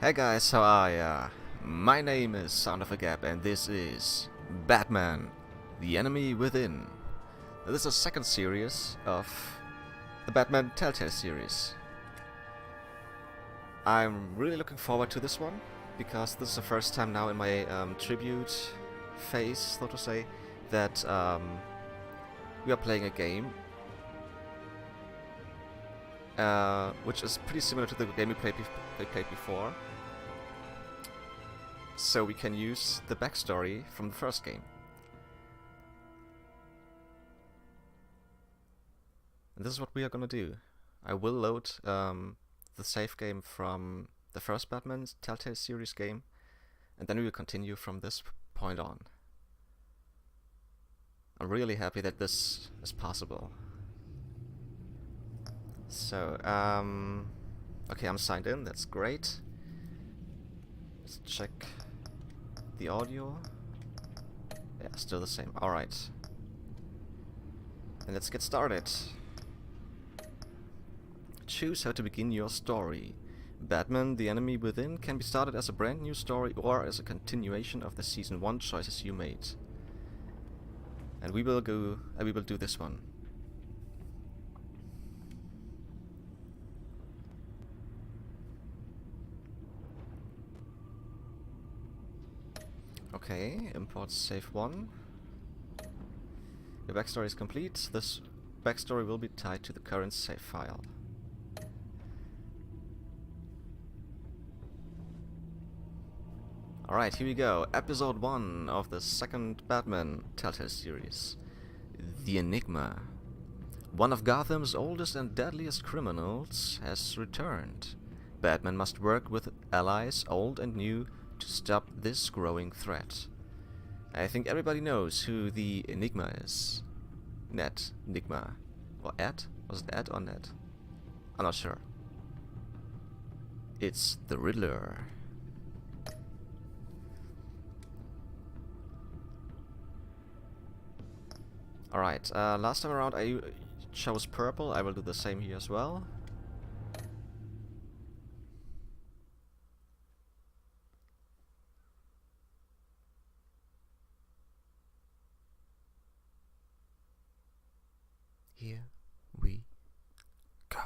Hey guys, how are ya? My name is Sound of a Gap and this is Batman, the Enemy Within. This is the second series of the Batman Telltale series. I'm really looking forward to this one, because this is the first time now in my tribute phase, so to say, that we are playing a game which is pretty similar to the game we played before. So we can use the backstory from the first game. And this is what we are gonna do. I will load the save game from the first Batman Telltale series game, and then we will continue from this point on. I'm really happy that this is possible. So, okay, I'm signed in, that's great. Let's check the audio. Yeah, still the same. Alright. And let's get started. Choose how to begin your story. Batman, the Enemy Within can be started as a brand new story or as a continuation of the Season 1 choices you made. And we will do this one. Okay, import save 1. The backstory is complete. This backstory will be tied to the current save file. Alright, here we go. Episode 1 of the second Batman Telltale series. The Enigma. One of Gotham's oldest and deadliest criminals has returned. Batman must work with allies, old and new, to stop this growing threat. I think everybody knows who the Enigma is. Enigma. Or Ed? Was it Ed or Ned? I'm not sure. It's the Riddler. Alright, last time around I chose purple. I will do the same here as well. Here we go.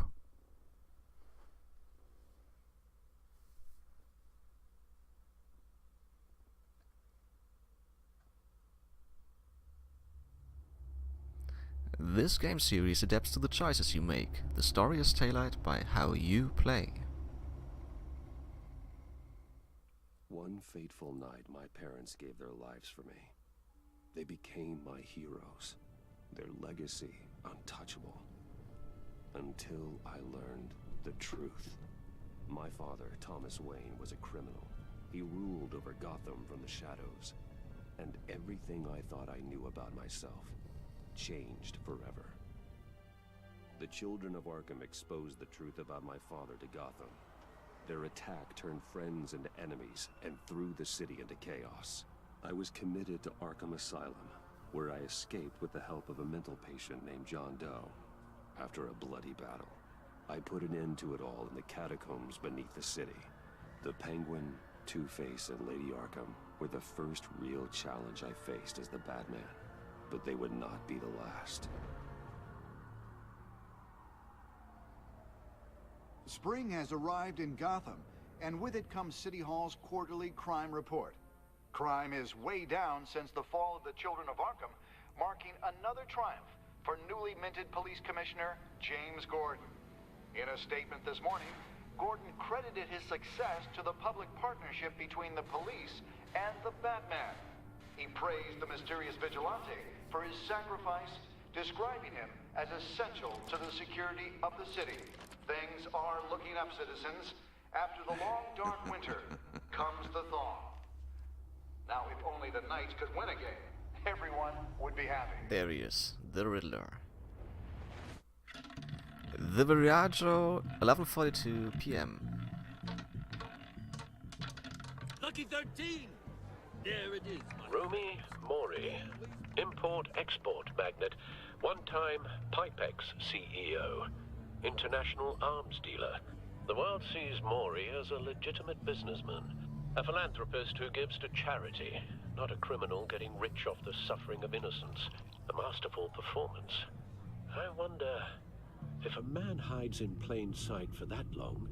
This game series adapts to the choices you make. The story is tailored by how you play. One fateful night, my parents gave their lives for me. They became my heroes. Their legacy untouchable. Until I learned the truth. My father, Thomas Wayne, was a criminal. He ruled over Gotham from the shadows. And everything I thought I knew about myself changed forever. The children of Arkham exposed the truth about my father to Gotham. Their attack turned friends into enemies and threw the city into chaos. I was committed to Arkham Asylum, where I escaped with the help of a mental patient named John Doe. After a bloody battle, I put an end to it all in the catacombs beneath the city. The Penguin, Two-Face, and Lady Arkham were the first real challenge I faced as the Batman, but they would not be the last. Spring has arrived in Gotham, and with it comes City Hall's quarterly crime report. Crime is way down since the fall of the Children of Arkham, marking another triumph for newly minted Police Commissioner James Gordon. In a statement this morning, Gordon credited his success to the public partnership between the police and the Batman. He praised the mysterious vigilante for his sacrifice, describing him as essential to the security of the city. Things are looking up, citizens. After the long, dark winter comes the thaw. Now, if only the Knights could win a game, everyone would be happy. There he is, the Riddler. The Viaggio, 11:42 p.m. Lucky 13! There it is, my Romy Mori, import-export magnate, one-time Pipex CEO, international arms dealer, The world sees Mori as a legitimate businessman, a philanthropist who gives to charity, not a criminal getting rich off the suffering of innocence. A masterful performance. I wonder, if a man hides in plain sight for that long,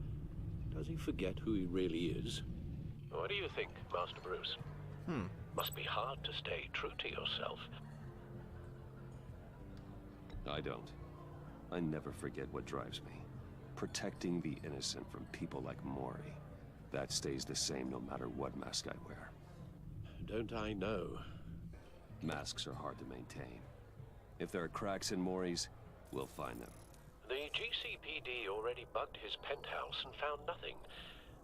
does he forget who he really is? What do you think, Master Bruce? Must be hard to stay true to yourself. I don't. I never forget what drives me. Protecting the innocent from people like Mori. That stays the same no matter what mask I wear. Don't I know? Masks are hard to maintain. If there are cracks in Mori's, we'll find them. The GCPD already bugged his penthouse and found nothing.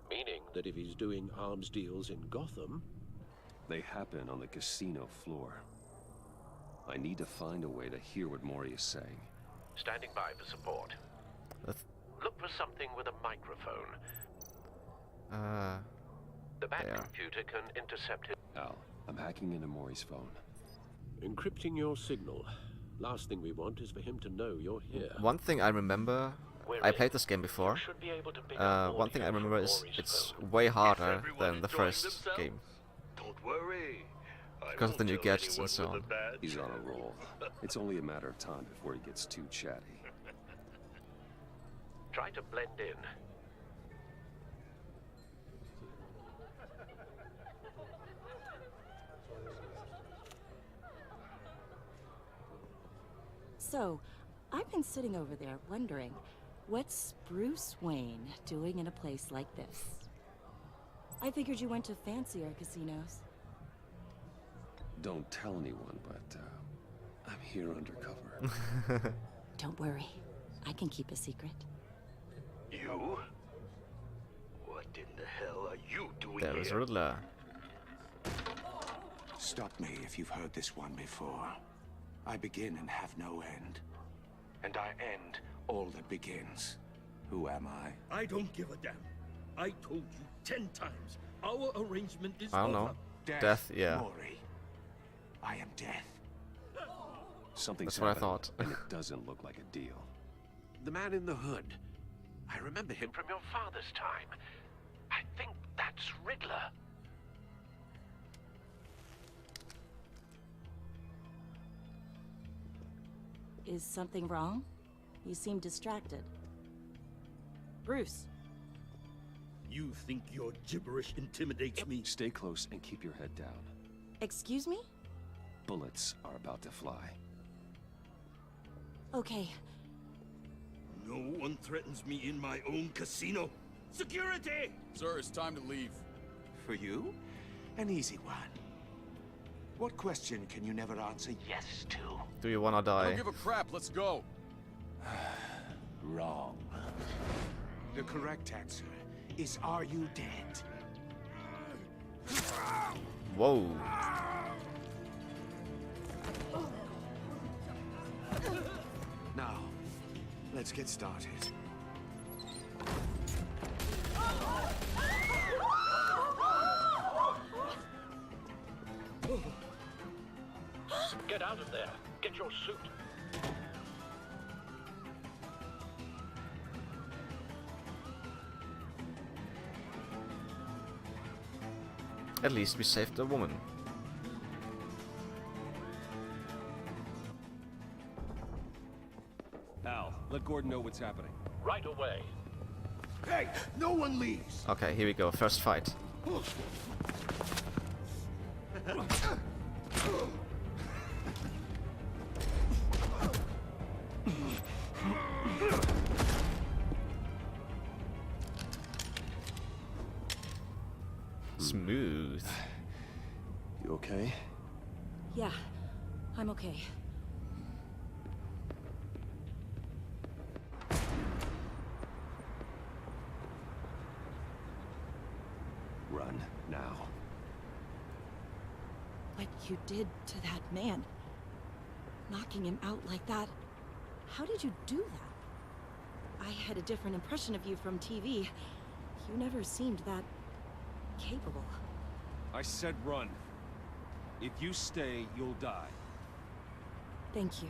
Meaning that if he's doing arms deals in Gotham... They happen on the casino floor. I need to find a way to hear what Mori is saying. Standing by for support. Look for something with a microphone. The back computer can intercept it. Al, I'm hacking into Mori's phone. Encrypting your signal. Last thing we want is for him to know you're here. One thing I remember, I played this game before. You should be able to pick up One thing I audio remember from is Mori's it's phone. way harder everyone than the enjoying first themselves? game Don't worry. because of the new gadgets and so on. He's on a roll. It's only a matter of time before he gets too chatty. Try to blend in. So, I've been sitting over there wondering, what's Bruce Wayne doing in a place like this? I figured you went to fancier casinos. Don't tell anyone, but I'm here undercover. Don't worry, I can keep a secret. You? What in the hell are you doing There is here? Riddler. Stop me if you've heard this one before. I begin and have no end. And I end all that begins. Who am I? I don't give a damn. I told you 10 times. Our arrangement is I don't know. over. Death, yeah. Mori. I am death. Something's That's what I happening, thought. and it doesn't look like a deal. The man in the hood. I remember him from your father's time. I think that's Riddler. Is something wrong? You seem distracted. Bruce, You think your gibberish intimidates me? Stay close and keep your head down. excuse me? Bullets are about to fly. Okay, No one threatens me in my own casino. Security! Sir, it's time to leave. For you? An easy one. What question can you never answer yes to? Do you wanna I die? don't give a crap, let's go. Wrong. The correct answer is, are you dead? Whoa. Now, let's get started. Get out of there. Get your suit. At least we saved a woman. Al, let Gordon know what's happening. Right away. Hey, no one leaves! Okay, here we go. First fight. Smooth. You okay? yeah, I'm okay. Run, now. What you did to that man, knocking him out like that, how did you do that? I had a different impression of you from TV. You never seemed that capable. I said run. If you stay, you'll die. Thank you.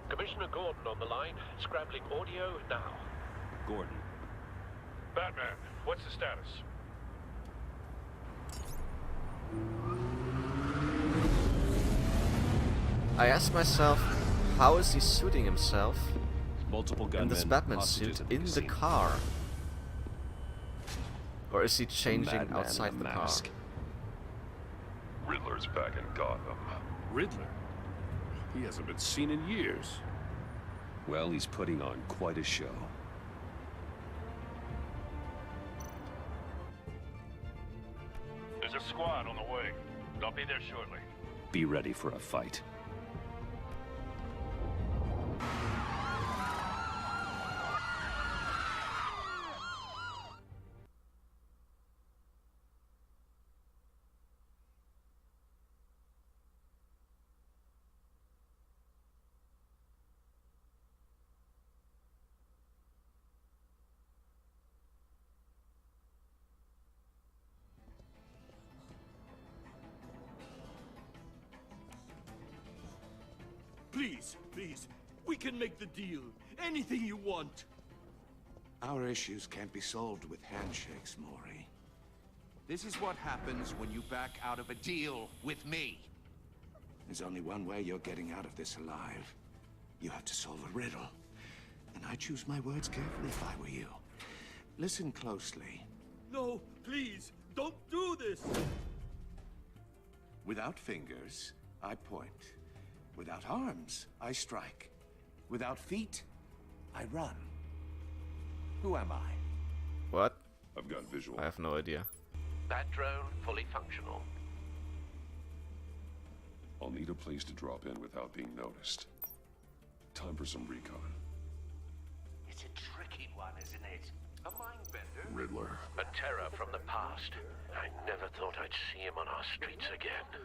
Commissioner Commissioner Gordon on the line, scrambling audio now. Gordon. Batman, what's the status? I asked myself, how is he suiting himself Multiple in gunmen, this Batman hostages suit at the in the casino. car? Or is he The changing madman outside in the a car? mask. Riddler's back in Gotham. Riddler? He hasn't been seen in years. Well, he's putting on quite a show. There's a squad on the way. I'll be there shortly. Be ready for a fight. Please, please, we can make the deal. Anything you want. Our issues can't be solved with handshakes, Maury. This is what happens when you back out of a deal with me. There's only one way you're getting out of this alive. You have to solve a riddle. And I choose my words carefully if I were you. Listen closely. No, please, don't do this. Without fingers, I point. Without arms, I strike. Without feet, I run. Who am I? What? I've got visual. I have no idea. Bat drone fully functional. I'll need a place to drop in without being noticed. Time for some recon. It's a tricky one, isn't it? A mind bender. Riddler. A terror from the past. I never thought I'd see him on our streets again.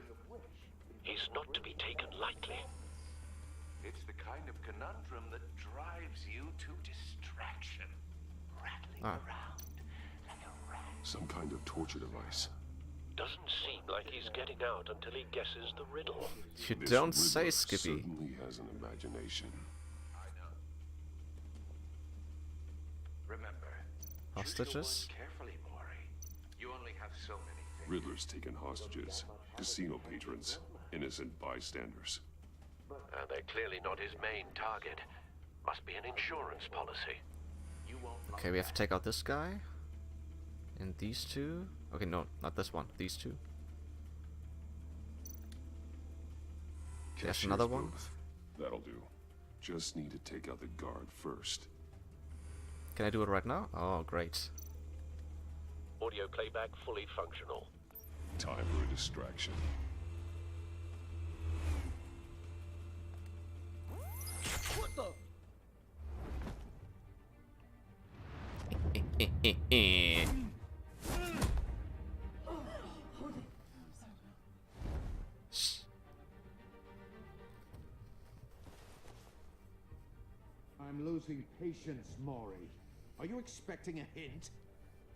He's not to be taken lightly. It's the kind of conundrum that drives you to distraction. Rattling around like a rat. Some kind of torture device. Doesn't seem like he's getting out until he guesses the riddle. You This don't say, Riddler Skippy. certainly has an imagination. I know. Remember, choose your Hostages? words carefully, Maury. You only have so many things. Riddler's taken hostages. Casino patrons. Innocent bystanders. They're clearly not his main target. Must be an insurance policy. You won't Okay, we have to take out this guy. And these two. Okay, no, not this one. These two. There's Cashier's another one. booth. That'll do. Just need to take out the guard first. Can I do it right now? Oh, great. Audio playback fully functional. Time for a distraction. What the? Shh. I'm losing patience, Maury. Are you expecting a hint?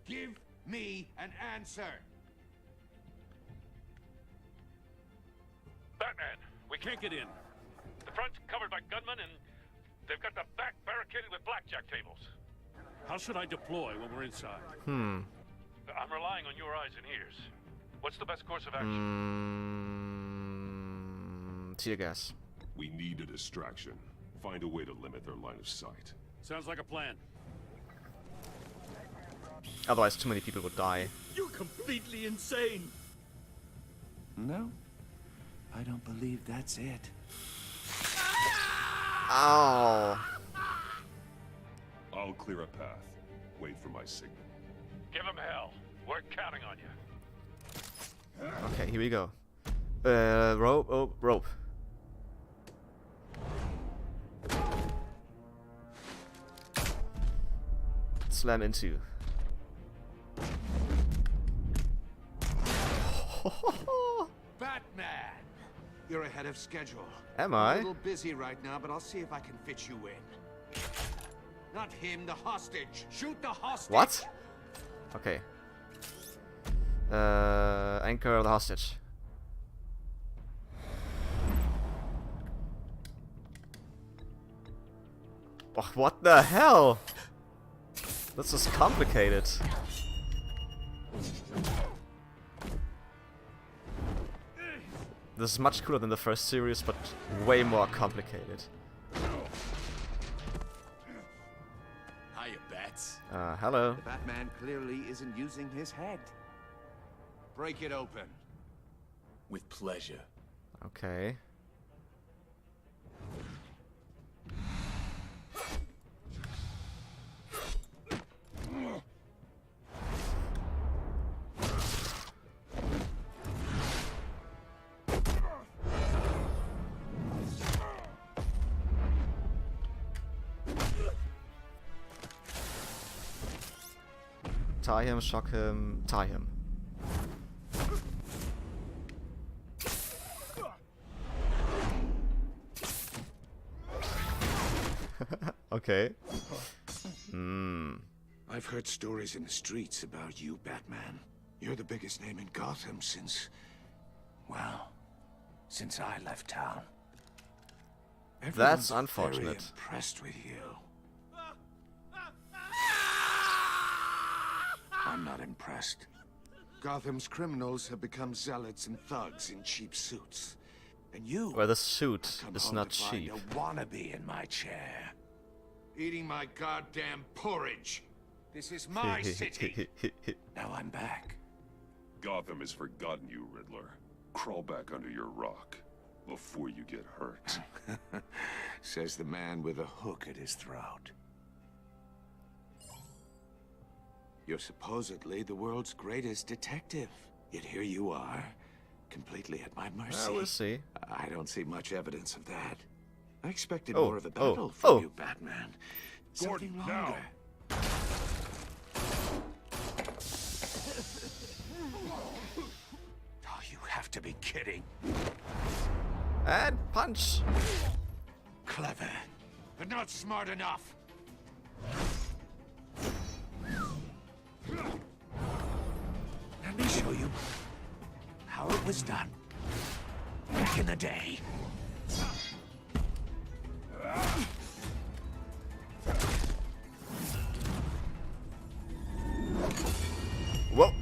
Give me an answer. Batman, we can't get in. The front's covered by gunmen and they've got the back barricaded with blackjack tables. How should I deploy when we're inside? I'm relying on your eyes and ears. What's the best course of action? Tear gas. We need a distraction. Find a way to limit their line of sight. Sounds like a plan. Otherwise, too many people would die. You're completely insane. No, I don't believe that's it. Ow! I'll clear a path. Wait for my signal. Give him hell. We're counting on you. Okay, here we go. Rope. Oh, rope. Slam into. Batman! You're ahead of schedule. Am I'm I? a little busy right now, but I'll see if I can fit you in. Not him, the hostage. Shoot the hostage! What? Okay. Anchor the hostage. Oh, what the hell? This is complicated. This is much cooler than the first series, but way more complicated. Hiya, Bats. Hello. The Batman clearly isn't using his head. Break it open. With pleasure. Okay. Tie him, shock him, tie him. Okay. I've heard stories in the streets about you, Batman. You're the biggest name in Gotham since... well, since I left town. That's Everyone's unfortunate. Very impressed with you. I'm not impressed. Gotham's criminals have become zealots and thugs in cheap suits. And you... well, the suit come is home not to find cheap. a wannabe in my chair. Eating my goddamn porridge. This is my city. Now I'm back. Gotham has forgotten you, Riddler. Crawl back under your rock before you get hurt. Says the man with a hook at his throat. You're supposedly the world's greatest detective. Yet here you are, completely at my mercy. We'll see. I don't see much evidence of that. I expected Oh, more of a battle oh, from oh. you, Batman. Gordon, Something now. longer. Oh, you have to be kidding. And punch. Clever, but not smart enough. Let me show you how it was done back in the day. Whoa.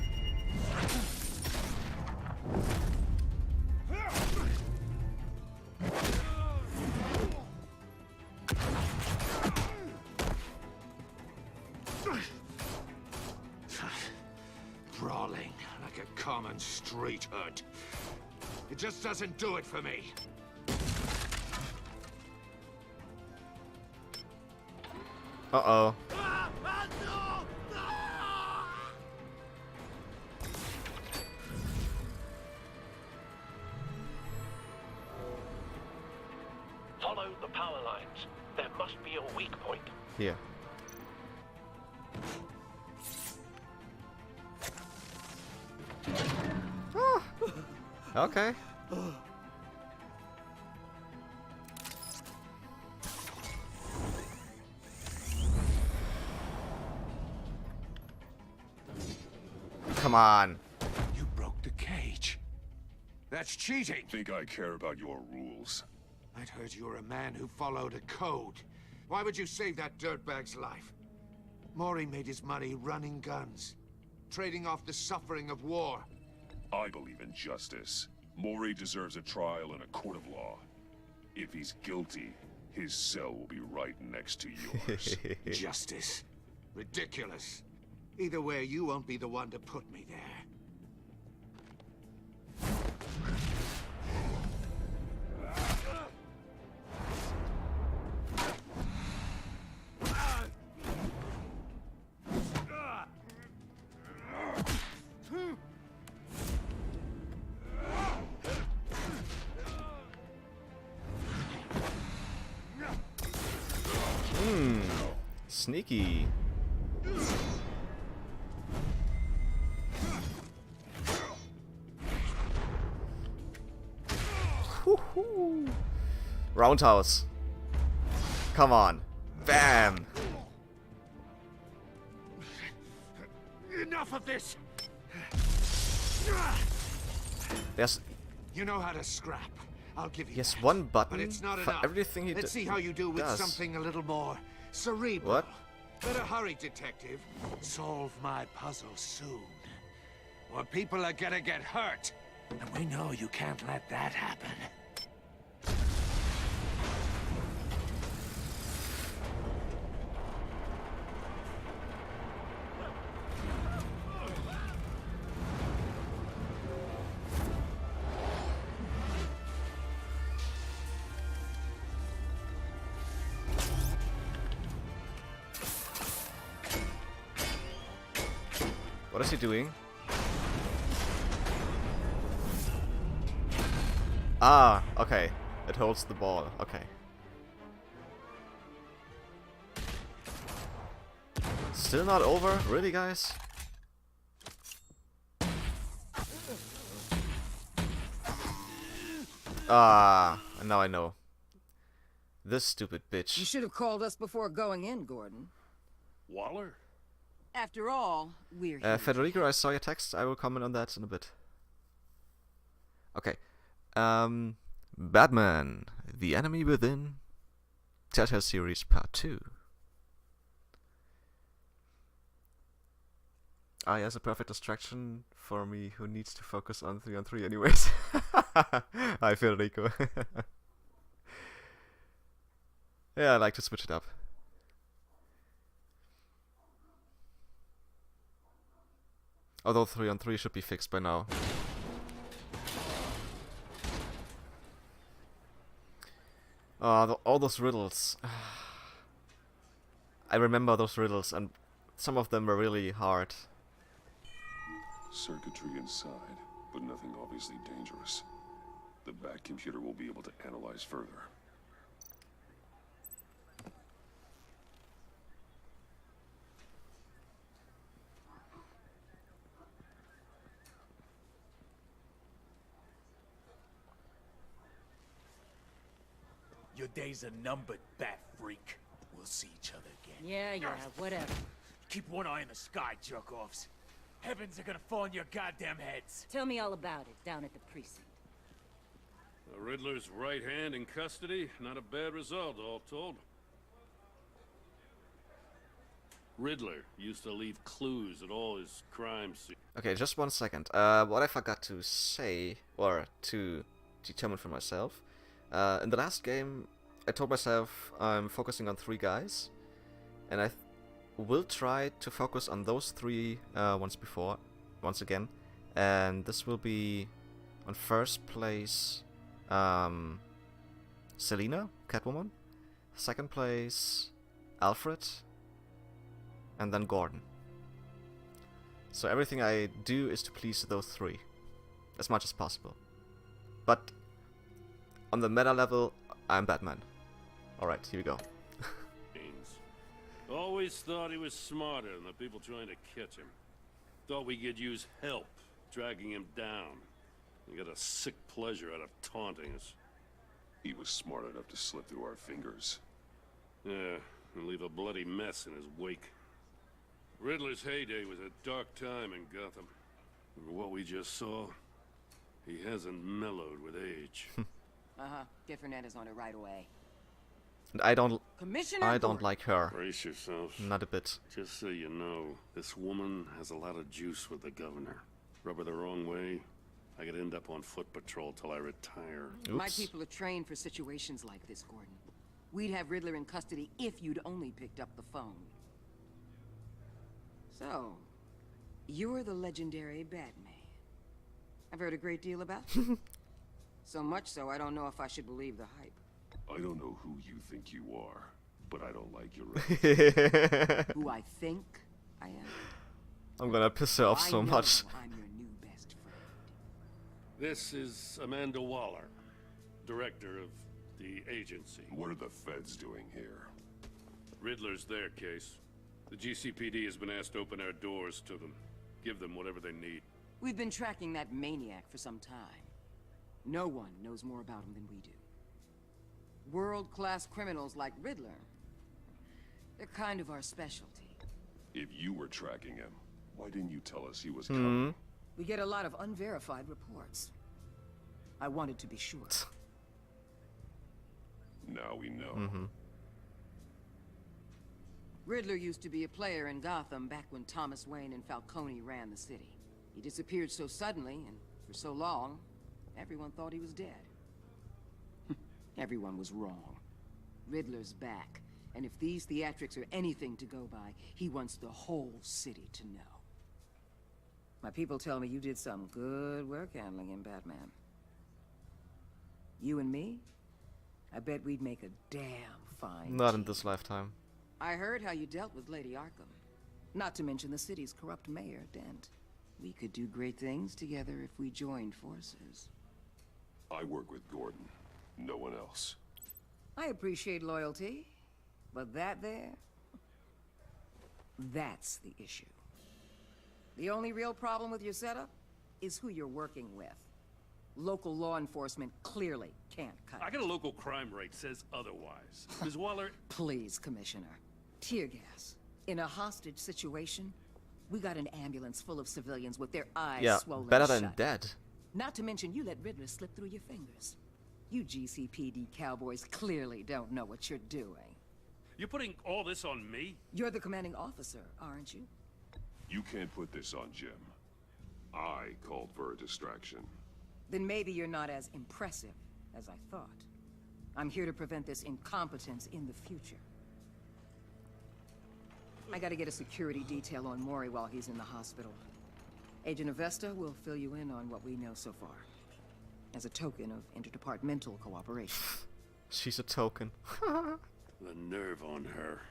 Brawling like a common street hood. It just doesn't do it for me. Uh-oh. Follow the power lines. There must be a weak point. Here. Ah. Okay. Come on. You broke the cage. That's cheating. Think I care about your rules? I'd heard you were a man who followed a code. Why would you save that dirtbag's life? Maury made his money running guns, trading off the suffering of war. I believe in justice. Maury deserves a trial in a court of law. If he's guilty, his cell will be right next to yours. Justice. Ridiculous. Either way, you won't be the one to put me there. Sneaky. Woohoo. Roundhouse. Come on. Bam. Enough of this! There's You know how to scrap. I'll give you yes that. one But button it's not for enough. everything he Let's see how you do with does. something a little more Cerebral. What? Better hurry, detective. Solve my puzzle soon. Or people are gonna get hurt. And we know you can't let that happen. What is he doing? Ah, okay. It holds the ball. Okay. Still not over? Really, guys? Ah, now I know. This stupid bitch. You should have called us before going in, Gordon. Waller? After all, we're here. Federico, I saw your text. I will comment on that in a bit. Okay. Batman, The Enemy Within, Telltale Series Part 2. Ah, yes, a perfect distraction for me who needs to focus on 3-on-3 anyways. Hi, Federico. Yeah, I like to switch it up. Although 3-on-3 should be fixed by now. All those riddles. I remember those riddles, and some of them were really hard. Circuitry inside, but nothing obviously dangerous. The back computer will be able to analyze further. Your days are numbered, bat freak. We'll see each other again. Yeah, whatever. Keep one eye in the sky, jerk-offs. Heavens are gonna fall on your goddamn heads. Tell me all about it down at the precinct. The Riddler's right hand in custody. Not a bad result, all told. Riddler used to leave clues at all his crime scenes. Okay, just 1 second. What I forgot to say, or to determine for myself. In the last game, I told myself I'm focusing on 3 guys. And I will try to focus on those 3 once again. And this will be on first place Selina, Catwoman. Second place Alfred. And then Gordon. So everything I do is to please those 3. As much as possible. But on the meta level, I'm Batman. Alright, here we go. Always thought he was smarter than the people trying to catch him. Thought we could use help, dragging him down. He got a sick pleasure out of taunting us. He was smart enough to slip through our fingers. Yeah, and leave a bloody mess in his wake. Riddler's heyday was a dark time in Gotham. And what we just saw, he hasn't mellowed with age. Different is on it right away. And I don't Commissioner like her. Brace yourselves. Not a bit. Just so you know, this woman has a lot of juice with the governor. Rub her the wrong way, I could end up on foot patrol till I retire. Oops. My people are trained for situations like this, Gordon. We'd have Riddler in custody if you'd only picked up the phone. So, you're the legendary Batman. I've heard a great deal about you. So much so, I don't know if I should believe the hype. I don't know who you think you are, but I don't like your race. Who I think I am? I'm gonna piss her off so much. I'm your new best friend. This is Amanda Waller, director of the agency. What are the feds doing here? Riddler's their case. The GCPD has been asked to open our doors to them. Give them whatever they need. We've been tracking that maniac for some time. No one knows more about him than we do. World-class criminals like Riddler. They're kind of our specialty. If you were tracking him, why didn't you tell us he was coming? We get a lot of unverified reports. I wanted to be sure. Now we know. Riddler used to be a player in Gotham back when Thomas Wayne and Falcone ran the city. He disappeared so suddenly and for so long, everyone thought he was dead. Everyone was wrong. Riddler's back, and if these theatrics are anything to go by, he wants the whole city to know. My people tell me you did some good work handling him, Batman. You and me? I bet we'd make a damn fine Not team. in this lifetime. I heard how you dealt with Lady Arkham. Not to mention the city's corrupt mayor, Dent. We could do great things together if we joined forces. I work with Gordon. No one else. I appreciate loyalty, but that there... that's the issue. The only real problem with your setup is who you're working with. Local law enforcement clearly can't cut I it. got a local crime rate says otherwise. Ms. Waller... Please, Commissioner. Tear gas. In a hostage situation, we got an ambulance full of civilians with their eyes Yeah, swollen better than shut. dead. Not to mention you let Riddler slip through your fingers. You GCPD cowboys clearly don't know what you're doing. You're putting all this on me? You're the commanding officer, aren't you? You can't put this on Jim. I called for a distraction. Then maybe you're not as impressive as I thought. I'm here to prevent this incompetence in the future. I gotta get a security detail on Mori while he's in the hospital. Agent Avesta will fill you in on what we know so far, as a token of interdepartmental cooperation. She's a token. The nerve on her.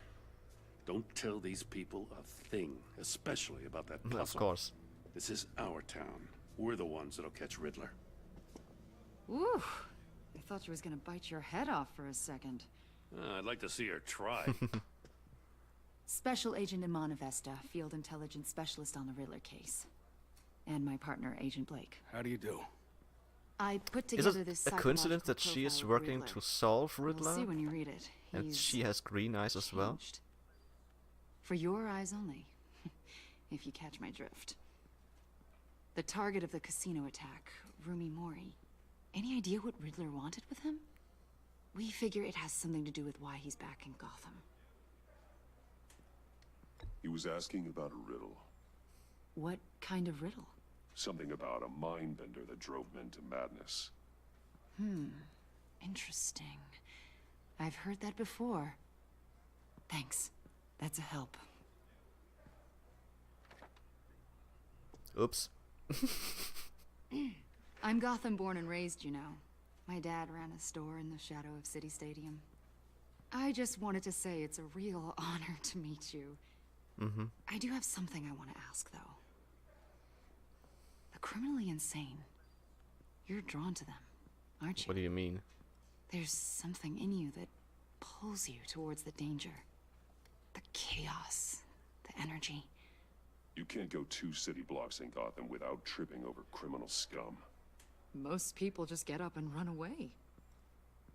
Don't tell these people a thing, especially about that puzzle. Of course. This is our town. We're the ones that'll catch Riddler. Ooh, I thought she was gonna bite your head off for a second. I'd like to see her try. Special Agent Iman Avesta, Field Intelligence Specialist on the Riddler case. And my partner, Agent Blake. How do you do? I put Is together it this a coincidence that psychological she is profile of working Riddler. to solve Riddler? We'll see when you read it. And He's she has green eyes as well? changed. For your eyes only, if you catch my drift. The target of the casino attack, Rumi Mori. Any idea what Riddler wanted with him? We figure it has something to do with why he's back in Gotham. He was asking about a riddle. What kind of riddle? Something about a mind bender that drove men to madness. Interesting. I've heard that before. Thanks. That's a help. Oops. I'm Gotham born and raised, you know. My dad ran a store in the shadow of City Stadium. I just wanted to say it's a real honor to meet you. I do have something I want to ask, though. The criminally insane. You're drawn to them, aren't you? What do you mean? There's something in you that pulls you towards the danger. The chaos, the energy. You can't go 2 city blocks in Gotham without tripping over criminal scum. Most people just get up and run away.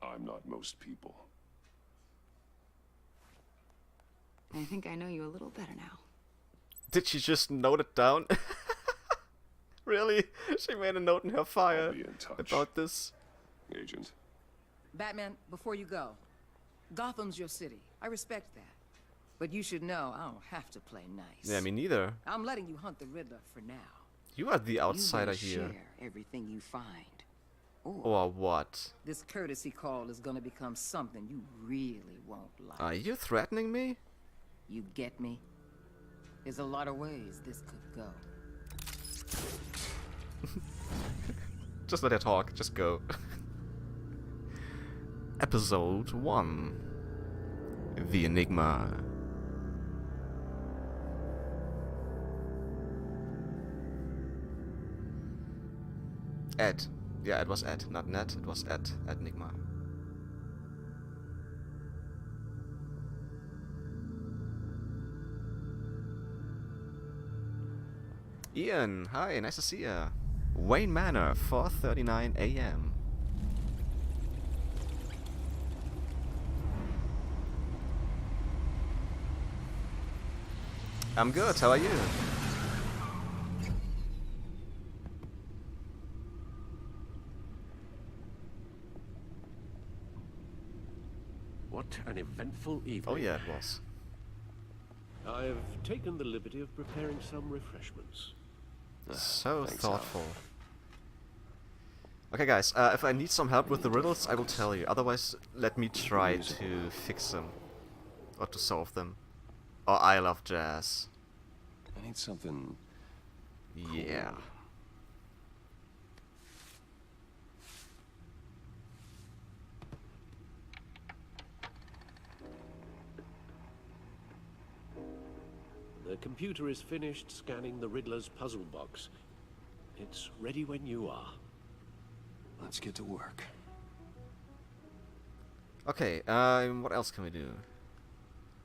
I'm not most people. I think I know you a little better now. Did she just note it down? Really? She made a note in her fire I'll be in touch. about this? Agent. Batman, before you go, Gotham's your city. I respect that. But you should know I don't have to play nice. Yeah, me neither. I'm letting you hunt the Riddler for now. You are the outsider you here. share everything you find. Or what? This courtesy call is gonna become something you really won't like. Are you threatening me? You get me? There's a lot of ways this could go. Just let her talk, just go. Episode 1. The Enigma. Ed. Yeah, it was Ed, not Ned, it was Ed, Enigma. Ian, hi, nice to see ya. Wayne Manor, 4:39 a.m. I'm good, how are you? What an eventful evening. Oh yeah, it was. I've taken the liberty of preparing some refreshments. So Thanks, thoughtful. Okay, guys, if I need some help with the riddles, I will tell you. Otherwise, let me try to fix them. Or to solve them. Oh, I love jazz. I need something... Yeah. The computer is finished scanning the Riddler's puzzle box. It's ready when you are. Let's get to work. Okay, what else can we do?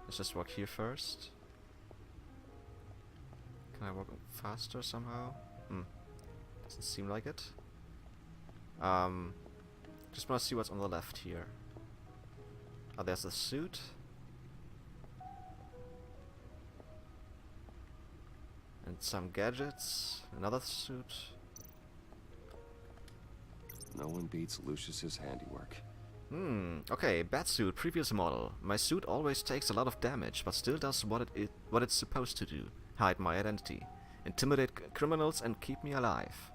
Let's just walk here first. Can I walk faster somehow? Doesn't seem like it. Just wanna see what's on the left here. Oh, there's the suit. And some gadgets. Another suit. No one beats Lucius's handiwork. Okay, Batsuit, previous model. My suit always takes a lot of damage, but still does what it's supposed to do. Hide my identity, intimidate criminals, and keep me alive.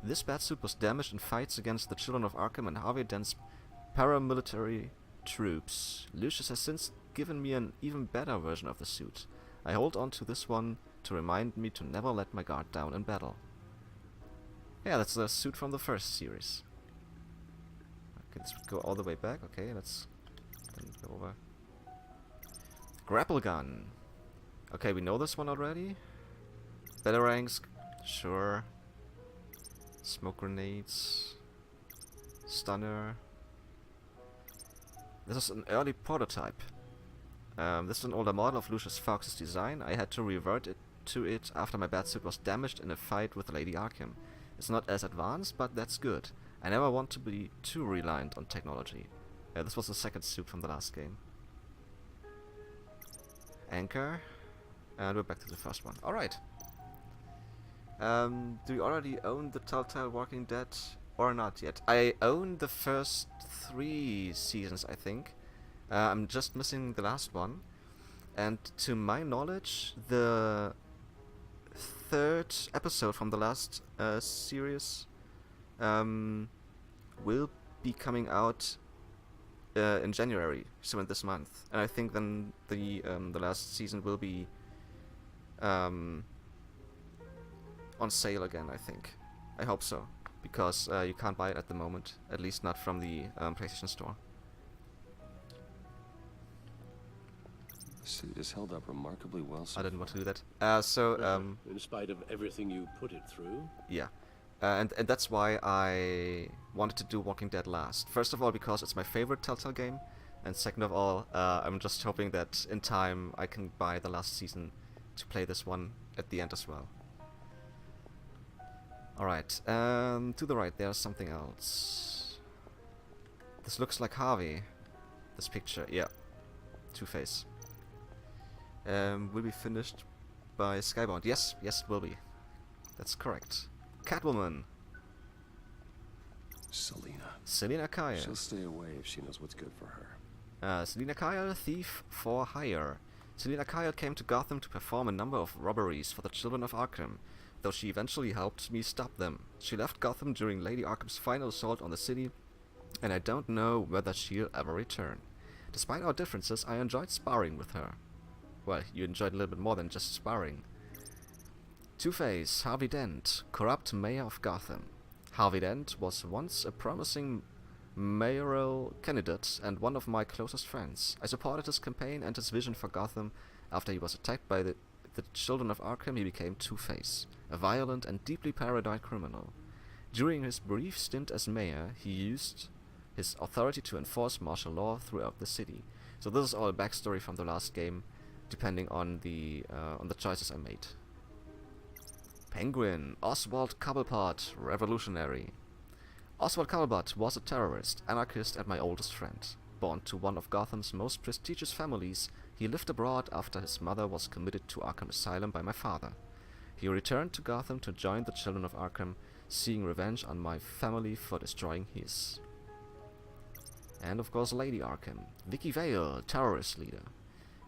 This Batsuit was damaged in fights against the Children of Arkham and Harvey Dent's paramilitary troops. Lucius has since given me an even better version of the suit. I hold on to this one to remind me to never let my guard down in battle. Yeah, that's the suit from the first series. Okay, let's go all the way back. Okay, let's then go over. Grapple gun. Okay, we know this one already. Batarangs, sure. Smoke grenades. Stunner. This is an early prototype. This is an older model of Lucius Fox's design. I had to revert to it after my batsuit was damaged in a fight with Lady Arkham. It's not as advanced, but that's good. I never want to be too reliant on technology. This was the second suit from the last game. Anchor. And we're back to the first one. Alright. Do you already own the Telltale Walking Dead or not yet? I own the first 3 seasons, I think. I'm just missing the last one. And to my knowledge, the 3rd episode from the last series will be coming out in January, so in this month. And I think then the last season will be on sale again, I think. I hope so, because you can't buy it at the moment, at least not from the PlayStation Store. The suit is held up remarkably well so I didn't want to do that. In spite of everything you put it through? Yeah. And that's why I wanted to do Walking Dead last. First of all, because it's my favorite Telltale game, and second of all, I'm just hoping that in time I can buy the last season to play this one at the end as well. Alright, to the right there's something else. This looks like Harvey. This picture, yeah. Two-Face. Will be finished by Skybound. Yes, will be. That's correct. Catwoman. Selina Kyle. She'll stay away if she knows what's good for her. Selina Kyle, thief for hire. Selina Kyle came to Gotham to perform a number of robberies for the Children of Arkham, though she eventually helped me stop them. She left Gotham during Lady Arkham's final assault on the city, and I don't know whether she'll ever return. Despite our differences, I enjoyed sparring with her. Well, you enjoyed a little bit more than just sparring. Two-Face, Harvey Dent, corrupt mayor of Gotham. Harvey Dent was once a promising mayoral candidate and one of my closest friends. I supported his campaign and his vision for Gotham. After he was attacked by the Children of Arkham, he became Two-Face, a violent and deeply paranoid criminal. During his brief stint as mayor, he used his authority to enforce martial law throughout the city. So this is all a backstory from the last game, depending on the choices I made. Penguin, Oswald Cobblepot, revolutionary. Oswald Cobblepot was a terrorist, anarchist, and my oldest friend. Born to one of Gotham's most prestigious families, he lived abroad after his mother was committed to Arkham Asylum by my father. He returned to Gotham to join the Children of Arkham, seeking revenge on my family for destroying his. And of course Lady Arkham, Vicky Vale, terrorist leader.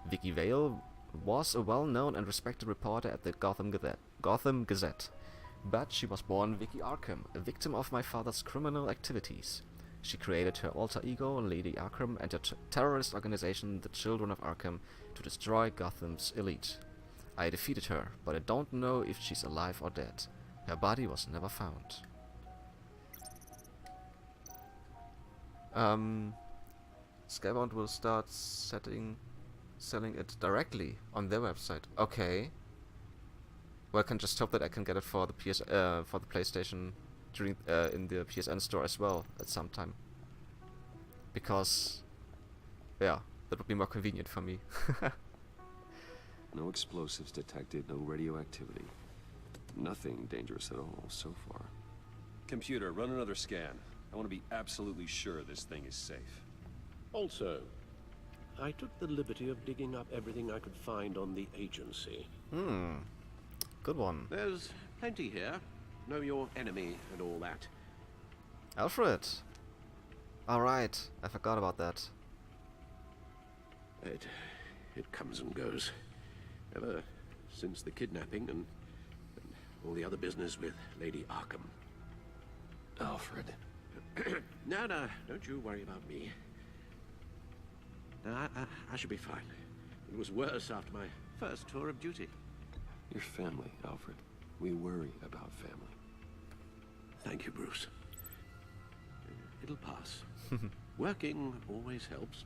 Vicky Vale was a well-known and respected reporter at the Gotham Gazette. But she was born Vicky Arkham, a victim of my father's criminal activities. She created her alter ego, Lady Arkham, and her terrorist organization, the Children of Arkham, to destroy Gotham's elite. I defeated her, but I don't know if she's alive or dead. Her body was never found. Skybound will start selling it directly on their website. Okay. Well, I can just hope that I can get it for the for the PlayStation during in the PSN store as well at some time. Because, yeah, that would be more convenient for me. No explosives detected, no radioactivity. Nothing dangerous at all so far. Computer, run another scan. I want to be absolutely sure this thing is safe. Also, I took the liberty of digging up everything I could find on the agency. Good one. There's plenty here. Know your enemy and all that. Alfred! Alright, I forgot about that. It comes and goes. Ever since the kidnapping and all the other business with Lady Arkham. Alfred. No, don't you worry about me. No, I should be fine. It was worse after my first tour of duty. Your family, Alfred. We worry about family. Thank you, Bruce. It'll pass. Working always helps.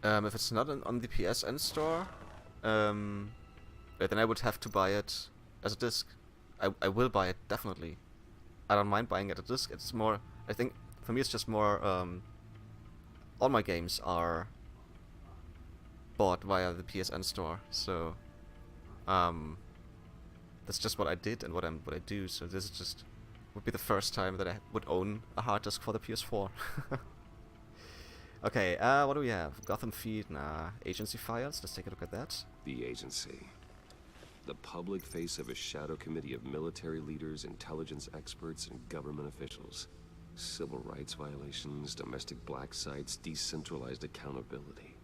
If it's not on the PSN store, then I would have to buy it as a disc. I will buy it, definitely. I don't mind buying it as a disc. It's more, I think, for me it's just more, all my games are bought via the PSN store, so, that's just what I did and what I do, so this is just, would be the first time that I would own a hard disk for the PS4. Okay, what do we have? Gotham feed, nah. Agency files, let's take a look at that. The agency. The public face of a shadow committee of military leaders, intelligence experts, and government officials. Civil rights violations, domestic black sites, decentralized accountability.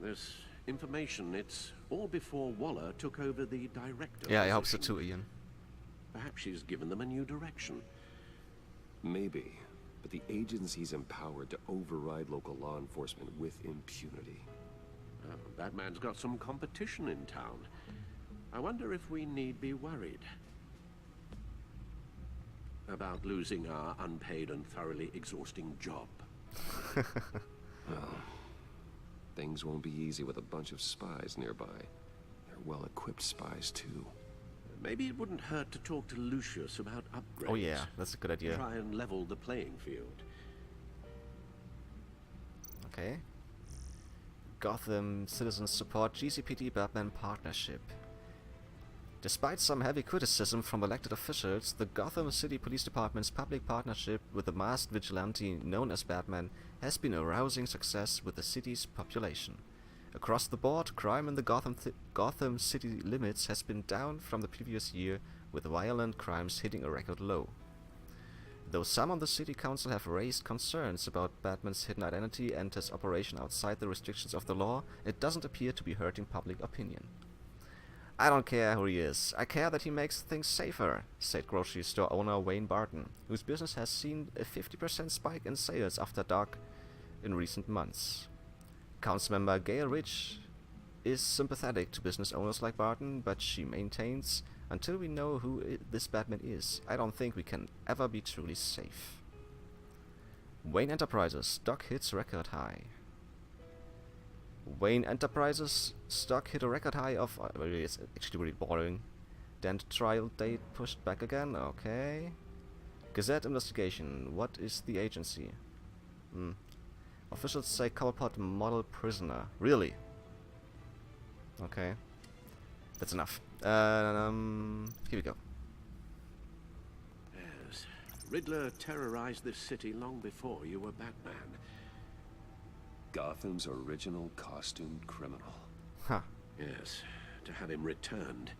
This information, it's all before Waller took over the director. Yeah, I hope so too, Ian. Perhaps she's given them a new direction. Maybe. But the agency's empowered to override local law enforcement with impunity. Batman's got some competition in town. I wonder if we need be worried about losing our unpaid and thoroughly exhausting job. Well, things won't be easy with a bunch of spies nearby. They're well-equipped spies, too. Maybe it wouldn't hurt to talk to Lucius about upgrades. Oh yeah, that's a good idea. Try and level the playing field. Okay. Gotham citizens support GCPD Batman partnership. Despite some heavy criticism from elected officials, the Gotham City Police Department's public partnership with the masked vigilante known as Batman has been a rousing success with the city's population. Across the board, crime in the Gotham city limits has been down from the previous year, with violent crimes hitting a record low. Though some on the city council have raised concerns about Batman's hidden identity and his operation outside the restrictions of the law, it doesn't appear to be hurting public opinion. I don't care who he is. I care that he makes things safer, said grocery store owner Wayne Barton, whose business has seen a 50% spike in sales after dark in recent months. Councilmember Gail Ridge is sympathetic to business owners like Barton, but she maintains, until we know who this Batman is, I don't think we can ever be truly safe. Wayne Enterprises stock hits record high. Wayne Enterprises stock hit a record high of... it's actually really boring. Dent trial date pushed back again, okay. Gazette investigation, what is the agency? Officials say Cobblepot model prisoner. Really? Okay. That's enough. Here we go. Yes. Riddler terrorized this city long before you were Batman. Gotham's original costumed criminal. Huh. Yes. To have him returned,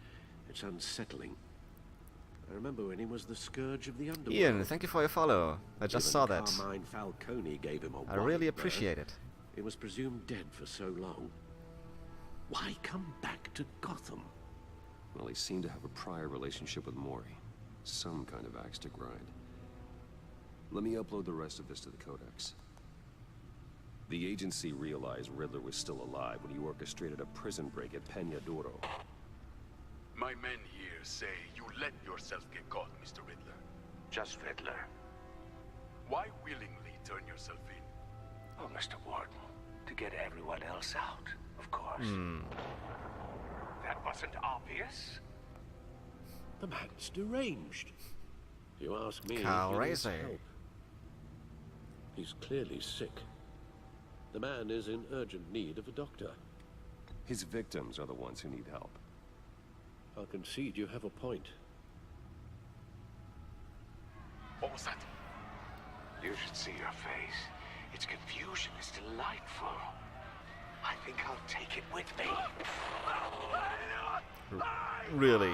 it's unsettling. I remember when he was the scourge of the underworld. Ian, thank you for your follow. I just saw that. Carmine Falcone gave him a I really appreciate it. He was presumed dead for so long. Why come back to Gotham? Well, he seemed to have a prior relationship with Mori. Some kind of axe to grind. Let me upload the rest of this to the Codex. The agency realized Riddler was still alive when he orchestrated a prison break at Peñadoro. My men here say you let yourself get caught, Mr. Riddler. Just Riddler. Why willingly turn yourself in? Oh, Mr. Warden, to get everyone else out, of course. That wasn't obvious. The man's deranged. If you ask me, Terrorize. he needs help. He's clearly sick. The man is in urgent need of a doctor. His victims are the ones who need help. I'll concede you have a point. What was that? You should see your face. Its confusion is delightful. I think I'll take it with me. Really?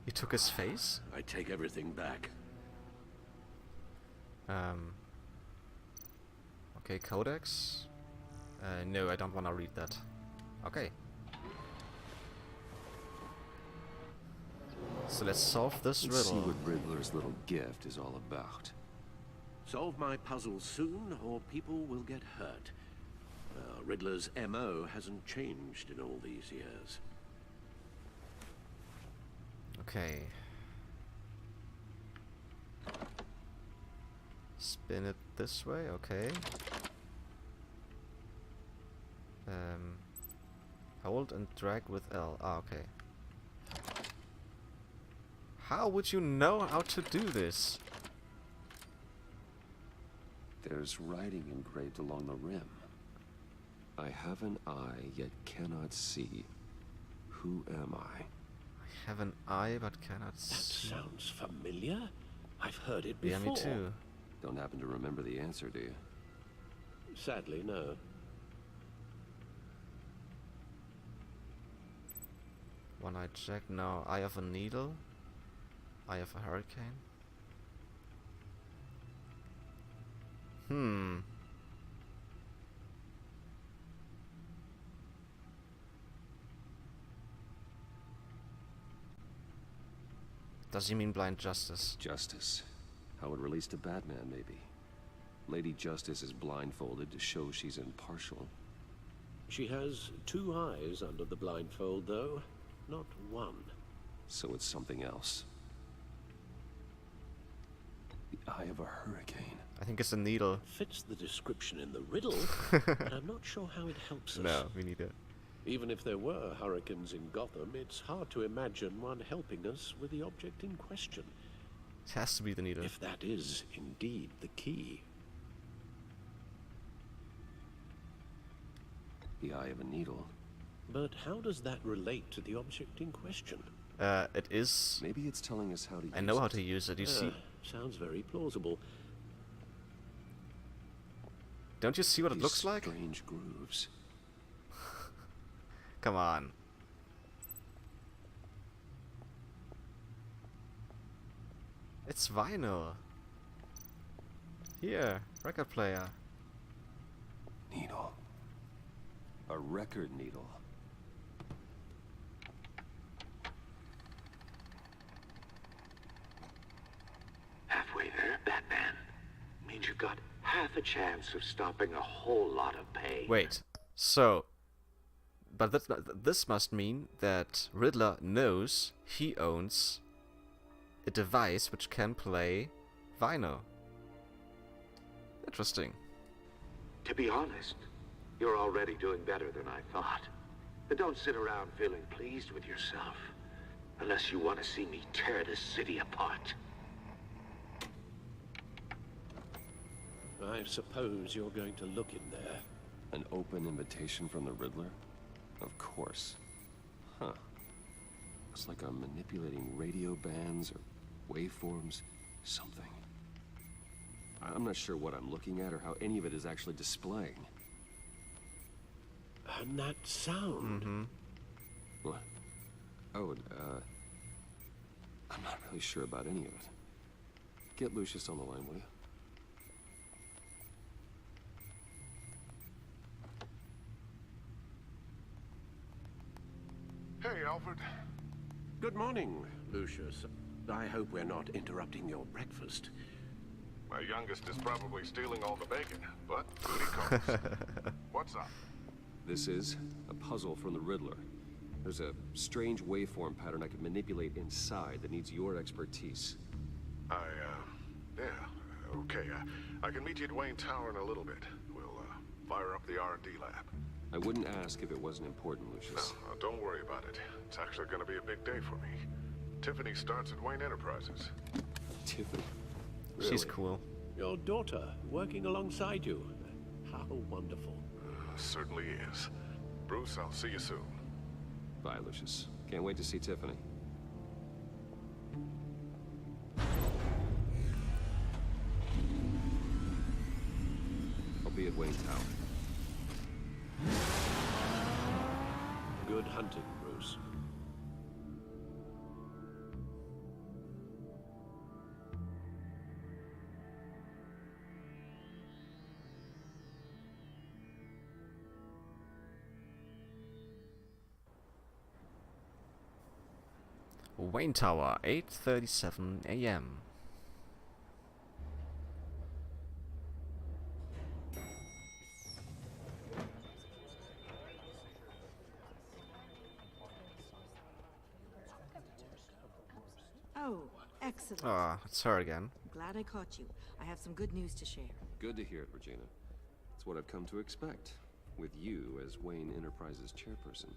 He took his face? I take everything back. Okay, Codex. No, I don't want to read that. Okay. So let's solve this riddle. Let's see what Riddler's little gift is all about. Solve my puzzle soon, or people will get hurt. Riddler's MO hasn't changed in all these years. Okay. Spin it this way, okay. Hold and drag with L. Ah, okay. How would you know how to do this? There's writing engraved along the rim. I have an eye, yet cannot see. Who am I? I have an eye, but cannot see. That sounds familiar. I've heard it before. Yeah, me too. Don't happen to remember the answer, do you? Sadly, no. One-eyed Jack, no. Eye of a needle. Eye of a hurricane. Does he mean blind justice? Justice. How it relates to Batman, maybe. Lady Justice is blindfolded to show she's impartial. She has two eyes under the blindfold, though. Not one. So it's something else. The eye of a hurricane. I think it's a needle. Fits the description in the riddle, but I'm not sure how it helps us. No, we need it. Even if there were hurricanes in Gotham, it's hard to imagine one helping us with the object in question. It has to be the needle. If that is indeed the key. The eye of a needle. But how does that relate to the object in question? It is... Maybe it's telling us how to use it. I know how to use it, you see. Sounds very plausible. Don't you see what it looks like? Strange grooves. Come on. It's vinyl. Here, record player. Needle. A record needle. Halfway there, Batman. Means you've got half a chance of stopping a whole lot of pain. Wait, so... But this must mean that Riddler knows he owns a device which can play vinyl. Interesting. To be honest, you're already doing better than I thought. But don't sit around feeling pleased with yourself. Unless you want to see me tear this city apart. I suppose you're going to look in there. An open invitation from the Riddler? Of course. Huh. Looks like I'm manipulating radio bands or waveforms. Something. I'm not sure what I'm looking at or how any of it is actually displaying. And that sound. Mm-hmm. What? Oh, I'm not really sure about any of it. Get Lucius on the line, will you? Hey, Alfred. Good morning, Lucius. I hope we're not interrupting your breakfast. My youngest is probably stealing all the bacon, but duty calls. What's up? This is a puzzle from the Riddler. There's a strange waveform pattern I can manipulate inside that needs your expertise. Yeah, okay. I can meet you at Wayne Tower in a little bit. We'll, fire up the R&D lab. I wouldn't ask if it wasn't important, Lucius. No, don't worry about it. It's actually gonna be a big day for me. Tiffany starts at Wayne Enterprises. Tiffany? Really? She's cool. Your daughter working alongside you. How wonderful. Certainly is. Bruce, I'll see you soon. Bye, Lucius. Can't wait to see Tiffany. I'll be at Wayne Tower. Good hunting, Bruce. Wayne Tower, 8:37 a.m. Oh, excellent. Ah, it's her again. Glad I caught you. I have some good news to share. Good to hear it, Regina. It's what I've come to expect, with you as Wayne Enterprises chairperson.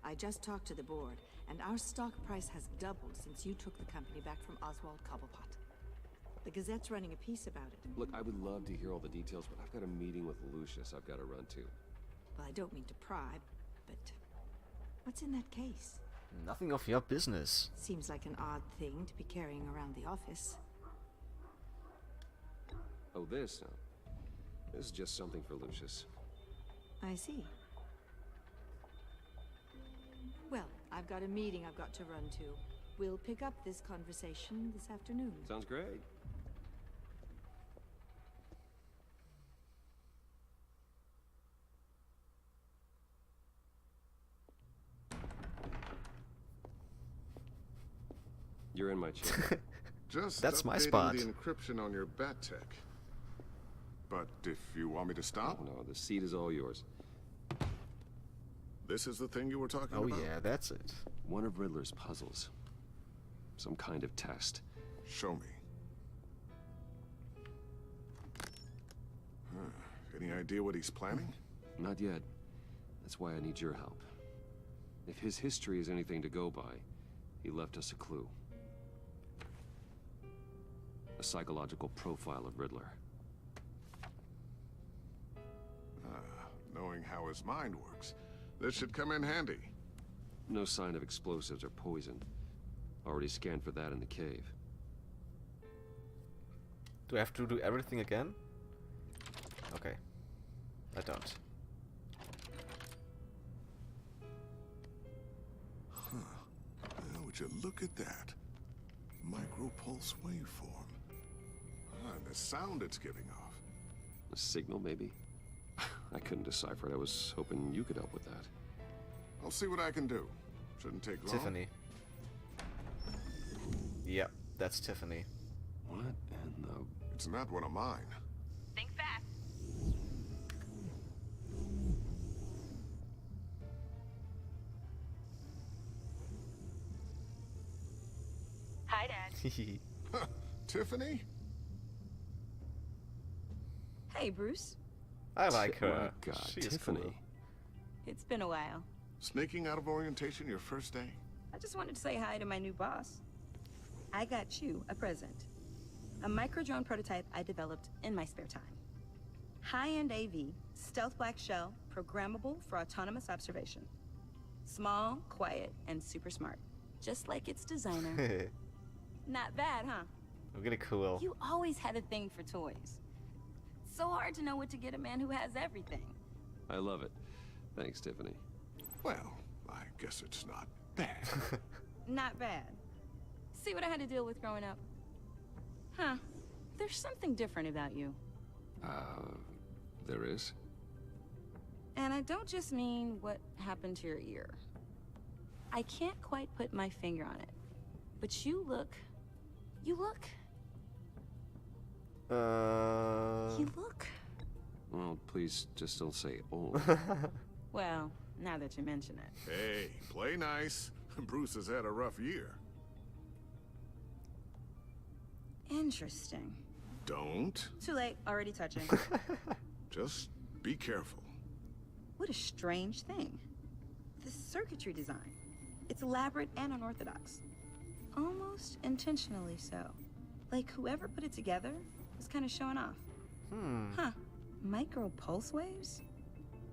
I just talked to the board, and our stock price has doubled since you took the company back from Oswald Cobblepot. The Gazette's running a piece about it. Look, I would love to hear all the details, but I've got a meeting with Lucius I've got to run to. Well, I don't mean to pry, but what's in that case? Nothing of your business. Seems like an odd thing to be carrying around the office. Oh, this? No. This is just something for Lucius. I see. Well, I've got a meeting I've got to run to. We'll pick up this conversation this afternoon. Sounds great. You're in my chair. Just That's my updating spot. the encryption on your bat tech. But if you want me to stop? Oh, no, the seat is all yours. This is the thing you were talking Oh about? yeah, that's it. One of Riddler's puzzles. Some kind of test. Show me. Huh. Any idea what he's planning? Not yet. That's why I need your help. If his history is anything to go by, he left us a clue. A psychological profile of Riddler. Knowing how his mind works, this should come in handy. No sign of explosives or poison. Already scanned for that in the cave. Do I have to do everything again? Okay. I don't. Huh. Now, would you look at that? Micropulse waveform. And the sound it's giving off. A signal, maybe? I couldn't decipher it. I was hoping you could help with that. I'll see what I can do. Shouldn't take long. Tiffany. Yep, that's Tiffany. What in the... It's not one of mine. Think fast. Hi, Dad. Tiffany? Hey, Bruce. I like her. Oh my God, She is Tiffany. cool. It's been a while. Sneaking out of orientation your first day? I just wanted to say hi to my new boss. I got you a present. A micro-drone prototype I developed in my spare time. High-end AV, stealth black shell, programmable for autonomous observation. Small, quiet, and super smart. Just like its designer. Not bad, huh? Really cool. You always had a thing for toys. So hard to know what to get a man who has everything. I love it. Thanks, Tiffany. Well, I guess it's not bad. Not bad. See what I had to deal with growing up? Huh. There's something different about you. There is? And I don't just mean what happened to your ear. I can't quite put my finger on it. But you look... You look... Well, please just don't say old. Well, now that you mention it. Hey, play nice. Bruce has had a rough year. Interesting. Don't. Too late, already touching. Just be careful. What a strange thing. The circuitry design. It's elaborate and unorthodox. Almost intentionally so. Like whoever put it together was kind of showing off. Huh. Micro pulse waves?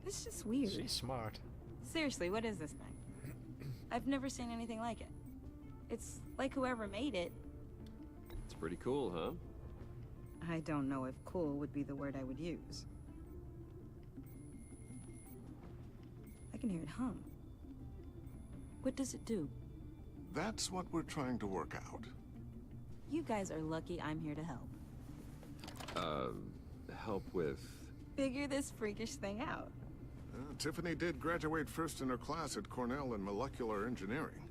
It's just weird. She's smart. Seriously, what is this thing? I've never seen anything like it. It's like whoever made it. It's pretty cool, huh? I don't know if cool would be the word I would use. I can hear it hum. What does it do? That's what we're trying to work out. You guys are lucky I'm here to help. Help with... Figure this freakish thing out. Tiffany did graduate first in her class at Cornell in molecular engineering.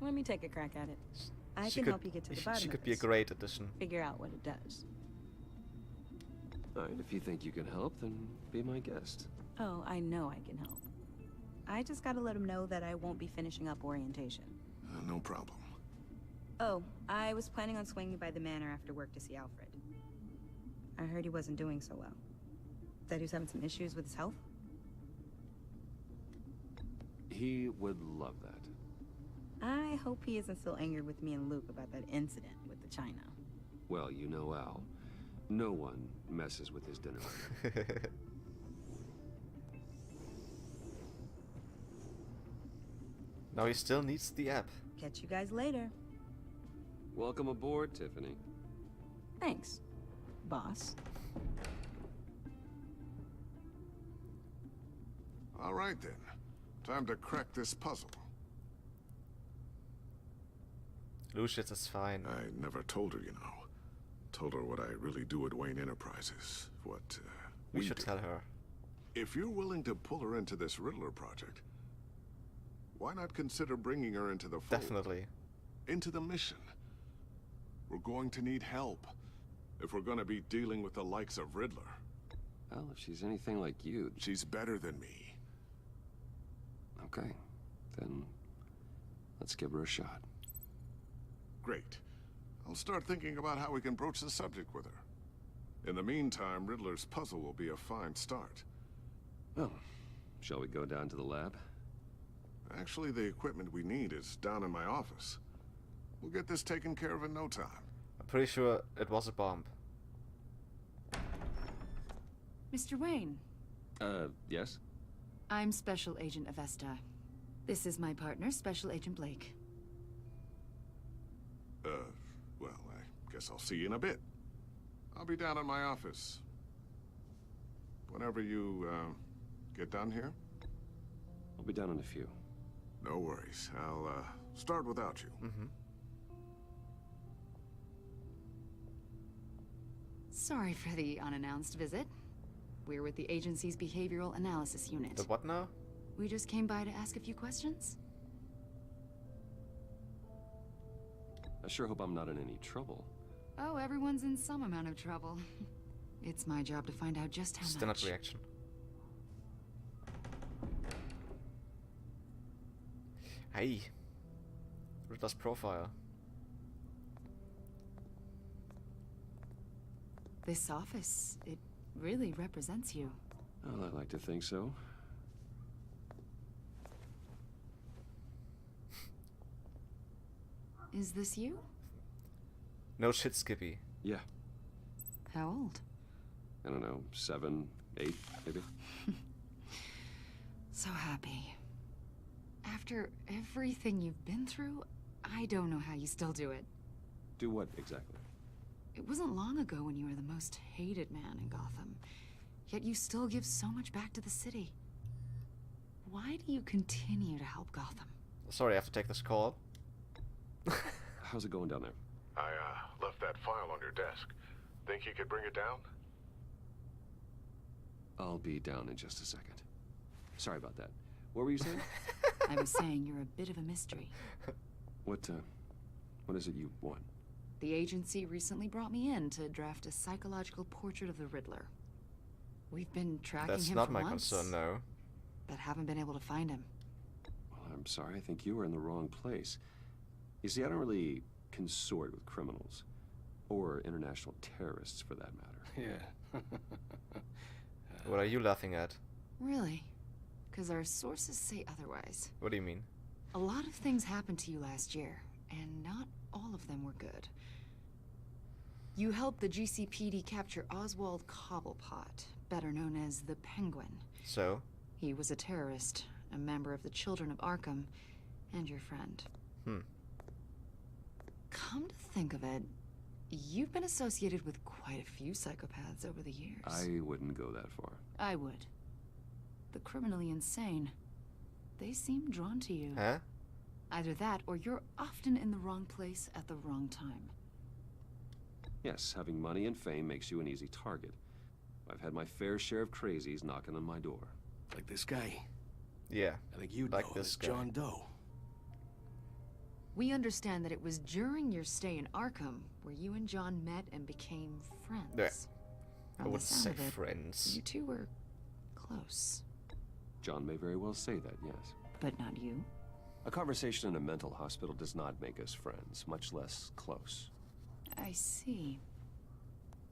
Let me take a crack at it. I can help you get to the bottom She of could be a this. great addition. Figure out what it does. Alright, if you think you can help, then be my guest. Oh, I know I can help. I just gotta let him know that I won't be finishing up orientation. No problem. Oh, I was planning on swinging by the manor after work to see Alfred. I heard he wasn't doing so well. That he was having some issues with his health? He would love that. I hope he isn't still angered with me and Luke about that incident with the China. Well, you know Al. No one messes with his dinner. Now he still needs the app. Catch you guys later. Welcome aboard, Tiffany. Thanks, boss. All right then. Time to crack this puzzle. Lucius is fine. I never told her, you know. Told her what I really do at Wayne Enterprises. What we should tell her. If you're willing to pull her into this Riddler project, why not consider bringing her into the fold? Definitely. Into the mission. We're going to need help if we're going to be dealing with the likes of Riddler. Well, if she's anything like you... She's better than me. Okay. Then let's give her a shot. Great. I'll start thinking about how we can broach the subject with her. In the meantime, Riddler's puzzle will be a fine start. Well, shall we go down to the lab? Actually, the equipment we need is down in my office. We'll get this taken care of in no time. I'm pretty sure it was a bomb. Mr. Wayne. Yes? I'm Special Agent Avesta. This is my partner, Special Agent Blake. Well, I guess I'll see you in a bit. I'll be down in my office. Whenever you, get done here? I'll be down in a few. No worries. I'll, start without you. Sorry for the unannounced visit. We're with the agency's behavioral analysis unit. The what now? We just came by to ask a few questions. I sure hope I'm not in any trouble. Oh, everyone's in some amount of trouble. It's my job to find out just how Standard much. reaction. Hey. Riddler's profile. This office, it really represents you. Well, I like to think so. Is this you? No shit, Skippy. Yeah. How old? I don't know, 7, 8, maybe? So happy. After everything you've been through, I don't know how you still do it. Do what, exactly? It wasn't long ago when you were the most hated man in Gotham. Yet you still give so much back to the city. Why do you continue to help Gotham? Sorry, I have to take this call. how's it going down there? I, left that file on your desk. Think you could bring it down? I'll be down in just a second. Sorry about that. What were you saying? I was saying you're a bit of a mystery. What is it you want? The agency recently brought me in to draft a psychological portrait of the Riddler. We've been tracking That's him not for my months, concern, no. but haven't been able to find him. Well, I'm sorry. I think you were in the wrong place. You see, I don't really consort with criminals. Or international terrorists, for that matter. Yeah. What are you laughing at? Really? Because our sources say otherwise. What do you mean? A lot of things happened to you last year, and not all of them were good. You helped the GCPD capture Oswald Cobblepot, better known as the Penguin. So? He was a terrorist, a member of the Children of Arkham, and your friend. Come to think of it, you've been associated with quite a few psychopaths over the years. I wouldn't go that far. I would. The criminally insane. They seem drawn to you. Huh? Either that, or you're often in the wrong place at the wrong time. Yes, having money and fame makes you an easy target. I've had my fair share of crazies knocking on my door. Like this guy. Yeah. I think you'd like know this as guy. John Doe. We understand that it was during your stay in Arkham where you and John met and became friends. Yeah. I From the wouldn't say sound of it, friends. You two were close. John may very well say that, yes. But not you? A conversation in a mental hospital does not make us friends, much less close. I see.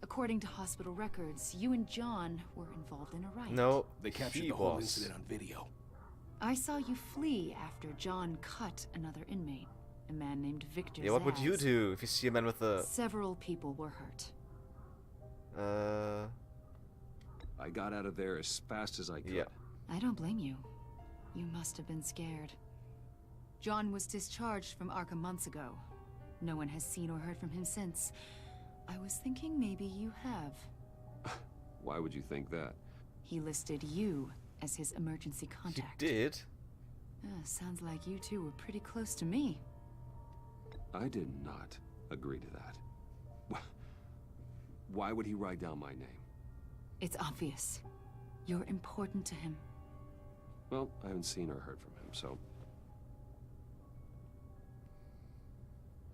According to hospital records, you and John were involved in a riot. No, They captured he the whole was. incident on video. I saw you flee after John cut another inmate, a man named Victor Yeah, what would you Zsasz. do if you see a man with a... Several people were hurt. I got out of there as fast as I could. Yeah. I don't blame you. You must have been scared. John was discharged from Arkham months ago. No one has seen or heard from him since. I was thinking maybe you have. Why would you think that? He listed you as his emergency contact. He did? Sounds like you two were pretty close to me. I did not agree to that. Why would he write down my name? It's obvious. You're important to him. Well, I haven't seen or heard from him, so...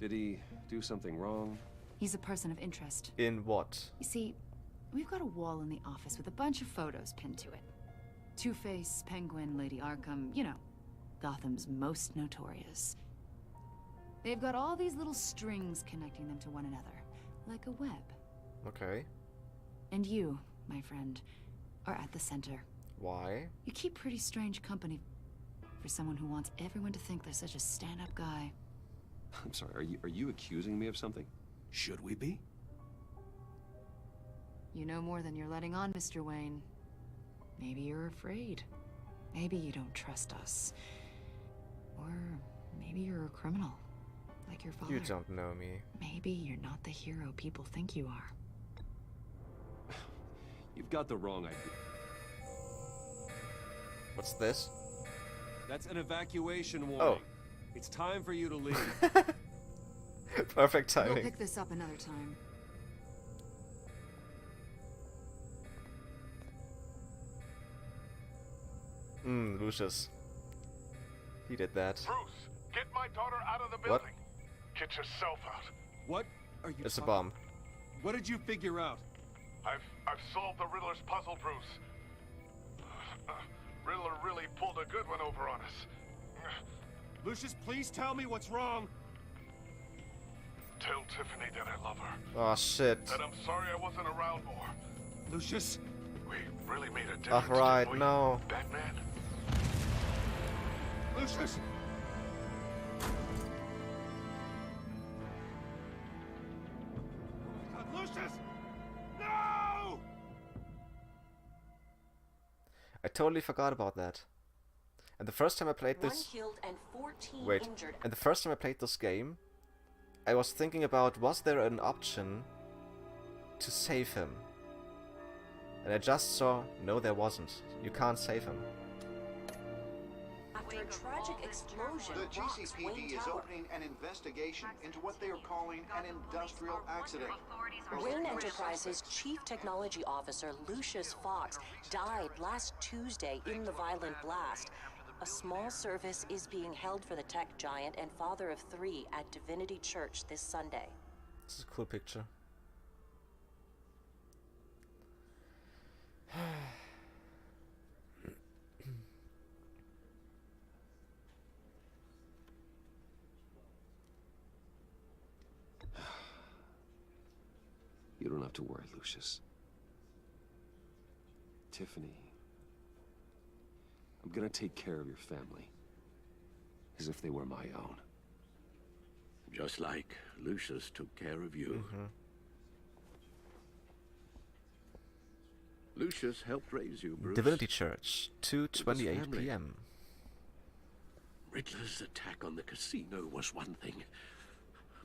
Did he do something wrong? He's a person of interest. In what? You see, we've got a wall in the office with a bunch of photos pinned to it. Two-Face, Penguin, Lady Arkham, you know, Gotham's most notorious. They've got all these little strings connecting them to one another, like a web. Okay. And you, my friend, are at the center. Why? You keep pretty strange company for someone who wants everyone to think they're such a stand-up guy. I'm sorry, are you accusing me of something? Should we be? You know more than you're letting on, Mr. Wayne. Maybe you're afraid. Maybe you don't trust us. Or maybe you're a criminal, like your father. You don't know me. Maybe you're not the hero people think you are. You've got the wrong idea. What's this? That's an evacuation warning. Oh. It's time for you to leave. Perfect We'll timing. pick this up another time. Lucius. He did that. Bruce, get my daughter out of the What? building. Get yourself out. What are you It's a bomb. What did you figure out? I've solved the Riddler's puzzle, Bruce. Riddler really pulled a good one over on us. Lucius, please tell me what's wrong. Tell Tiffany that I love her. Oh shit. That I'm sorry I wasn't around more. Lucius? We really made a difference. Alright, didn't we, no. Batman? Lucius! Lucius! No! I totally forgot about that. And the first time I played One this... killed and 14 Wait. injured. And the first time I played this game, I was thinking about, was there an option to save him? And I just saw, no there wasn't. You can't save him. after a tragic explosion The rocks GCPD Wayne is Tower. opening an investigation into what they are calling an industrial accident. Wayne Enterprises Chief Technology Officer Lucius Fox died last Tuesday in the violent blast. A small service is being held for the tech giant and father of 3 at Divinity Church this Sunday. This is a cool picture. You don't have to worry, Lucius. Tiffany, I'm gonna take care of your family as if they were my own. Just like Lucius took care of you. Lucius helped raise you, Bruce. Divinity Church, 2:28 p.m. Riddler's attack on the casino was one thing,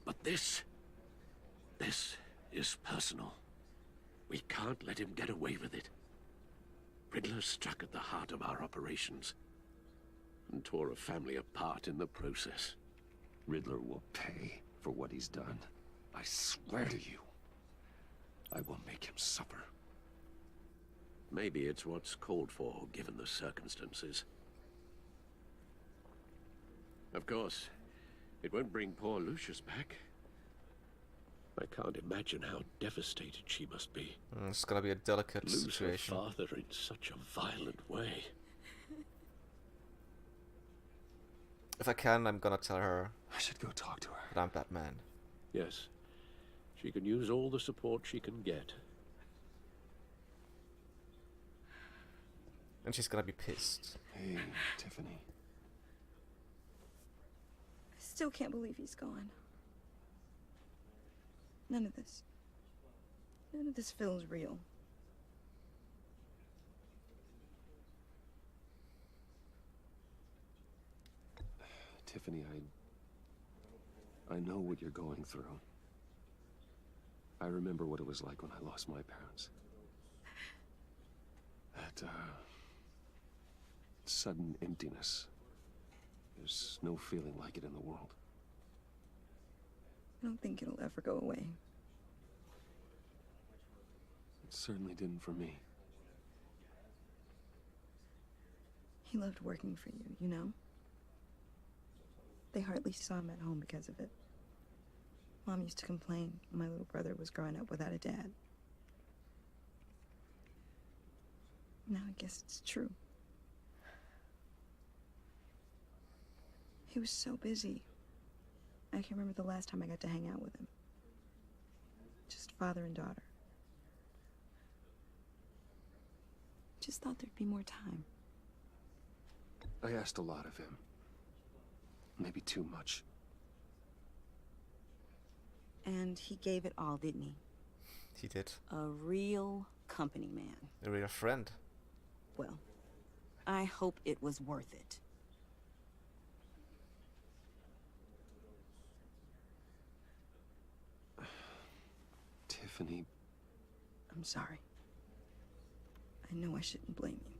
but this is personal. We can't let him get away with it. Riddler struck at the heart of our operations and tore a family apart in the process. Riddler will pay for what he's done. I swear to you, I will make him suffer. Maybe it's what's called for, given the circumstances. Of course, it won't bring poor Lucius back. I can't imagine how devastated she must be. It's gonna be a delicate Lose situation. her father in such a violent way. If I can, I'm gonna tell her I should go talk to her. that I'm Batman. Yes, she can use all the support she can get. And she's gonna be pissed. Hey, Tiffany. I still can't believe he's gone. None of this feels real. Tiffany, I know what you're going through. I remember what it was like when I lost my parents. That, sudden emptiness. There's no feeling like it in the world. I don't think it'll ever go away. It certainly didn't for me. He loved working for you, you know? They hardly saw him at home because of it. Mom used to complain my little brother was growing up without a dad. Now I guess it's true. He was so busy. I can remember the last time I got to hang out with him. Just father and daughter. Just thought there'd be more time. I asked a lot of him. Maybe too much. And he gave it all, didn't he? He did. A real company man. A real friend. Well, I hope it was worth it. Tiffany. I'm sorry. I know I shouldn't blame you.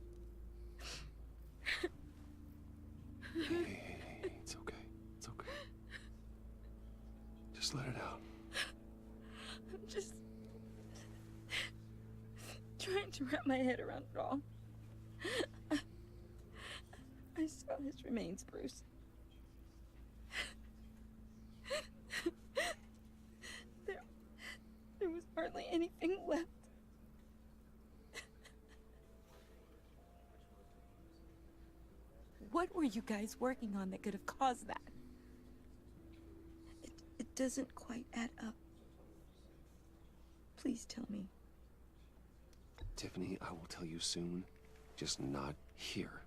Hey, it's okay. It's okay. Just let it out. I'm just trying to wrap my head around it all. I saw his remains, Bruce. There was hardly anything left. What were you guys working on that could have caused that? It doesn't quite add up. Please tell me. Tiffany, I will tell you soon. Just not here.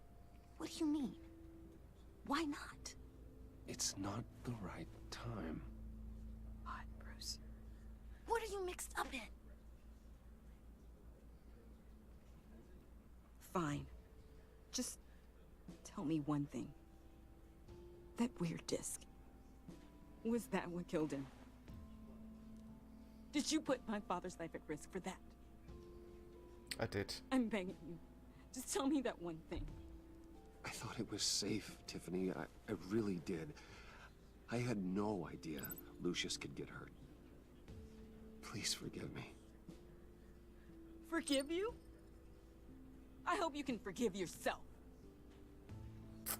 What do you mean? Why not? It's not the right time. What, Bruce? What are you mixed up in? Fine. Just tell me one thing. That weird disc. Was that what killed him? Did you put my father's life at risk for that? I did. I'm begging you. Just tell me that one thing. I thought it was safe, Tiffany. I really did. I had no idea Lucius could get hurt. Please forgive me. Forgive you? I hope you can forgive yourself.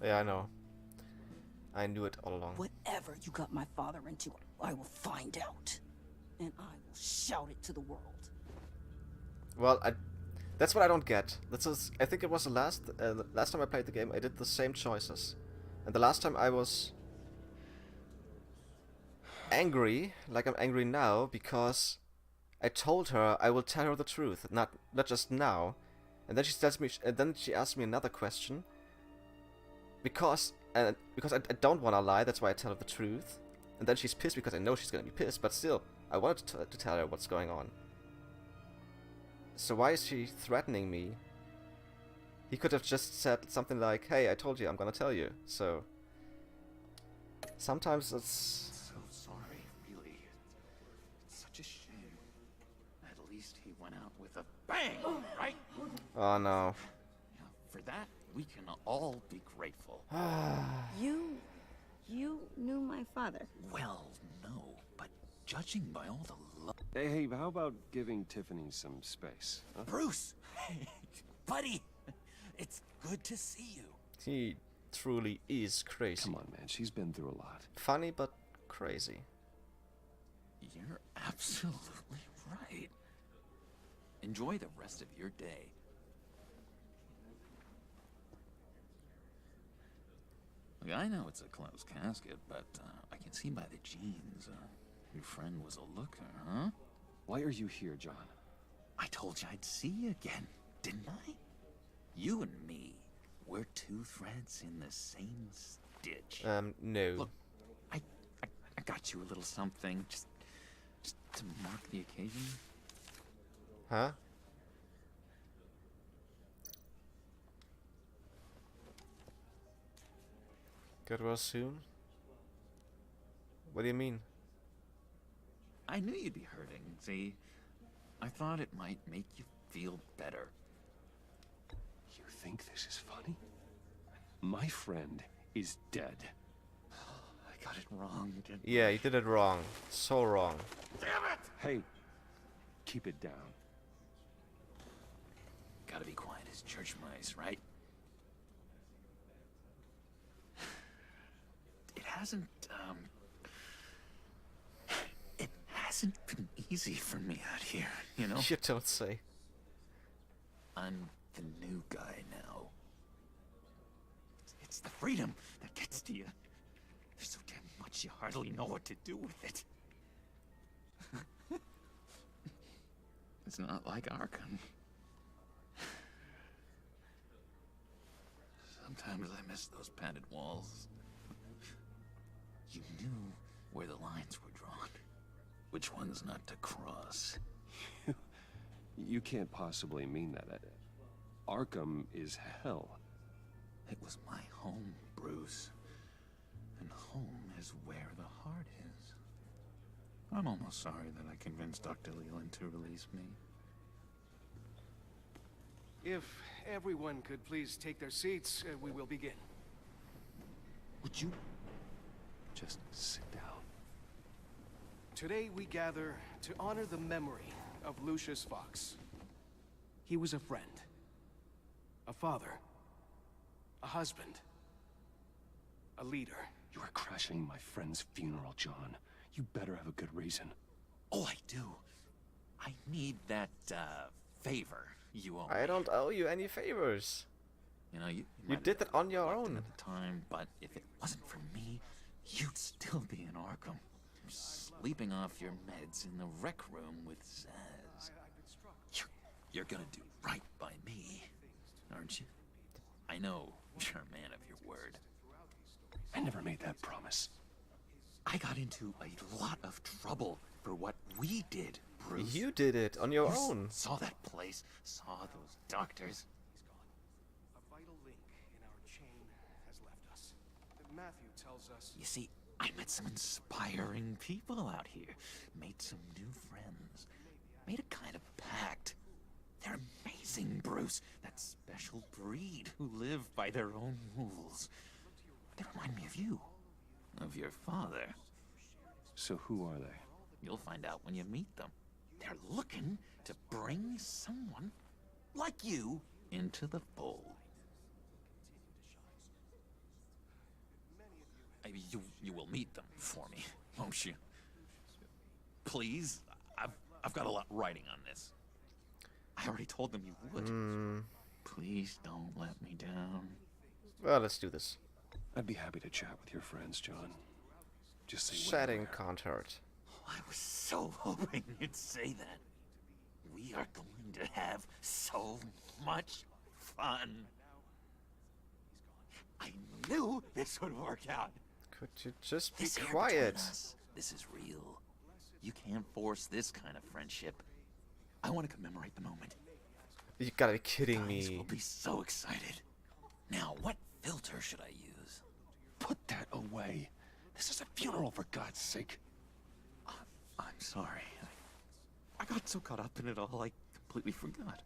Yeah, I know. I knew it all along. Whatever you got my father into, I will find out. And I will shout it to the world. Well, that's what I don't get. I think it was the last time I played the game, I did the same choices. And the last time I was angry, like I'm angry now, because I told her I will tell her the truth, not just now. And then she tells me, and then she asked me another question. Because I don't want to lie, that's why I tell her the truth. And then she's pissed because I know she's gonna be pissed, but still, I wanted to tell her what's going on. So why is she threatening me? He could have just said something like, "Hey, I told you, I'm gonna tell you." So sometimes it's... So sorry, really. It's such a shame. At least he went out with a bang, right? Oh no. For that, we can all be grateful. You knew my father. Well, no, but judging by all the love... Hey, how about giving Tiffany some space? Huh? Bruce! Hey, buddy! It's good to see you. He truly is crazy. Come on, man. She's been through a lot. Funny, but crazy. You're absolutely right. Enjoy the rest of your day. Look, I know it's a closed casket, but I can see by the jeans. Your friend was a looker, huh? Why are you here, John? I told you I'd see you again, didn't I? You and me, we're two threads in the same stitch. No. Look, I got you a little something, just to mark the occasion. Huh? Get well soon? What do you mean? I knew you'd be hurting, see? I thought it might make you feel better. You think this is funny? My friend is dead. I got it wrong, didn't I? Yeah, you did it wrong. So wrong. Damn it! Hey, keep it down. Gotta be quiet as church mice, right? It hasn't been easy for me out here, you know? You don't say. I'm the new guy now. It's the freedom that gets to you. There's so damn much you hardly know what to do with it. It's not like Arkham. Sometimes I miss those padded walls. You knew where the lines were drawn. Which ones not to cross. You can't possibly mean that. Arkham is hell. It was my home, Bruce. And home is where the heart is. I'm almost sorry that I convinced Dr. Leland to release me. If everyone could please take their seats, we will begin. Would you just sit down? Today we gather to honor the memory of Lucius Fox. He was a friend, a father, a husband, a leader. You are crashing my friend's funeral, John. You better have a good reason. Oh, I do. I need that, favor you owe me. I don't owe you any favors. You know, you did that on your own. At the time, but if it wasn't for me, you'd still be in Arkham. Sleeping off your meds in the rec room with Zaz. You're gonna do right by me, aren't you? I know you're a man of your word. I never made that promise. I got into a lot of trouble for what we did, Bruce. You did it on your own. Saw that place, saw those doctors. A vital link in our chain has left us. Matthew tells us... You see, I met some inspiring people out here. Made some new friends. Made a kind of pact. They're amazing, Bruce. That special breed who live by their own rules. They remind me of you. Of your father. So who are they? You'll find out when you meet them. They're looking to bring someone like you into the fold. You will meet them for me, won't you? Please? I've got a lot riding on this. I already told them you would. Please don't let me down. Well, let's do this. I'd be happy to chat with your friends, John. Just say Chatting can't hurt. I was so hoping you'd say that. We are going to have so much fun. I knew this would work out. Could you just be This here quiet? between us, this is real. You can't force this kind of friendship. I want to commemorate the moment. You gotta be kidding Guys me. will be so excited. Now, what filter should I use? Put that away. This is a funeral, for God's sake. I'm sorry. I got so caught up in it all, I completely forgot.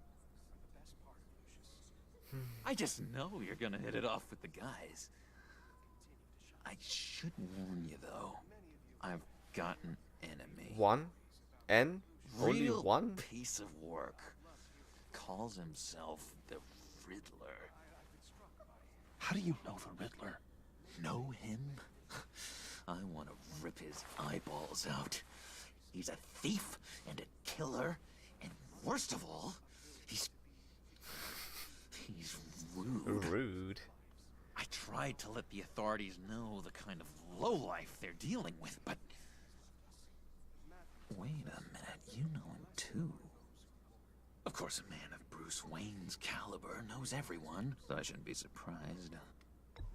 I just know you're gonna hit it off with the guys. I should warn you, though. I've got an enemy. One? N? Only Real one? piece of work. Calls himself the Riddler. How do you know the Riddler? Know him? I want to rip his eyeballs out. He's a thief and a killer, and worst of all, he's rude. Rude. I tried to let the authorities know the kind of lowlife they're dealing with, but... Wait a minute, you know him too. Of course, a man of Bruce Wayne's caliber knows everyone, so I shouldn't be surprised.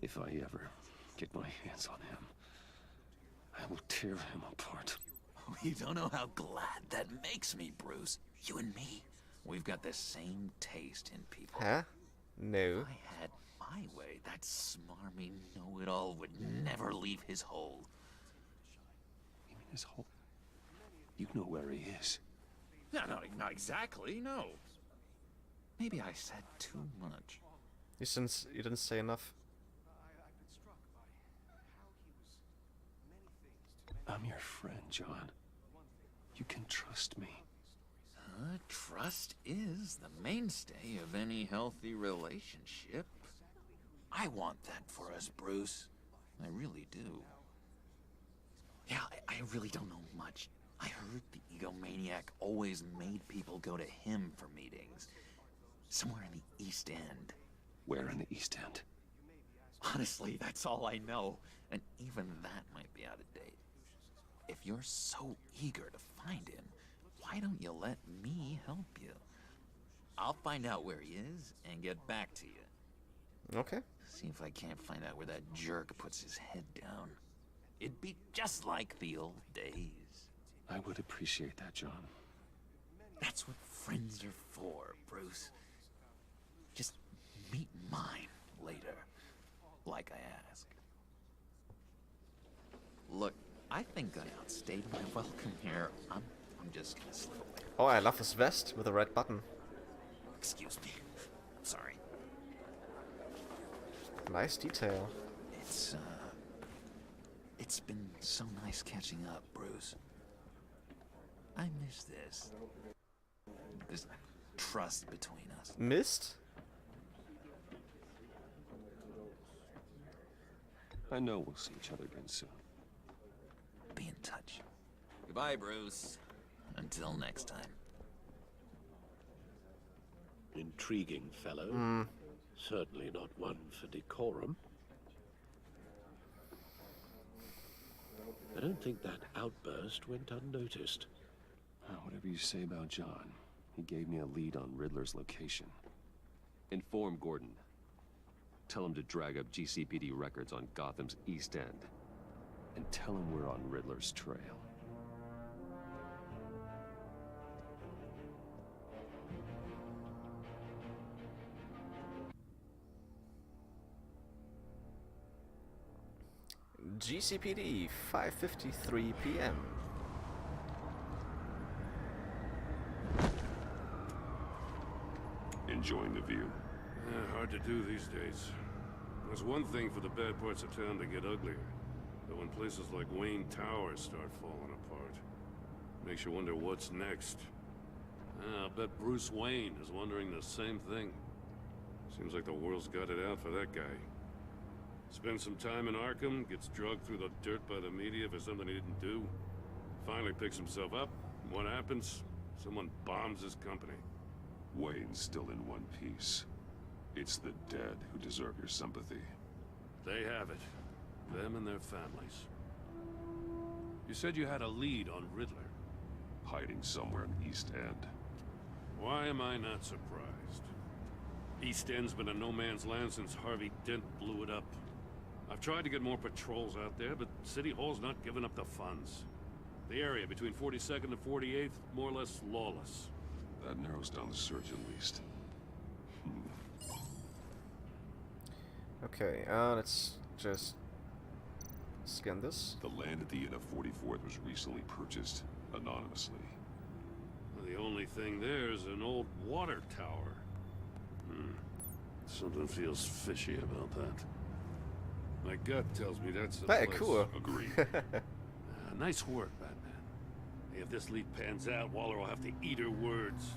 If I ever get my hands on him, I will tear him apart. You don't know how glad that makes me, Bruce. You and me, we've got the same taste in people. Huh? No. If I had my way, that smarmy know-it-all would never leave his hole. You mean his hole? You know where he is. No, not exactly, no. Maybe I said too much. You didn't say enough. I'm your friend, John. You can trust me. Trust is the mainstay of any healthy relationship. I want that for us, Bruce. I really do. Yeah, I really don't know much. I heard the egomaniac always made people go to him for meetings. Somewhere in the East End. Where in the East End? Honestly, that's all I know. And even that might be out of date. If you're so eager to find him, why don't you let me help you? I'll find out where he is and get back to you. Okay. See if I can't find out where that jerk puts his head down. It'd be just like the old days. I would appreciate that, John. That's what friends are for, Bruce. Just meet mine later, like I asked. Look, I think I outstayed my welcome here. I'm just gonna slip away. Oh, I love this vest with a red button. Excuse me. I'm sorry. Nice detail. It's been so nice catching up, Bruce. I miss this. This trust between us. Missed? I know we'll see each other again soon. Be in touch. Goodbye, Bruce. Until next time. Intriguing fellow. Certainly not one for decorum. I don't think that outburst went unnoticed. Whatever you say about John, he gave me a lead on Riddler's location. Inform Gordon. Tell him to drag up GCPD records on Gotham's East End. And tell him we're on Riddler's trail. GCPD, 5:53 p.m. Enjoying the view? Hard to do these days. There's one thing for the bad parts of town to get uglier. But when places like Wayne Towers start falling apart, makes you wonder what's next. I'll bet Bruce Wayne is wondering the same thing. Seems like the world's got it out for that guy. Spends some time in Arkham, gets drugged through the dirt by the media for something he didn't do. Finally picks himself up, and what happens? Someone bombs his company. Wayne's still in one piece. It's the dead who deserve your sympathy. They have it. Them and their families. You said you had a lead on Riddler. Hiding somewhere in East End. Why am I not surprised? East End's been a no-man's land since Harvey Dent blew it up. I've tried to get more patrols out there, but City Hall's not giving up the funds. The area between 42nd and 48th, more or less lawless. That narrows down the search at least. Okay, let's just scan this. The land at the end of 44th was recently purchased anonymously. The only thing there is an old water tower. Something feels fishy about that. My gut tells me that's the Hey, place. cool. Agreed. Nice work, Batman. If this lead pans out, Waller will have to eat her words.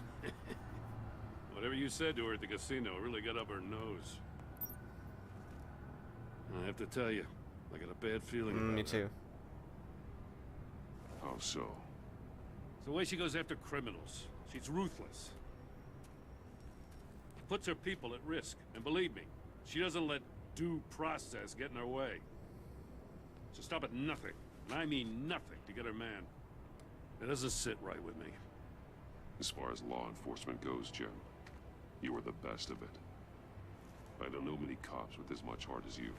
Whatever you said to her at the casino really got up her nose. I have to tell you, I got a bad feeling about Me that. too. How so? It's the way she goes after criminals. She's ruthless. Puts her people at risk. And believe me, she doesn't let due process get in her way. She'll stop at nothing, and I mean nothing, to get her man. It doesn't sit right with me. As far as law enforcement goes, Jim, you are the best of it. I don't know many cops with as much heart as you.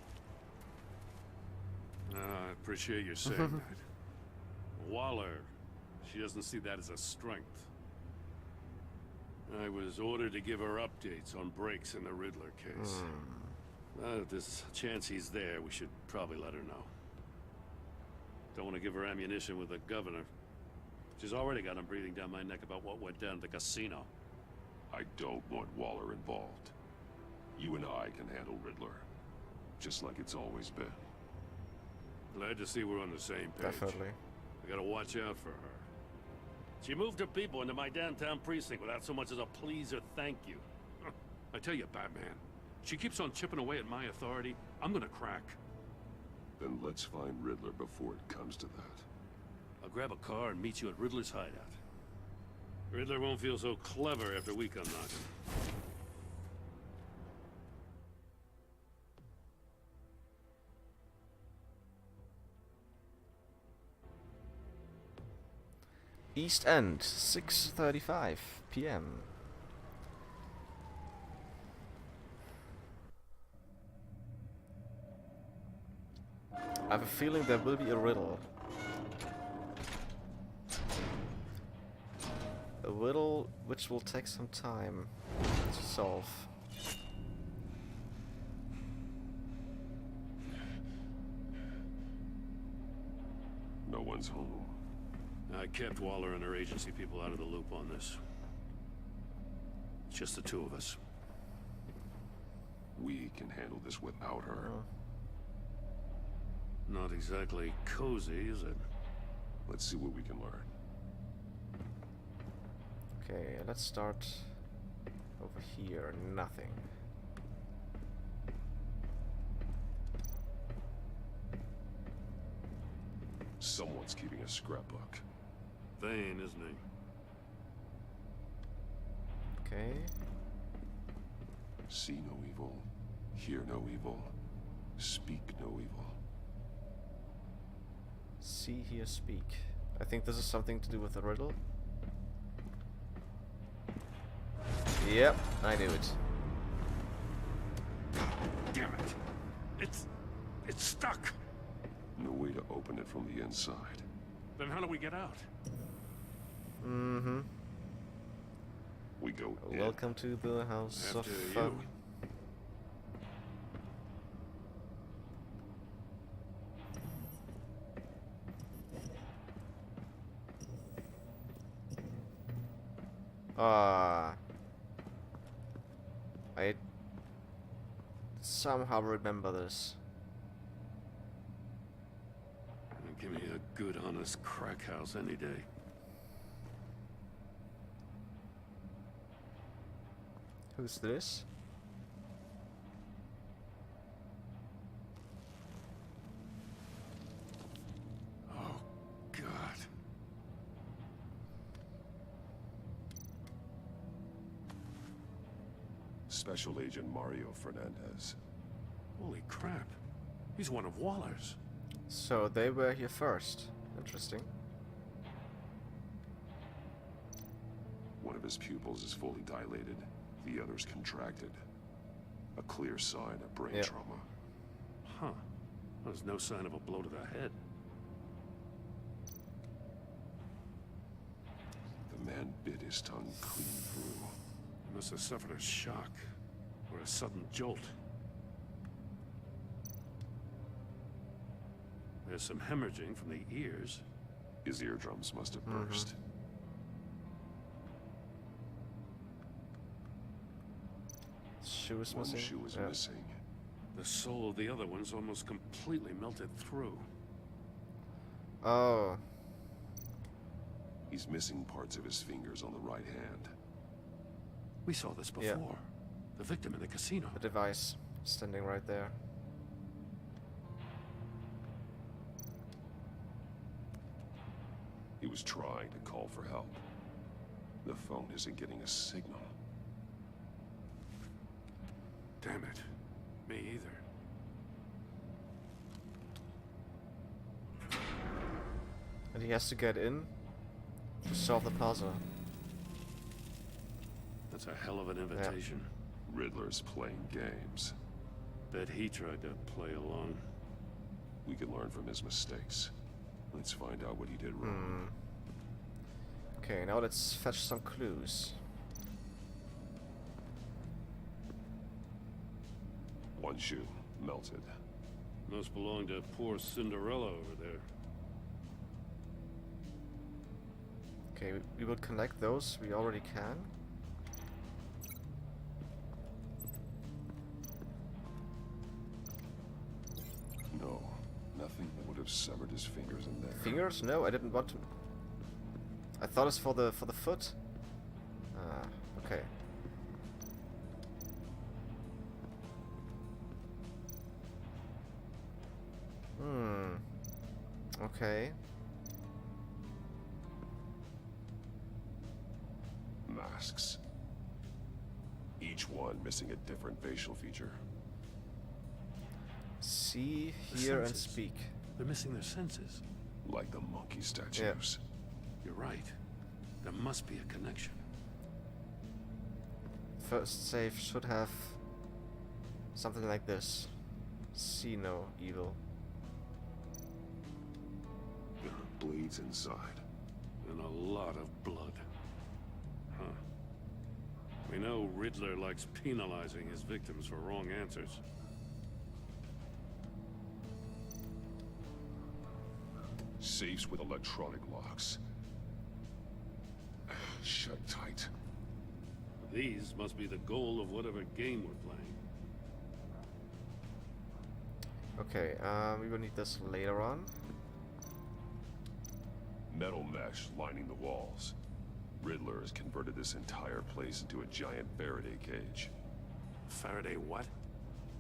I appreciate you saying that. Waller, she doesn't see that as a strength. I was ordered to give her updates on breaks in the Riddler case. If there's a chance he's there, we should probably let her know. Don't want to give her ammunition with the governor. She's already got him breathing down my neck about what went down at the casino. I don't want Waller involved. You and I can handle Riddler, just like it's always been. Glad to see we're on the same page. Definitely. I gotta watch out for her. She moved her people into my downtown precinct without so much as a please or thank you. I tell you, Batman, she keeps on chipping away at my authority. I'm gonna crack. Then let's find Riddler before it comes to that. I'll grab a car and meet you at Riddler's hideout. Riddler won't feel so clever after we come knocking. East End, 6:35 p.m. I have a feeling there will be a riddle. A riddle which will take some time to solve. No one's home. I kept Waller and her agency people out of the loop on this. It's just the two of us. We can handle this without her. Not exactly cozy, is it? Let's see what we can learn. Okay, let's start over here. Nothing. Someone's keeping a scrapbook. Vain, isn't he? Okay. See no evil, hear no evil, speak no evil. See, hear, speak. I think this is something to do with the riddle. Yep, I knew it. Damn it! It's stuck! No way to open it from the inside. Then how do we get out? Mm-hmm. We go in. Welcome to the house After of you. fun. I somehow remember this. Give me a good, honest crack house any day. Who's this? Oh, God. Special Agent Mario Fernandez. Holy crap. He's one of Waller's. So they were here first. Interesting. One of his pupils is fully dilated. The other's contracted. A clear sign of brain trauma. Huh. There's no sign of a blow to the head. The man bit his tongue clean through. He must have suffered a shock. Or a sudden jolt. There's some hemorrhaging from the ears. His eardrums must have burst. Shoes One missing. shoe is missing. The sole of the other one's almost completely melted through. Oh. He's missing parts of his fingers on the right hand. We saw this before. Yeah. The victim in the casino. The device standing right there. He was trying to call for help. The phone isn't getting a signal. Damn it. Me either. And he has to get in to solve the puzzle. That's a hell of an invitation. Riddler's playing games. Bet he tried to play along. We can learn from his mistakes. Let's find out what he did wrong. Okay, now let's fetch some clues. One shoe, melted. Must belong to poor Cinderella over there. Okay, we will connect those. We already can. No, nothing that would have severed his fingers in there. Fingers? No, I didn't want to. I thought it's for the foot. Ah, okay. Okay. Masks. Each one missing a different facial feature. See, hear, and speak. They're missing their senses. Like the monkey statues. You're right. There must be a connection. First save should have something like this. See no evil. Bleeds inside. And a lot of blood. Huh. We know Riddler likes penalizing his victims for wrong answers. Safes with electronic locks. Shut tight. These must be the goal of whatever game we're playing. Okay, we will need this later on. Metal mesh lining the walls. Riddler has converted this entire place into a giant Faraday cage. Faraday what?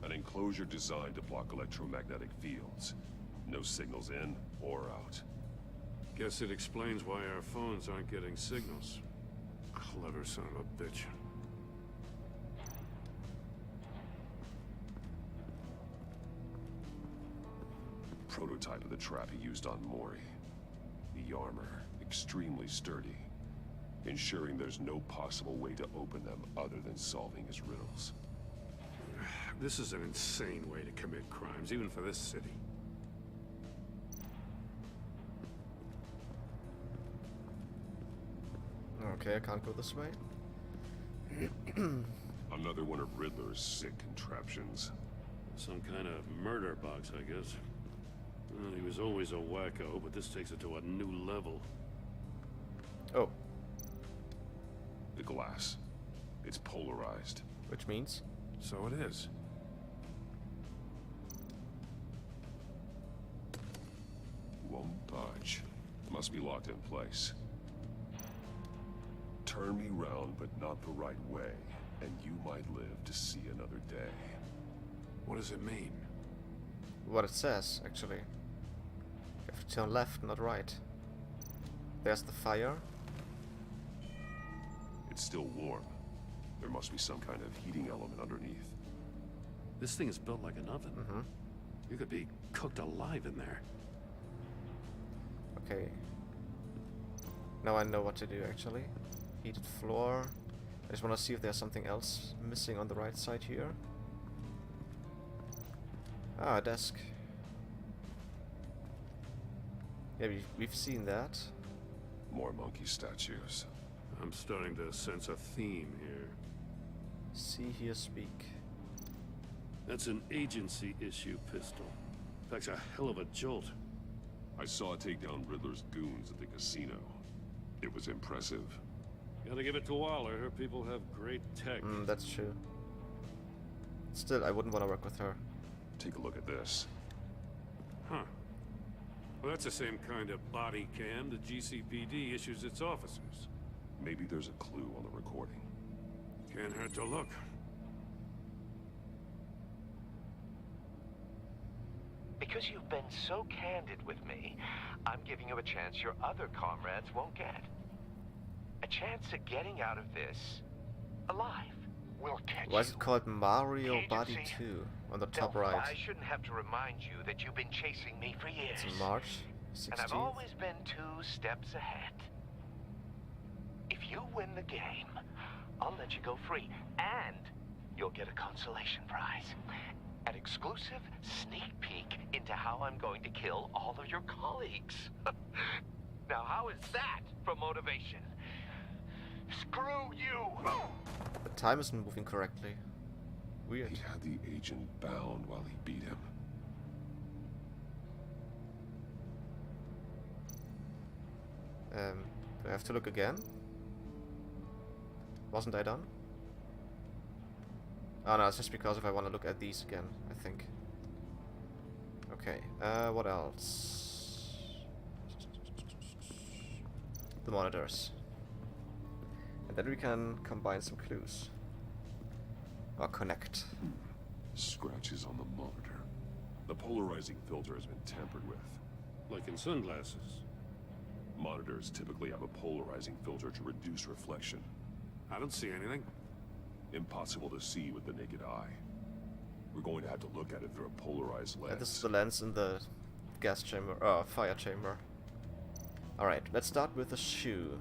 An enclosure designed to block electromagnetic fields. No signals in or out. Guess it explains why our phones aren't getting signals. Clever son of a bitch. Prototype of the trap he used on Mori. The armor, extremely sturdy, ensuring there's no possible way to open them other than solving his riddles. This is an insane way to commit crimes, even for this city. Okay, I can't go this way. Another one of Riddler's sick contraptions. Some kind of murder box, I guess. Well, he was always a wacko, but this takes it to a new level. Oh. The glass. It's polarized. Which means? So it is. must be locked in place. Turn me round, but not the right way, and you might live to see another day. What does it mean? What it says, actually. You have to turn left, not right. There's the fire. It's still warm. There must be some kind of heating element underneath. This thing is built like an oven. You could be cooked alive in there. Okay. Now I know what to do, actually. Heated floor. I just want to see if there's something else missing on the right side here. Ah, a desk. Yeah, we've seen that. More monkey statues. I'm starting to sense a theme here. See, hear, speak. That's an agency issue pistol. Packs a hell of a jolt. I saw it take down Riddler's goons at the casino. It was impressive. Gotta give it to Waller. Her people have great tech. That's true. Still, I wouldn't want to work with her. Take a look at this. Huh. Well, that's the same kind of body cam the GCPD issues its officers. Maybe there's a clue on the recording. Can't hurt to look. Because you've been so candid with me, I'm giving you a chance your other comrades won't get. A chance at getting out of this alive. We'll catch you. Why is it called Mario Agency. Body 2 on the top Delphi, right? I shouldn't have to remind you that you've been chasing me for years. It's March 16th. And I've always been 2 steps ahead. If you win the game, I'll let you go free. And you'll get a consolation prize. An exclusive sneak peek into how I'm going to kill all of your colleagues. Now, how is that for motivation? Screw you! The time isn't moving correctly. Weird. He had the agent bound while he beat him. Do I have to look again? Wasn't I done? Oh no, it's just because if I want to look at these again, I think. Okay, what else? The monitors. And then we can combine some clues. Or connect. Scratches on the monitor. The polarizing filter has been tampered with. Like in sunglasses. Monitors typically have a polarizing filter to reduce reflection. I don't see anything. Impossible to see with the naked eye. We're going to have to look at it through a polarized lens. And this is the lens in the gas chamber, fire chamber. Alright, let's start with the shoe.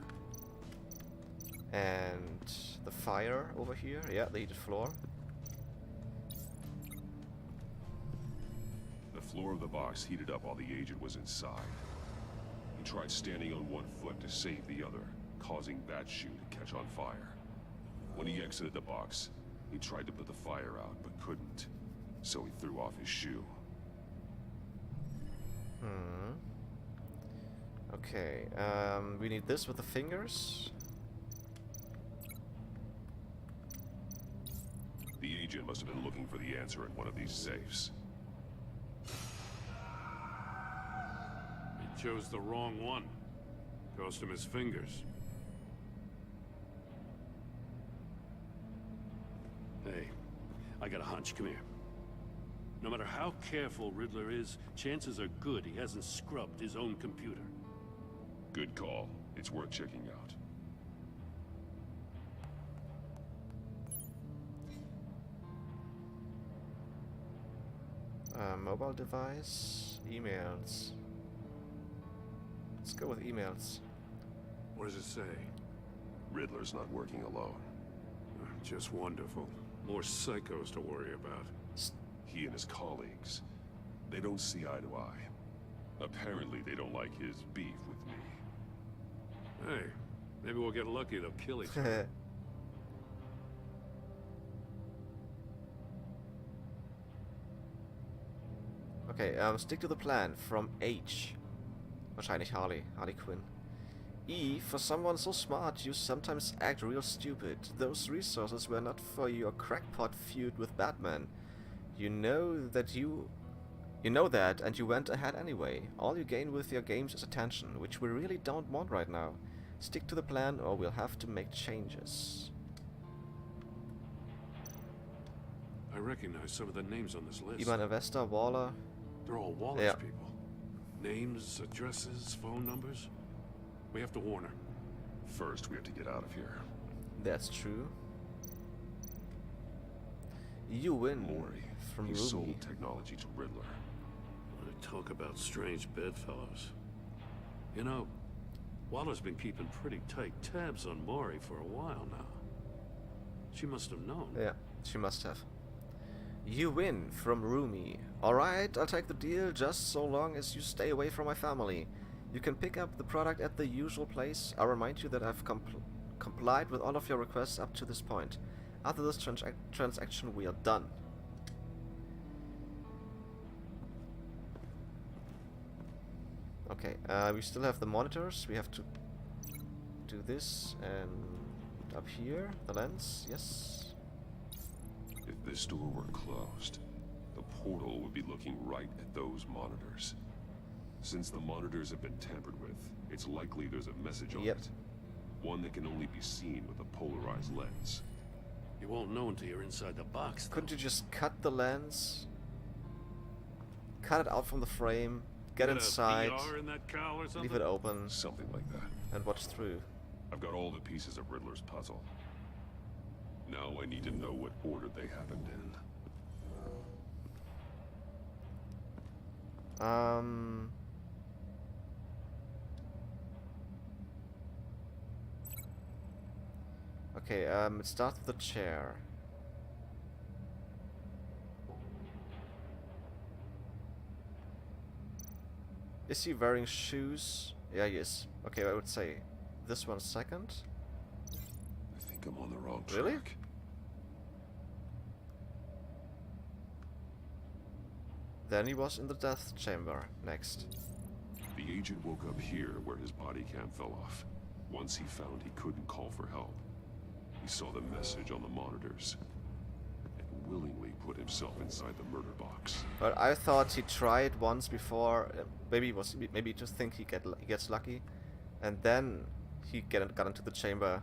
And the fire over here. Yeah, the heated floor. The floor of the box heated up while the agent was inside. He tried standing on one foot to save the other, causing that shoe to catch on fire. When he exited the box, he tried to put the fire out, but couldn't. So he threw off his shoe. Okay, we need this with the fingers. The agent must have been looking for the answer in one of these safes. He chose the wrong one. Cost him his fingers. Hey, I got a hunch. Come here. No matter how careful Riddler is, chances are good he hasn't scrubbed his own computer. Good call. It's worth checking out. Mobile device, emails. Let's go with emails. What does it say? Riddler's not working alone. Just wonderful. More psychos to worry about. He and his colleagues, they don't see eye to eye. Apparently they don't like his beef with me. Hey, maybe we'll get lucky. They'll kill each other. Okay, stick to the plan. From H. Wahrscheinlich Harley Quinn. E, for someone so smart, you sometimes act real stupid. Those resources were not for your crackpot feud with Batman. You know that you You know that, and you went ahead anyway. All you gain with your games is attention, which we really don't want right now. Stick to the plan, or we'll have to make changes. I recognize some of the names on this list. Iman Investor, Waller. They're all Waller's people. Names, addresses, phone numbers. We have to warn her. First, we have to get out of here. That's true. You win. Mori. From He Ruby. sold technology to Riddler. Talk about strange bedfellows. You know, Waller's been keeping pretty tight tabs on Mori for a while now. She must have known. Yeah, she must have. You win from Rumi. Alright, I'll take the deal just so long as you stay away from my family. You can pick up the product at the usual place. I'll remind you that I've complied with all of your requests up to this point. After this transaction, we are done. Okay, we still have the monitors. We have to do this, and up here, the lens, yes. If this door were closed, the portal would be looking right at those monitors. Since the monitors have been tampered with, it's likely there's a message on it. One that can only be seen with a polarized lens. You won't know until you're inside the box, though. Couldn't you just cut the lens? Cut it out from the frame, get inside, VR in that cowl or something? leave it open, something like that, and watch through. I've got all the pieces of Riddler's puzzle. Now I need to know what order they happened in. Okay, it starts with the chair. Is he wearing shoes? Yeah, he is. Okay, I would say this one second. I think I'm on the wrong track. Really? Then he was in the death chamber next. The agent woke up here where his body cam fell off. Once he found he couldn't call for help, he saw the message on the monitors and willingly put himself inside the murder box. But I thought he tried once before. Maybe he just think he gets lucky, and then he got into the chamber.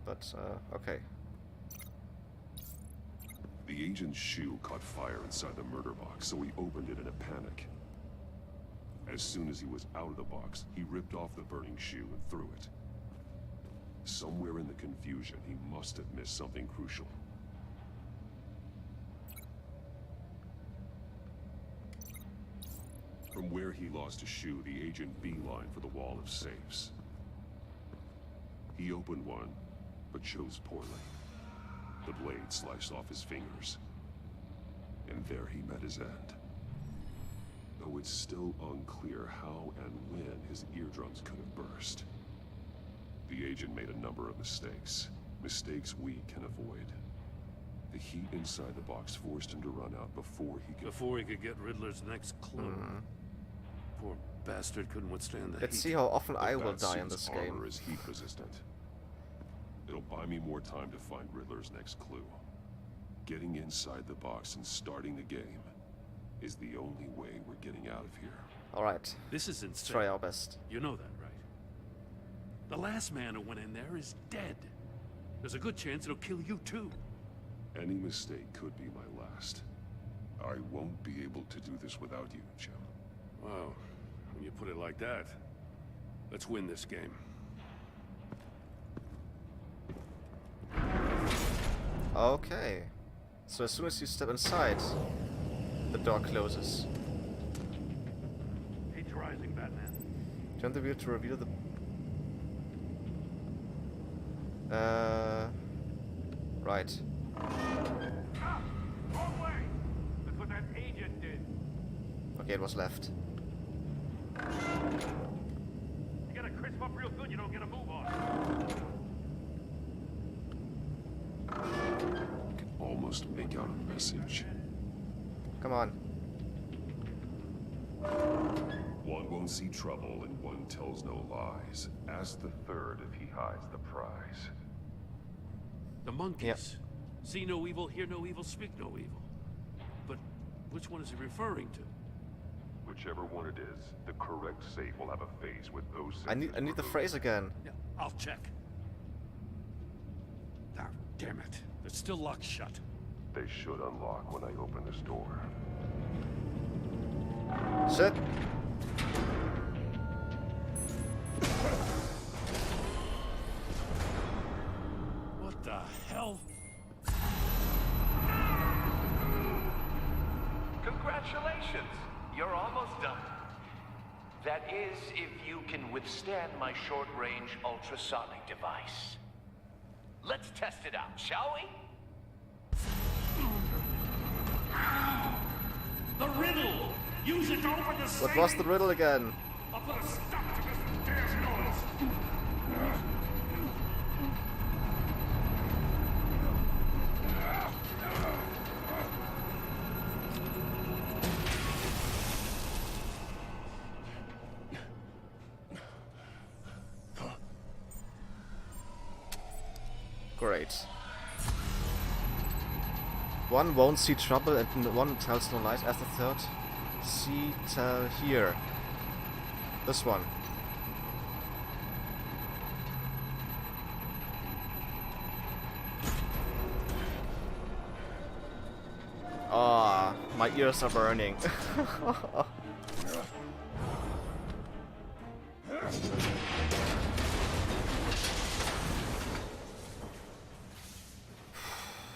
But okay. The agent's shoe caught fire inside the murder box, so he opened it in a panic. As soon as he was out of the box, he ripped off the burning shoe and threw it. Somewhere in the confusion, he must have missed something crucial. From where he lost a shoe, the agent beelined for the wall of safes. He opened one, but chose poorly. The blade sliced off his fingers, and there he met his end. Though it's still unclear how and when his eardrums could have burst. The agent made a number of mistakes. Mistakes we can avoid. The heat inside the box forced him to run out before he could get Riddler's next clue. Poor bastard couldn't withstand the Let's heat. see how often I The will die in Batsuit's this game. armor is heat resistant. It'll buy me more time to find Riddler's next clue. Getting inside the box and starting the game is the only way we're getting out of here. Alright. This is insane. Try our best. You know that, right? The last man who went in there is dead. There's a good chance it'll kill you too. Any mistake could be my last. I won't be able to do this without you, Jim. Wow. When you put it like that, let's win this game. Okay. So as soon as you step inside, the door closes. He's rising, Batman. Turn the wheel to reveal the... Right. Wrong way! That's what that agent did. Okay, it was left. You gotta crisp up real good, you don't get a move on. I can almost make out a message. Come on. One won't see trouble and one tells no lies. Ask the third if he hides the prize. The monkeys. See no evil, hear no evil, speak no evil. But which one is he referring to? Whichever one it is, the correct safe will have a phase with those I need the removed. phrase again. Yeah, I'll check. Ah, damn it. It's still locked shut. They should unlock when I open this door. Shit. What the hell? Congratulations! You're almost done. That is, if you can withstand my short-range ultrasonic device. Let's test it out, shall we? The riddle! Use it to open the safe! What was the riddle again? I'll put a stop to this damn noise! Great. One won't see trouble and one tells no lies as the third. See, tell, hear. This one. Ah, my ears are burning.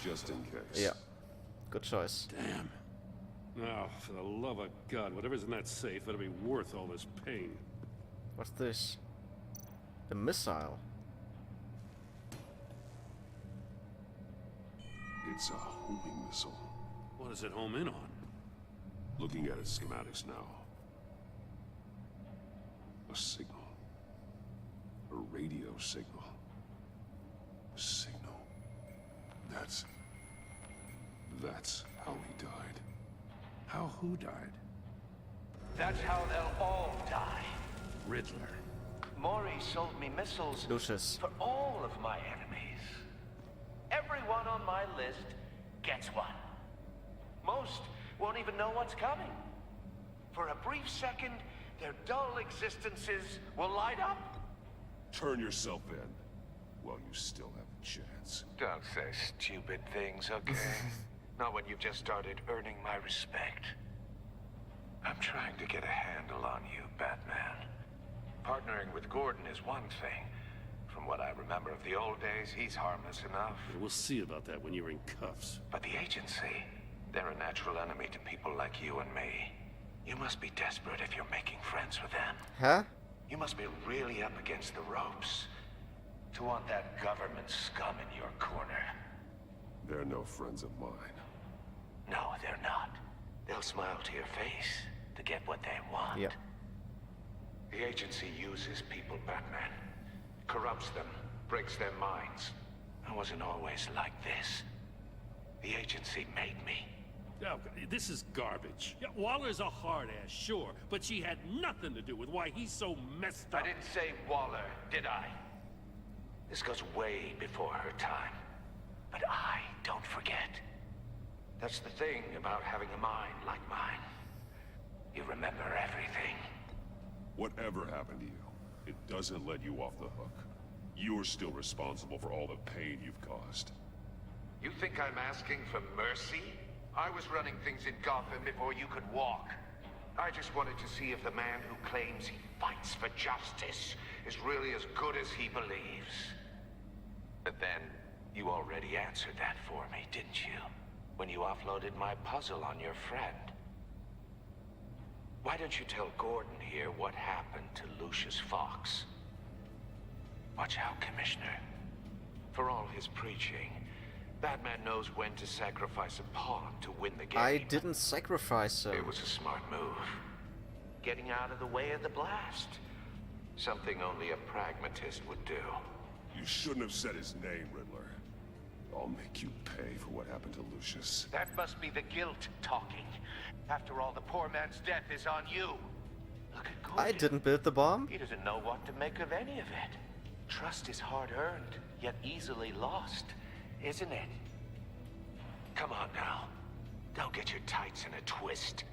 Just in case. Yeah. Good choice. Damn. Now, for the love of God, whatever's in that safe better be worth all this pain. What's this? A missile. It's a homing missile. What does it home in on? Looking at its schematics now. A signal. A radio signal. A signal. That's how he died. How who died? That's how they'll all die. Riddler. Maury sold me missiles Lucius. for all of my enemies. Everyone on my list gets one. Most won't even know what's coming. For a brief second, their dull existences will light up. Turn yourself in while you still have a chance. Don't say stupid things, okay? Not when you've just started earning my respect. I'm trying to get a handle on you, Batman. Partnering with Gordon is one thing. From what I remember of the old days, he's harmless enough. We'll see about that when you're in cuffs. But the agency, they're a natural enemy to people like you and me. You must be desperate if you're making friends with them. Huh? You must be really up against the ropes to want that government scum in your corner. They're no friends of mine. No, they're not. They'll smile to your face to get what they want. Yep. The agency uses people, Batman. Corrupts them, breaks their minds. I wasn't always like this. The agency made me. Oh, this is garbage. Yeah, Waller's a hard ass, sure, but she had nothing to do with why he's so messed up. I didn't say Waller, did I? This goes way before her time. But I don't forget. That's the thing about having a mind like mine. You remember everything. Whatever happened to you, it doesn't let you off the hook. You're still responsible for all the pain you've caused. You think I'm asking for mercy? I was running things in Gotham before you could walk. I just wanted to see if the man who claims he fights for justice is really as good as he believes. But then, you already answered that for me, didn't you? When you offloaded my puzzle on your friend. Why don't you tell Gordon here what happened to Lucius Fox? Watch out, Commissioner. For all his preaching, Batman knows when to sacrifice a pawn to win the game. I didn't sacrifice him. It was a smart move. Getting out of the way of the blast. Something only a pragmatist would do. You shouldn't have said his name, Riddler. I'll make you pay for what happened to Lucius. That must be the guilt talking. After all, the poor man's death is on you. Look at Gordon. I didn't build the bomb. He doesn't know what to make of any of it. Trust is hard-earned, yet easily lost, isn't it? Come on now. Don't get your tights in a twist.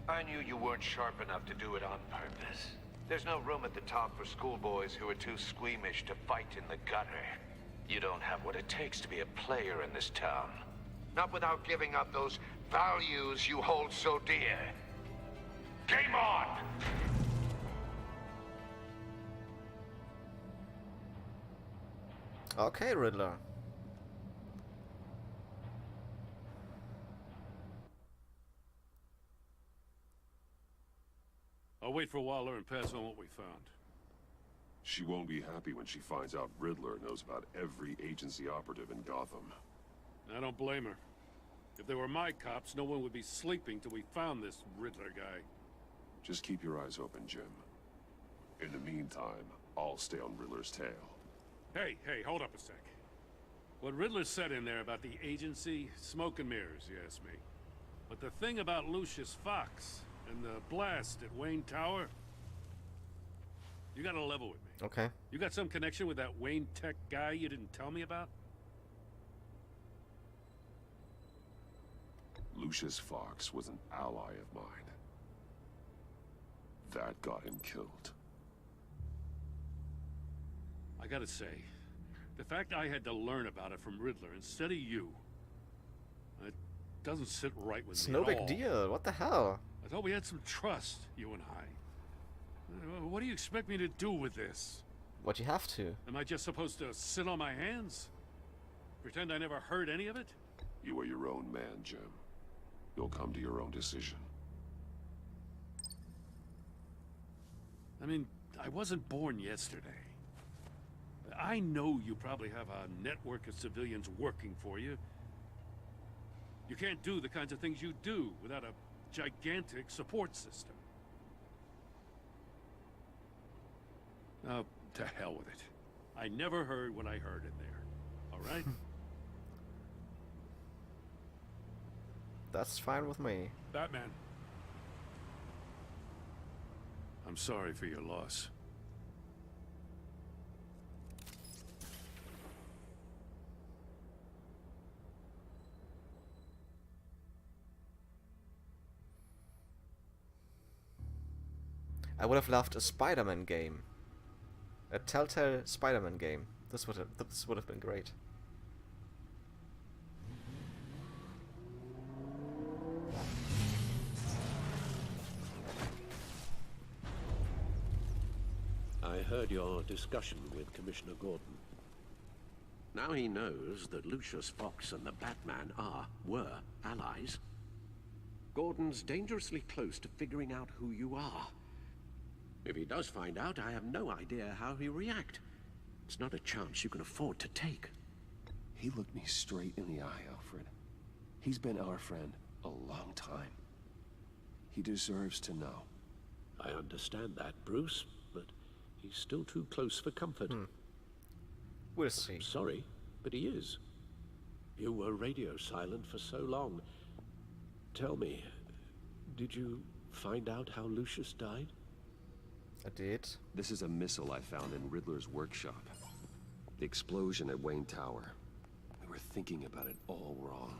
I knew you weren't sharp enough to do it on purpose. There's no room at the top for schoolboys who are too squeamish to fight in the gutter. You don't have what it takes to be a player in this town. Not without giving up those values you hold so dear. Game on! Okay, Riddler. I'll wait for Waller and pass on what we found. She won't be happy when she finds out Riddler knows about every agency operative in Gotham. I don't blame her. If they were my cops, no one would be sleeping till we found this Riddler guy. Just keep your eyes open, Jim. In the meantime, I'll stay on Riddler's tail. Hey, hold up a sec. What Riddler said in there about the agency, smoke and mirrors, you ask me. But the thing about Lucius Fox and the blast at Wayne Tower, you gotta level with me. Okay. You got some connection with that Wayne Tech guy you didn't tell me about? Lucius Fox was an ally of mine. That got him killed. I gotta say, the fact I had to learn about it from Riddler instead of you, it doesn't sit right with It's me no at big all. deal. What the hell? I thought we had some trust, you and I. What do you expect me to do with this? What you have to. Am I just supposed to sit on my hands? Pretend I never heard any of it? You are your own man, Jim. You'll come to your own decision. I mean, I wasn't born yesterday. I know you probably have a network of civilians working for you. You can't do the kinds of things you do without a gigantic support system. Oh, to hell with it. I never heard what I heard in there. All right? That's fine with me. Batman. I'm sorry for your loss. I would have loved a Spider-Man game. A Telltale Spider-Man game. This would have been great. I heard your discussion with Commissioner Gordon. Now he knows that Lucius Fox and the Batman were allies. Gordon's dangerously close to figuring out who you are. If he does find out, I have no idea how he'll react. It's not a chance you can afford to take. He looked me straight in the eye, Alfred. He's been our friend a long time. He deserves to know. I understand that, Bruce, but he's still too close for comfort. We'll see. I'm sorry, but he is. You were radio silent for so long. Tell me, did you find out how Lucius died? I did. This is a missile I found in Riddler's workshop. The explosion at Wayne Tower. We were thinking about it all wrong.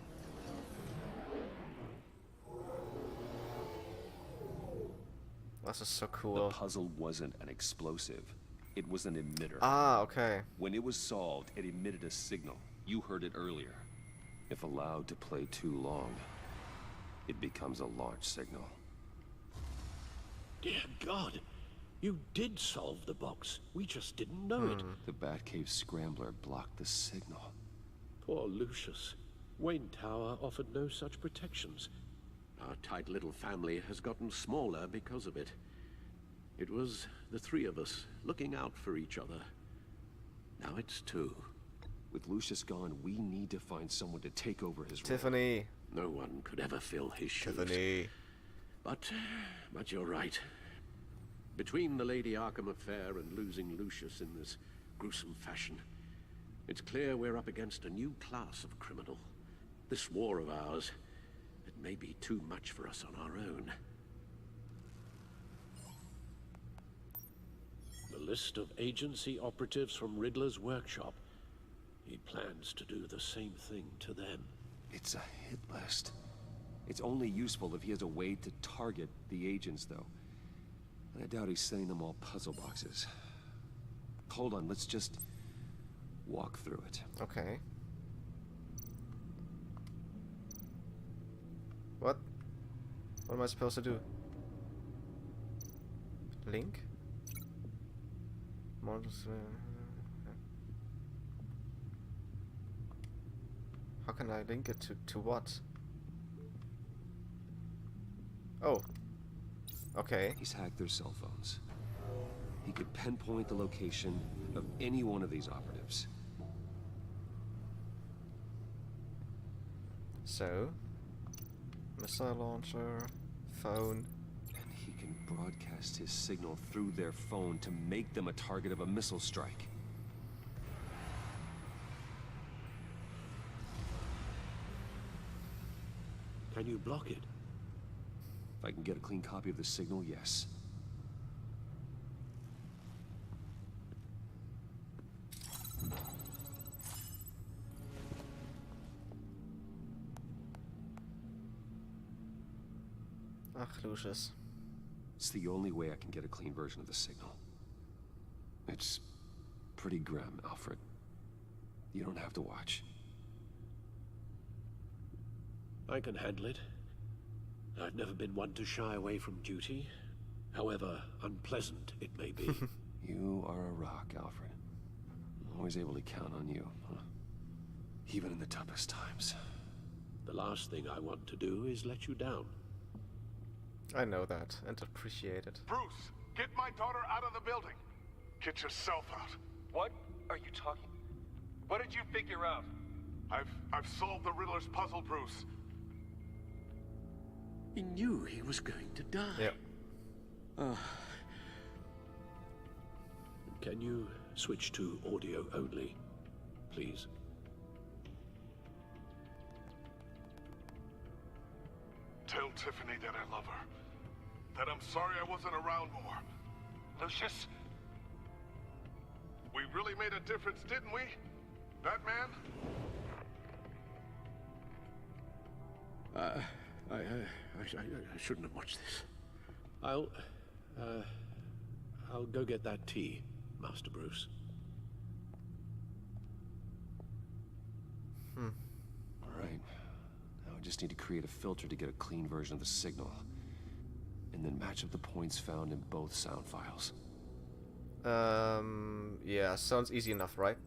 This is so cool. The puzzle wasn't an explosive. It was an emitter. Ah, okay. When it was solved, it emitted a signal. You heard it earlier. If allowed to play too long, it becomes a launch signal. Dear God, you did solve the box. We just didn't know it. The Batcave scrambler blocked the signal. Poor Lucius. Wayne Tower offered no such protections. Our tight little family has gotten smaller because of it. It was the three of us looking out for each other. Now it's two. With Lucius gone, we need to find someone to take over his role. Tiffany. No one could ever fill his shoes. Tiffany. But you're right. Between the Lady Arkham affair and losing Lucius in this gruesome fashion, it's clear we're up against a new class of criminal. This war of ours, it may be too much for us on our own. The list of agency operatives from Riddler's workshop. He plans to do the same thing to them. It's a hit list. It's only useful if he has a way to target the agents, though. And I doubt he's sending them all puzzle boxes. Hold on, let's just walk through it. Okay. What? What am I supposed to do? Link? Models, how can I link it to what? Oh. Okay. He's hacked their cell phones. He could pinpoint the location of any one of these operatives. So, missile launcher, phone. And he can broadcast his signal through their phone to make them a target of a missile strike. Can you block it? If I can get a clean copy of the signal, yes. Ach, Lucius. It's the only way I can get a clean version of the signal. It's pretty grim, Alfred. You don't have to watch. I can handle it. I've never been one to shy away from duty, however unpleasant it may be. You are a rock, Alfred. Always able to count on you, huh? Even in the toughest times. The last thing I want to do is let you down. I know that, and appreciate it. Bruce, get my daughter out of the building. Get yourself out. What are you talking? What did you figure out? I've solved the Riddler's puzzle, Bruce. He knew he was going to die. Yep. Can you switch to audio only, please? Tell Tiffany that I love her. That I'm sorry I wasn't around more. Lucius? We really made a difference, didn't we? Batman? I shouldn't have watched this. I'll go get that tea, Master Bruce. All right. Now I just need to create a filter to get a clean version of the signal. And then match up the points found in both sound files. Yeah, sounds easy enough, right?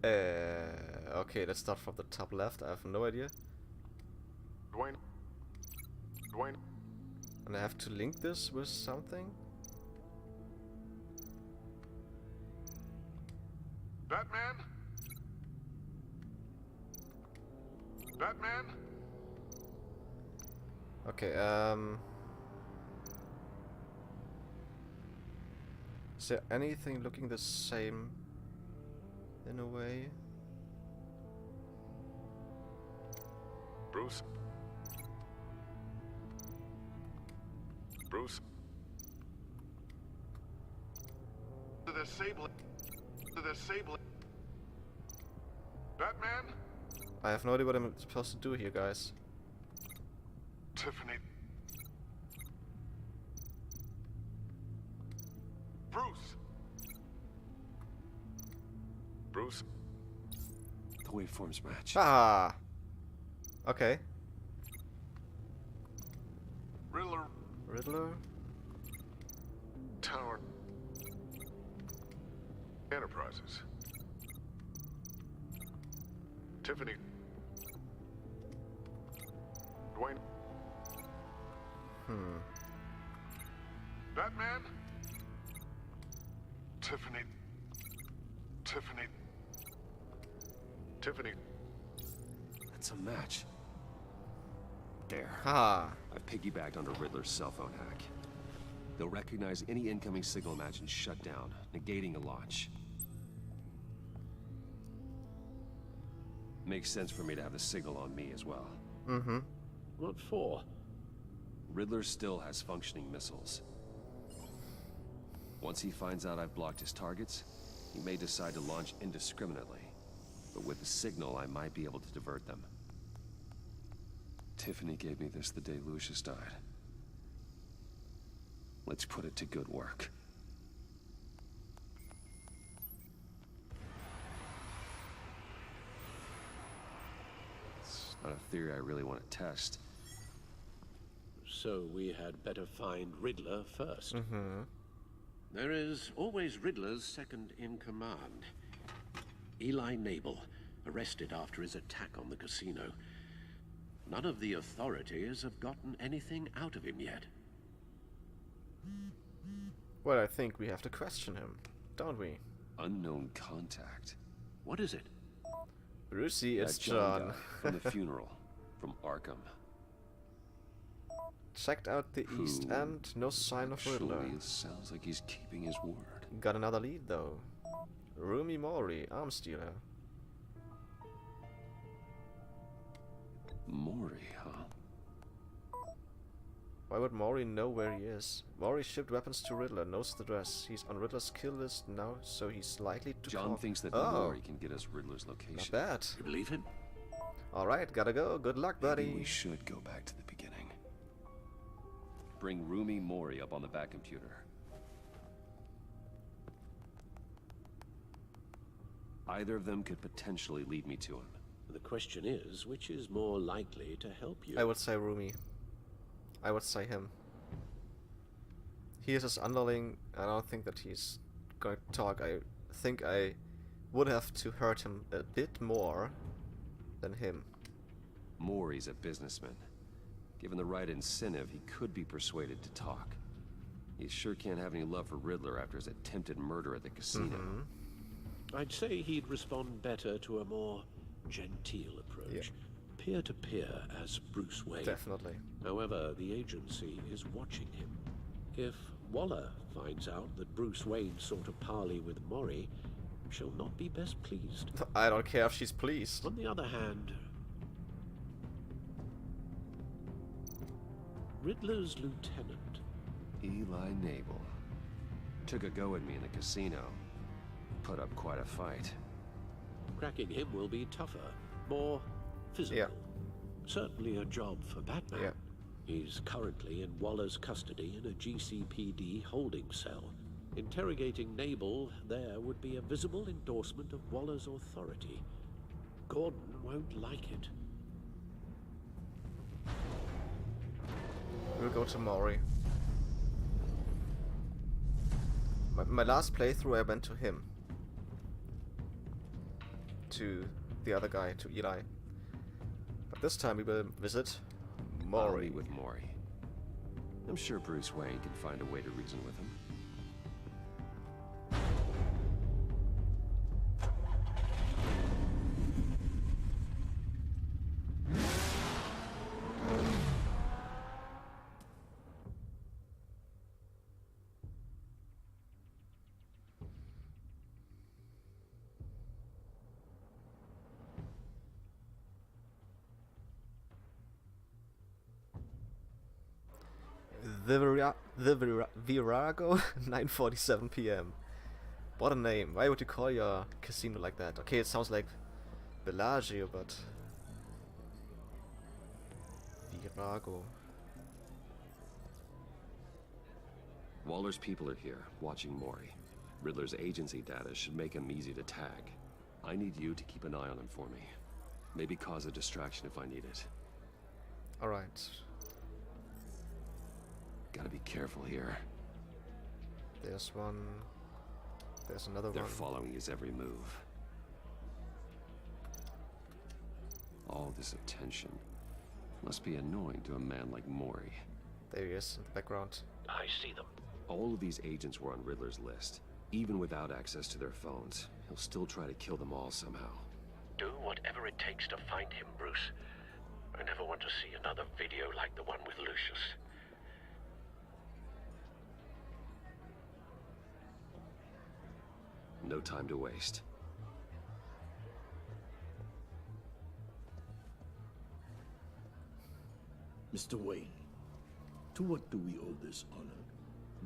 Okay, let's start from the top left. I have no idea. Dwayne. And I have to link this with something? Batman? Batman? Okay, is there anything looking the same in a way? Bruce? Bruce? To disable it. Batman? I have no idea what I'm supposed to do here, guys. Tiffany. Bruce. Bruce. The waveforms match. Ah. Okay. Riddler. Tower. Enterprises. Tiffany. Dwayne. Batman? Tiffany. That's a match. There. Ah. I've piggybacked onto Riddler's cell phone hack. They'll recognize any incoming signal match and shut down, negating a launch. Makes sense for me to have the signal on me as well. Mm-hmm. What for? Riddler still has functioning missiles. Once he finds out I've blocked his targets, he may decide to launch indiscriminately. But with the signal, I might be able to divert them. Tiffany gave me this the day Lucius died. Let's put it to good work. It's not a theory I really want to test. So we had better find Riddler first. Mm-hmm. There is always Riddler's second in command. Eli Nabel, arrested after his attack on the casino. None of the authorities have gotten anything out of him yet. Well, I think we have to question him, don't we? Unknown contact. What is it? Brucey, it's That John John. guy from the funeral, from Arkham. Checked out the East End, no sign of Riddler. Actually, it sounds like he's keeping his word. Got another lead though. Rumi Mori, arms dealer. Mori, huh? Why would Mori know where he is? Mori shipped weapons to Riddler, knows the address. He's on Riddler's kill list now, so he's likely to John thinks that Mori can get us Riddler's location. Not bad. You believe him? Alright, gotta go. Good luck, buddy. Maybe we should go back to the beginning. Bring Rumi Mori up on the back computer. Either of them could potentially lead me to him. The question is, which is more likely to help you? I would say Rumi. I would say him. He is his underling. I don't think that he's going to talk. I think I would have to hurt him a bit more than him. Mori's a businessman. Given the right incentive, he could be persuaded to talk. He sure can't have any love for Riddler after his attempted murder at the casino. I'd say he'd respond better to a more genteel approach. Peer-to-peer as Bruce Wayne. Definitely. However, the agency is watching him. If Waller finds out that Bruce Wayne sought a parley with Mori, she'll not be best pleased. I don't care if she's pleased. On the other hand, Riddler's lieutenant, Eli Nabel, took a go at me in the casino. Put up quite a fight. cracking him will be tougher, more physical. Certainly a job for Batman. He's currently in Waller's custody in a GCPD holding cell. Interrogating Nabel there would be a visible endorsement of Waller's authority. Gordon won't like it. We'll go to Mori. My last playthrough I went to him. To the other guy, to Eli. But this time we will visit Mori. With Mori. I'm sure Bruce Wayne can find a way to reason with him. The Virago, 9:47 p.m. What a name. Why would you call your casino like that? Okay, it sounds like Bellagio, but... Virago. Waller's people are here, watching Mori. Riddler's agency data should make him easy to tag. I need you to keep an eye on him for me. Maybe cause a distraction if I need it. Alright. Gotta be careful here. There's one. There's another They're one. following his every move. All this attention must be annoying to a man like Mori. There he is in the background. I see them. All of these agents were on Riddler's list. Even without access to their phones, he'll still try to kill them all somehow. Do whatever it takes to find him, Bruce. I never want to see another video like the one with Lucius. No time to waste. Mr. Wayne, to what do we owe this honor?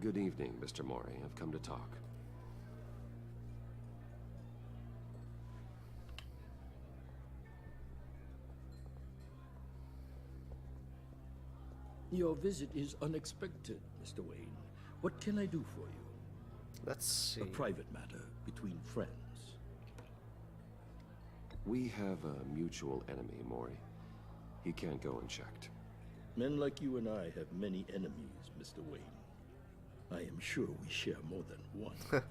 Good evening, Mr. Mori. I've come to talk. Your visit is unexpected, Mr. Wayne. What can I do for you? Let's see. A private matter between friends. We have a mutual enemy, Mori. He can't go unchecked. Men like you and I have many enemies, Mr. Wayne. I am sure we share more than one.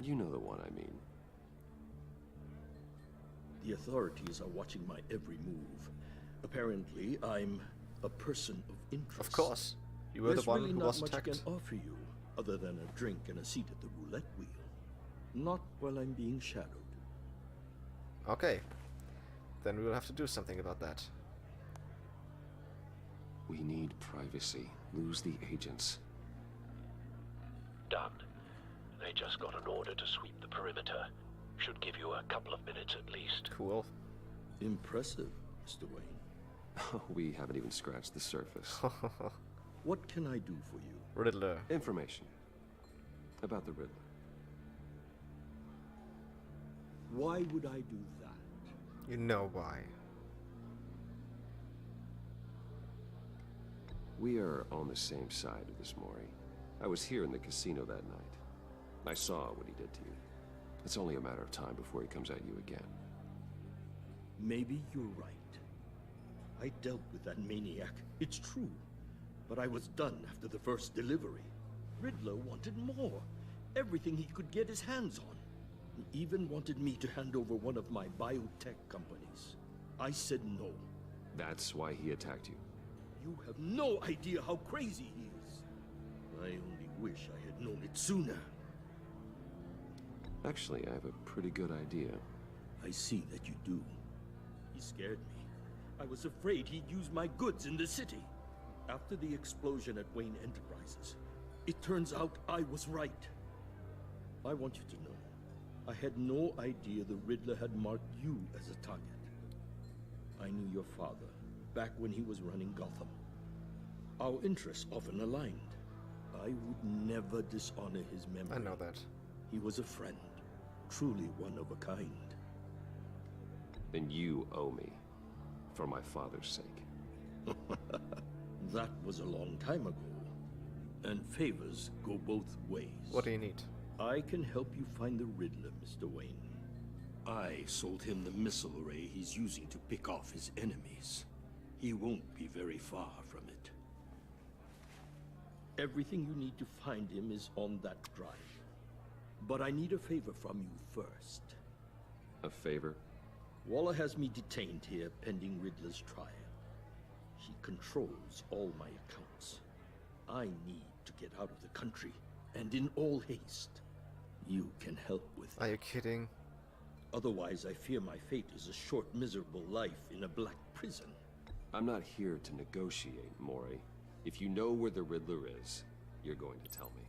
You know the one I mean. The authorities are watching my every move. Apparently, I'm a person of interest. Of course. You were the one who was attacked. There's really not much I can offer you, other than a drink and a seat at the roulette wheel. Not while I'm being shadowed. Okay. Then we will have to do something about that. We need privacy. Lose the agents. Done. They just got an order to sweep the perimeter. Should give you a couple of minutes at least. Cool. Impressive, Mr. Wayne. We haven't even scratched the surface. What can I do for you? Riddler. Information. About the Riddler. Why would I do that? You know why. We are on the same side of this, Mori. I was here in the casino that night. I saw what he did to you. It's only a matter of time before he comes at you again. Maybe you're right. I dealt with that maniac, it's true. But I was done after the first delivery. Riddler wanted more. Everything he could get his hands on. He even wanted me to hand over one of my biotech companies. I said no. That's why he attacked you. You have no idea how crazy he is. I only wish I had known it sooner. Actually, I have a pretty good idea. I see that you do. He scared me. I was afraid he'd use my goods in the city. After the explosion at Wayne Enterprises, it turns out I was right. I want you to know, I had no idea the Riddler had marked you as a target. I knew your father back when he was running Gotham. Our interests often aligned. I would never dishonor his memory. I know that. He was a friend, truly one of a kind. Then you owe me, for my father's sake. That was a long time ago. And favors go both ways. What do you need? I can help you find the Riddler, Mr. Wayne. I sold him the missile array he's using to pick off his enemies. He won't be very far from it. Everything you need to find him is on that drive. But I need a favor from you first. A favor? Waller has me detained here pending Riddler's trial. He controls all my accounts. I need to get out of the country, and in all haste. You can help with that. Are you kidding? Otherwise, I fear my fate is a short, miserable life in a black prison. I'm not here to negotiate, Mori. If you know where the Riddler is, you're going to tell me.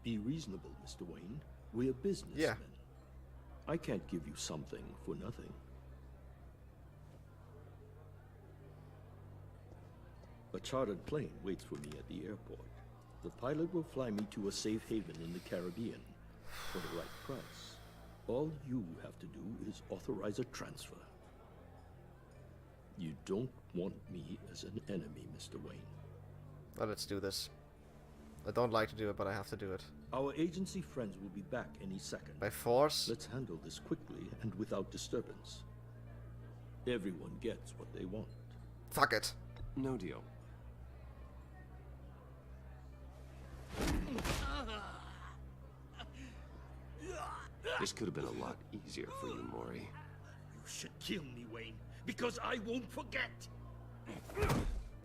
Be reasonable, Mr. Wayne. We're businessmen. Yeah. I can't give you something for nothing. A chartered plane waits for me at the airport. The pilot will fly me to a safe haven in the Caribbean for the right price. All you have to do is authorize a transfer. You don't want me as an enemy, Mr. Wayne. Well, let's do this. I don't like to do it, but I have to do it. Our agency friends will be back any second. By force? Let's handle this quickly and without disturbance. Everyone gets what they want. Fuck it. No deal. This could have been a lot easier for you, Mori. You should kill me, Wayne, because I won't forget.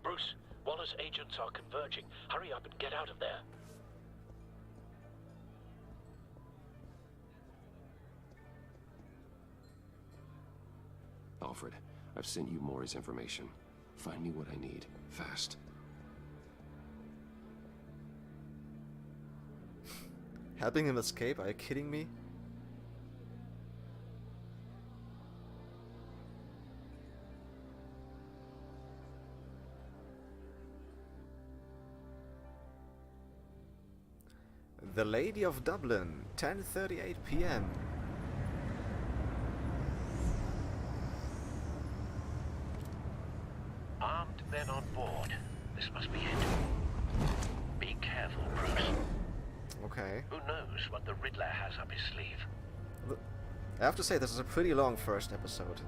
Bruce, Waller's agents are converging. Hurry up and get out of there. Alfred, I've sent you Mori's information. Find me what I need, fast. Helping him escape? Are you kidding me? The Lady of Dublin, 10:38 p.m. Armed men on board. This must be it. Be careful, Bruce. Okay. Who knows what the Riddler has up his sleeve? I have to say, this is a pretty long first episode.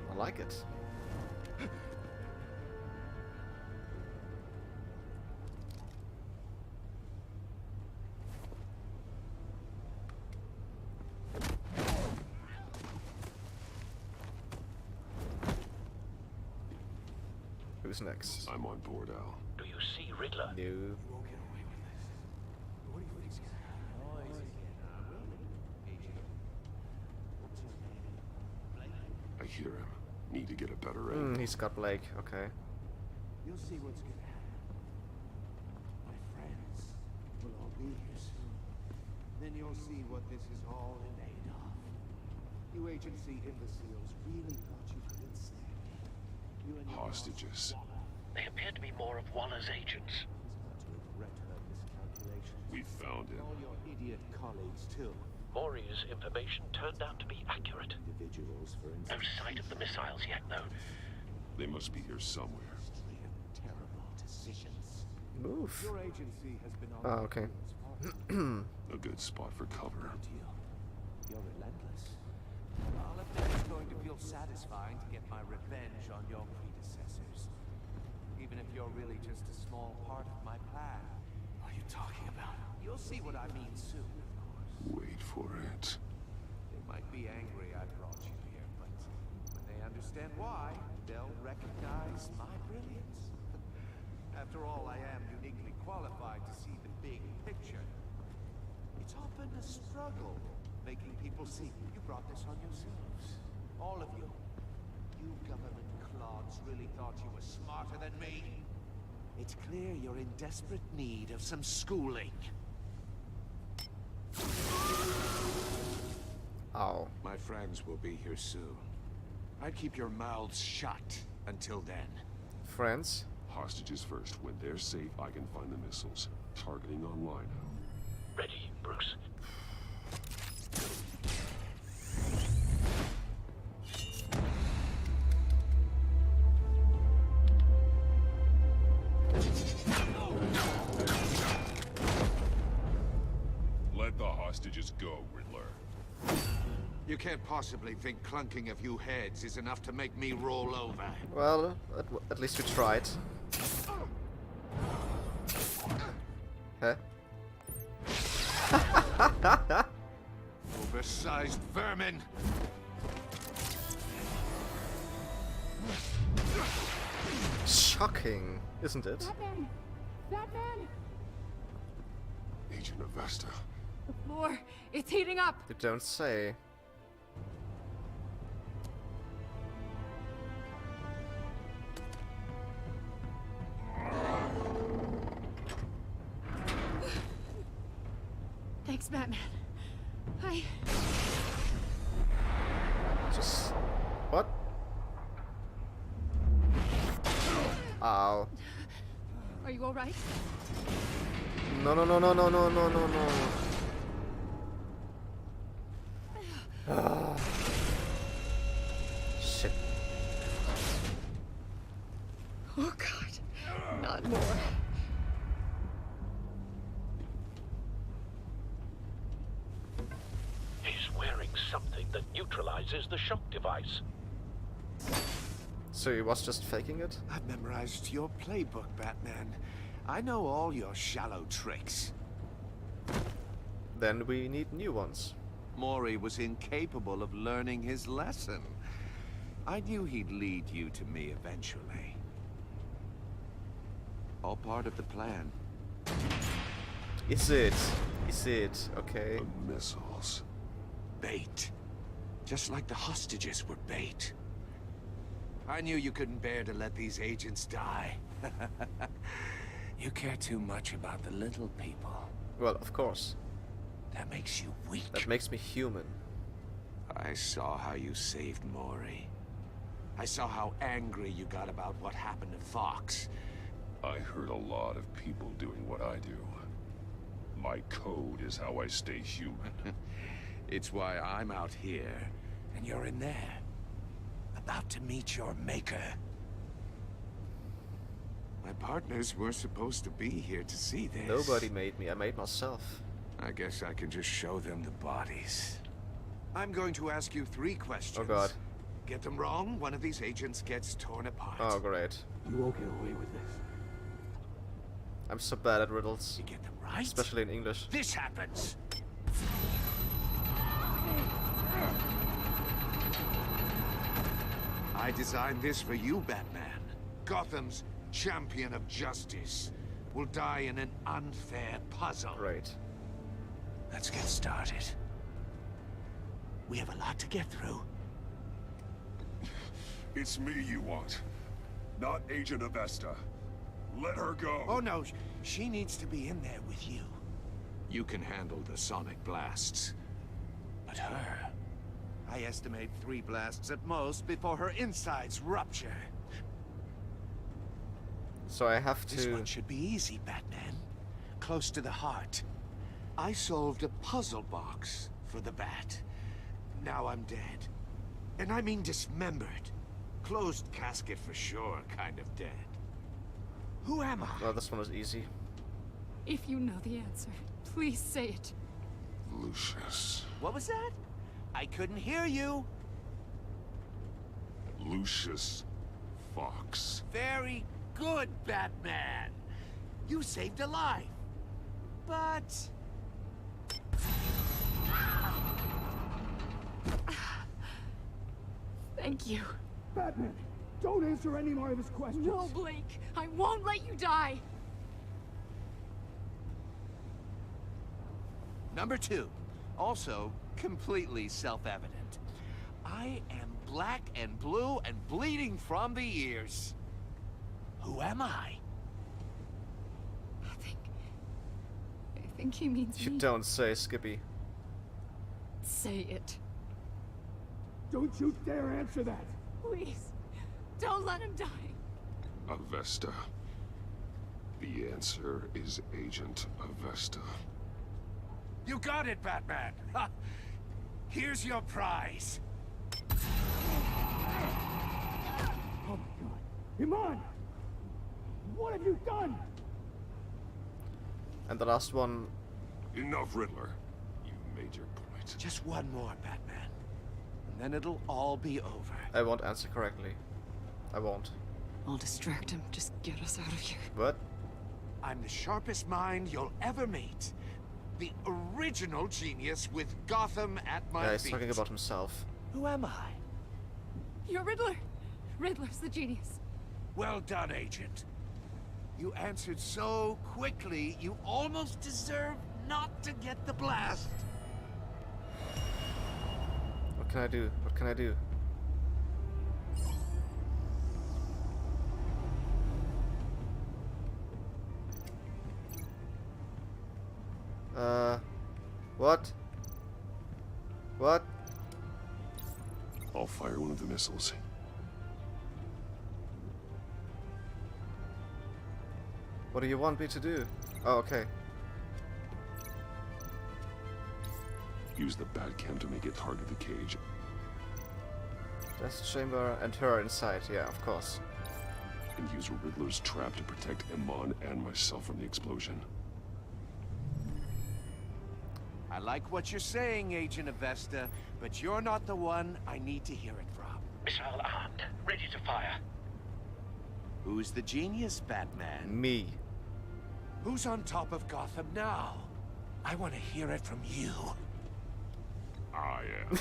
I like it. Who's next? I'm on board, Al. Do you see Riddler? No. I hear him. Need to get a better angle. He's got Blake, okay. You'll see what's gonna happen. My friends will all be here soon. Then you'll see what this is all made of. You agency imbeciles really thought you could ensnare me. You and your Hostages. They appear to be more of Waller's agents. regret her miscalculation. We found him. All your idiot colleagues too. Maury's information turned out to be accurate. Individuals, for No instance. sight of the missiles yet, though. They must be here somewhere. Terrible decisions. Move. Your agency has been on Oh, okay. A good spot for cover. You're relentless. I'll admit it's going to feel satisfying to get my revenge on your predecessors. Even if you're really just a small part of my plan. What are you talking about? You'll see what I mean soon, of course. Wait for it. They might be angry I brought you here, but when they understand why, they'll recognize my brilliance. After all, I am uniquely qualified to see the big picture. It's often a struggle making people see. You brought this on yourselves. All of you. You government clods really thought you were smarter than me. It's clear you're in desperate need of some schooling. Ow. My friends will be here soon. I'd keep your mouths shut until then. Friends? Hostages first. When they're safe, I can find the missiles. Targeting online. Ready, Bruce. Let the hostages go, Riddler. You can't possibly think clunking a few heads is enough to make me roll over. Well, at least we tried. Huh? Oversized vermin! Shocking, isn't it? Batman! Batman! Agent Avesta. The floor, it's heating up! You don't say. Thanks, Batman. Just... what? Ow. Are you alright? No, no, no, no, no, no, no, no, no. Ah. Shit. Oh god, not more. He's wearing something that neutralizes the shock device. So he was just faking it? I've memorized your playbook, Batman. I know all your shallow tricks. Then we need new ones. Maury was incapable of learning his lesson. I knew he'd lead you to me eventually. All part of the plan. Is it? Is it? Okay. The missiles. Bait. Just like the hostages were bait. I knew you couldn't bear to let these agents die. You care too much about the little people. Well, of course. That makes you weak. That makes me human. I saw how you saved Maury. I saw how angry you got about what happened to Fox. I heard a lot of people doing what I do. My code is how I stay human. It's why I'm out here, and you're in there. About to meet your maker. My partners were supposed to be here to see this. Nobody made me. I made myself. I guess I can just show them the bodies. I'm going to ask you 3 questions. Oh god. Get them wrong, one of these agents gets torn apart. Oh great. You won't get away with this. I'm so bad at riddles. You get them right? Especially in English. This happens. I designed this for you, Batman. Gotham's champion of justice will die in an unfair puzzle. Right. Let's get started. We have a lot to get through. It's me you want, not Agent Avesta. Let her go. Oh no, she needs to be in there with you. You can handle the sonic blasts. But her... I estimate 3 blasts at most before her insides rupture. So I have to... This one should be easy, Batman. Close to the heart. I solved a puzzle box for the Bat. Now I'm dead. And I mean dismembered. Closed casket for sure, kind of dead. Who am I? Well, this one was easy. If you know the answer, please say it. Lucius. What was that? I couldn't hear you. Lucius Fox. Very good, Batman. You saved a life. But... Thank you. Batman, don't answer any more of his questions. No, Blake. I won't let you die. Number 2. Also, completely self-evident. I am black and blue and bleeding from the ears. Who am I? I think he means You me. don't say, Skippy. Say it. Don't you dare answer that. Please. Don't let him die. Avesta. The answer is Agent Avesta. You got it, Batman. Ha. Here's your prize. Oh my god. Iman! What have you done? And the last one... Enough, Riddler. You made your point. Just one more, Batman. And then it'll all be over. I won't answer correctly. I won't. I'll distract him. Just get us out of here. What? I'm the sharpest mind you'll ever meet. The original genius with Gotham at my Yeah, he's feet. talking about himself. Who am I? You're Riddler. Riddler's the genius. Well done, Agent. You answered so quickly, you almost deserve not to get the blast. What can I do? What can I do? What? What? I'll fire one of the missiles. What do you want me to do? Oh, okay. Use the Batcam to make it target the cage. Death chamber and her inside, yeah, of course. And use Riddler's trap to protect Iman and myself from the explosion. I like what you're saying, Agent Avesta, but you're not the one I need to hear it from. Missile armed, ready to fire. Who's the genius, Batman? Me. Who's on top of Gotham now? I want to hear it from you. I am.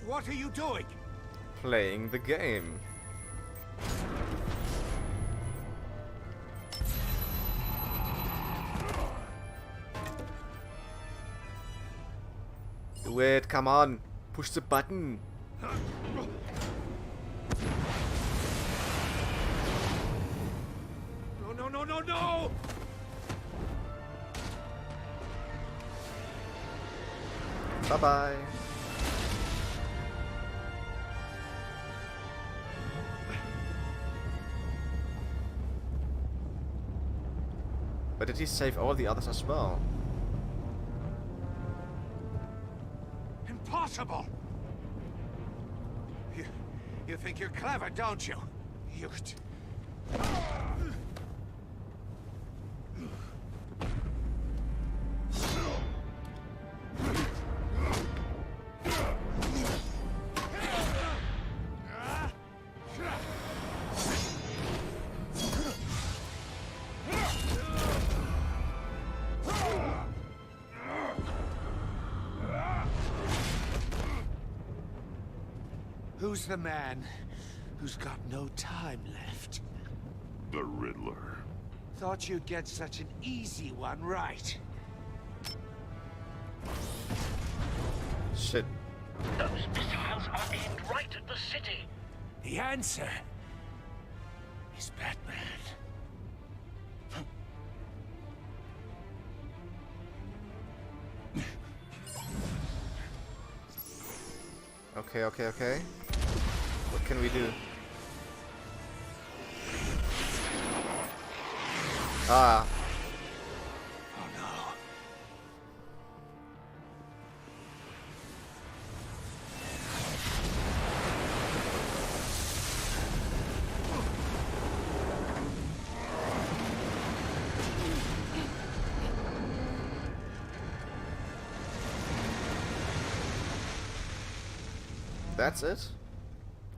What are you doing? Playing the game. Do it, come on. Push the button. No, no, no, no, no! Bye-bye. But did he save all the others as well? Impossible! You think you're clever, don't you? You... Who's the man who's got no time left? The Riddler. Thought you'd get such an easy one right. Shit. Those missiles are aimed right at the city. The answer is Batman. Okay. What can we do? Ah. Oh no. That's it?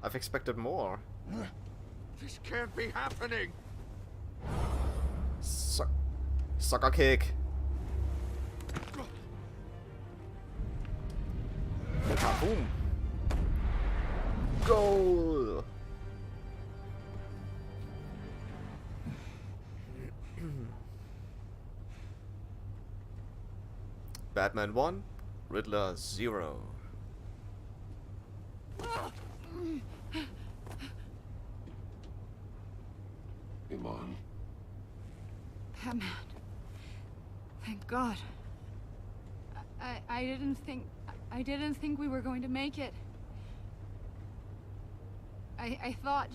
I've expected more. This can't be happening. Sucker kick. Boom. Goal. Batman 1, Riddler 0. Iman. Batman. Thank God. I didn't think we were going to make it. I thought...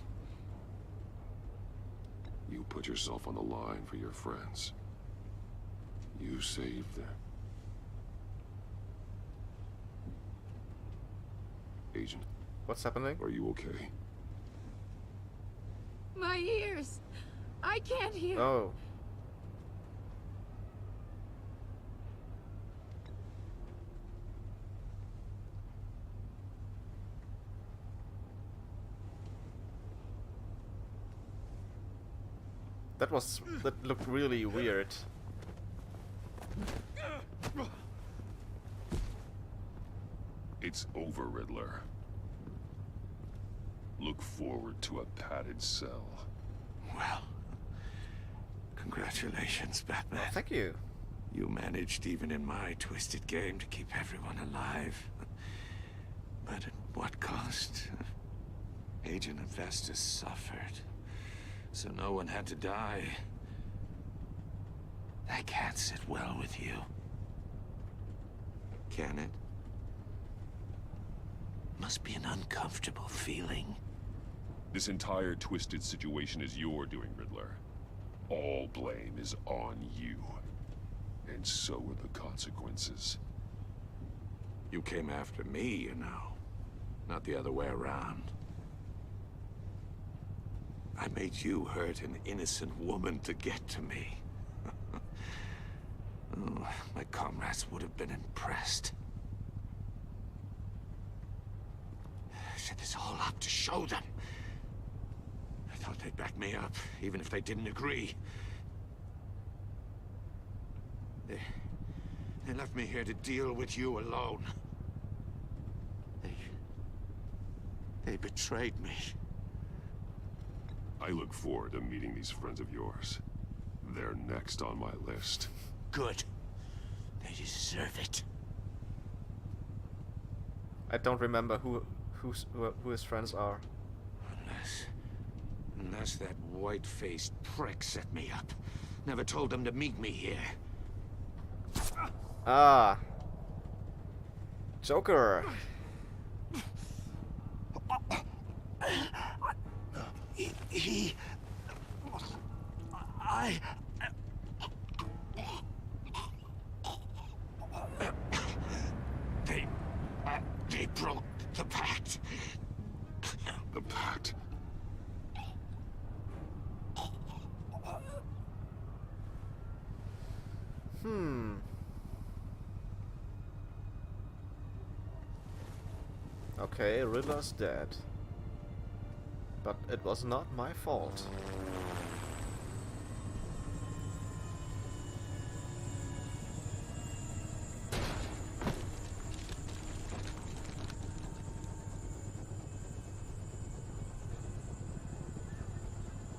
You put yourself on the line for your friends. You saved them. Agent. What's happening? Are you okay? My ears! I can't hear! Oh. That looked really weird. It's over, Riddler. Look forward to a padded cell. Well, congratulations, Batman. Oh, thank you. You managed, even in my twisted game, to keep everyone alive. But at what cost? Agent Investus suffered, so no one had to die. That can't sit well with you. Can it? Must be an uncomfortable feeling. This entire twisted situation is your doing, Riddler. All blame is on you. And so are the consequences. You came after me, you know. Not the other way around. I made you hurt an innocent woman to get to me. Oh, my comrades would have been impressed. I set this all up to show them. I thought they'd back me up, even if they didn't agree. They left me here to deal with you alone. They betrayed me. I look forward to meeting these friends of yours. They're next on my list. Good. They deserve it. I don't remember who his friends are. Unless that white-faced prick set me up. Never told them to meet me here. Ah. Joker. They broke the pact. The Okay, Riddler's dead. But it was not my fault.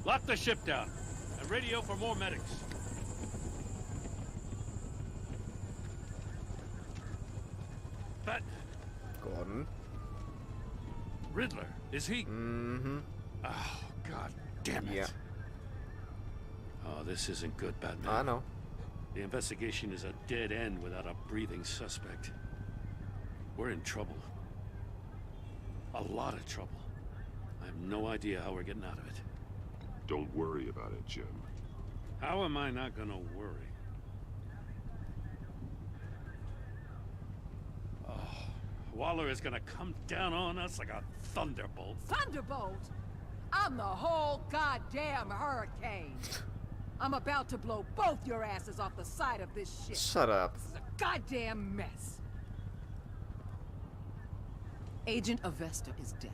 Lock the ship down and radio for more medics. But Gordon. Riddler, is he? Mm-hmm. Oh, god damn it. Yeah. Oh, this isn't good, Batman. I know. The investigation is a dead end without a breathing suspect. We're in trouble. A lot of trouble. I have no idea how we're getting out of it. Don't worry about it, Jim. How am I not gonna worry? Oh, Waller is gonna come down on us like a thunderbolt. Thunderbolt? I'm the whole goddamn hurricane. I'm about to blow both your asses off the side of this ship. Shut up. This is a goddamn mess. Agent Avesta is deaf.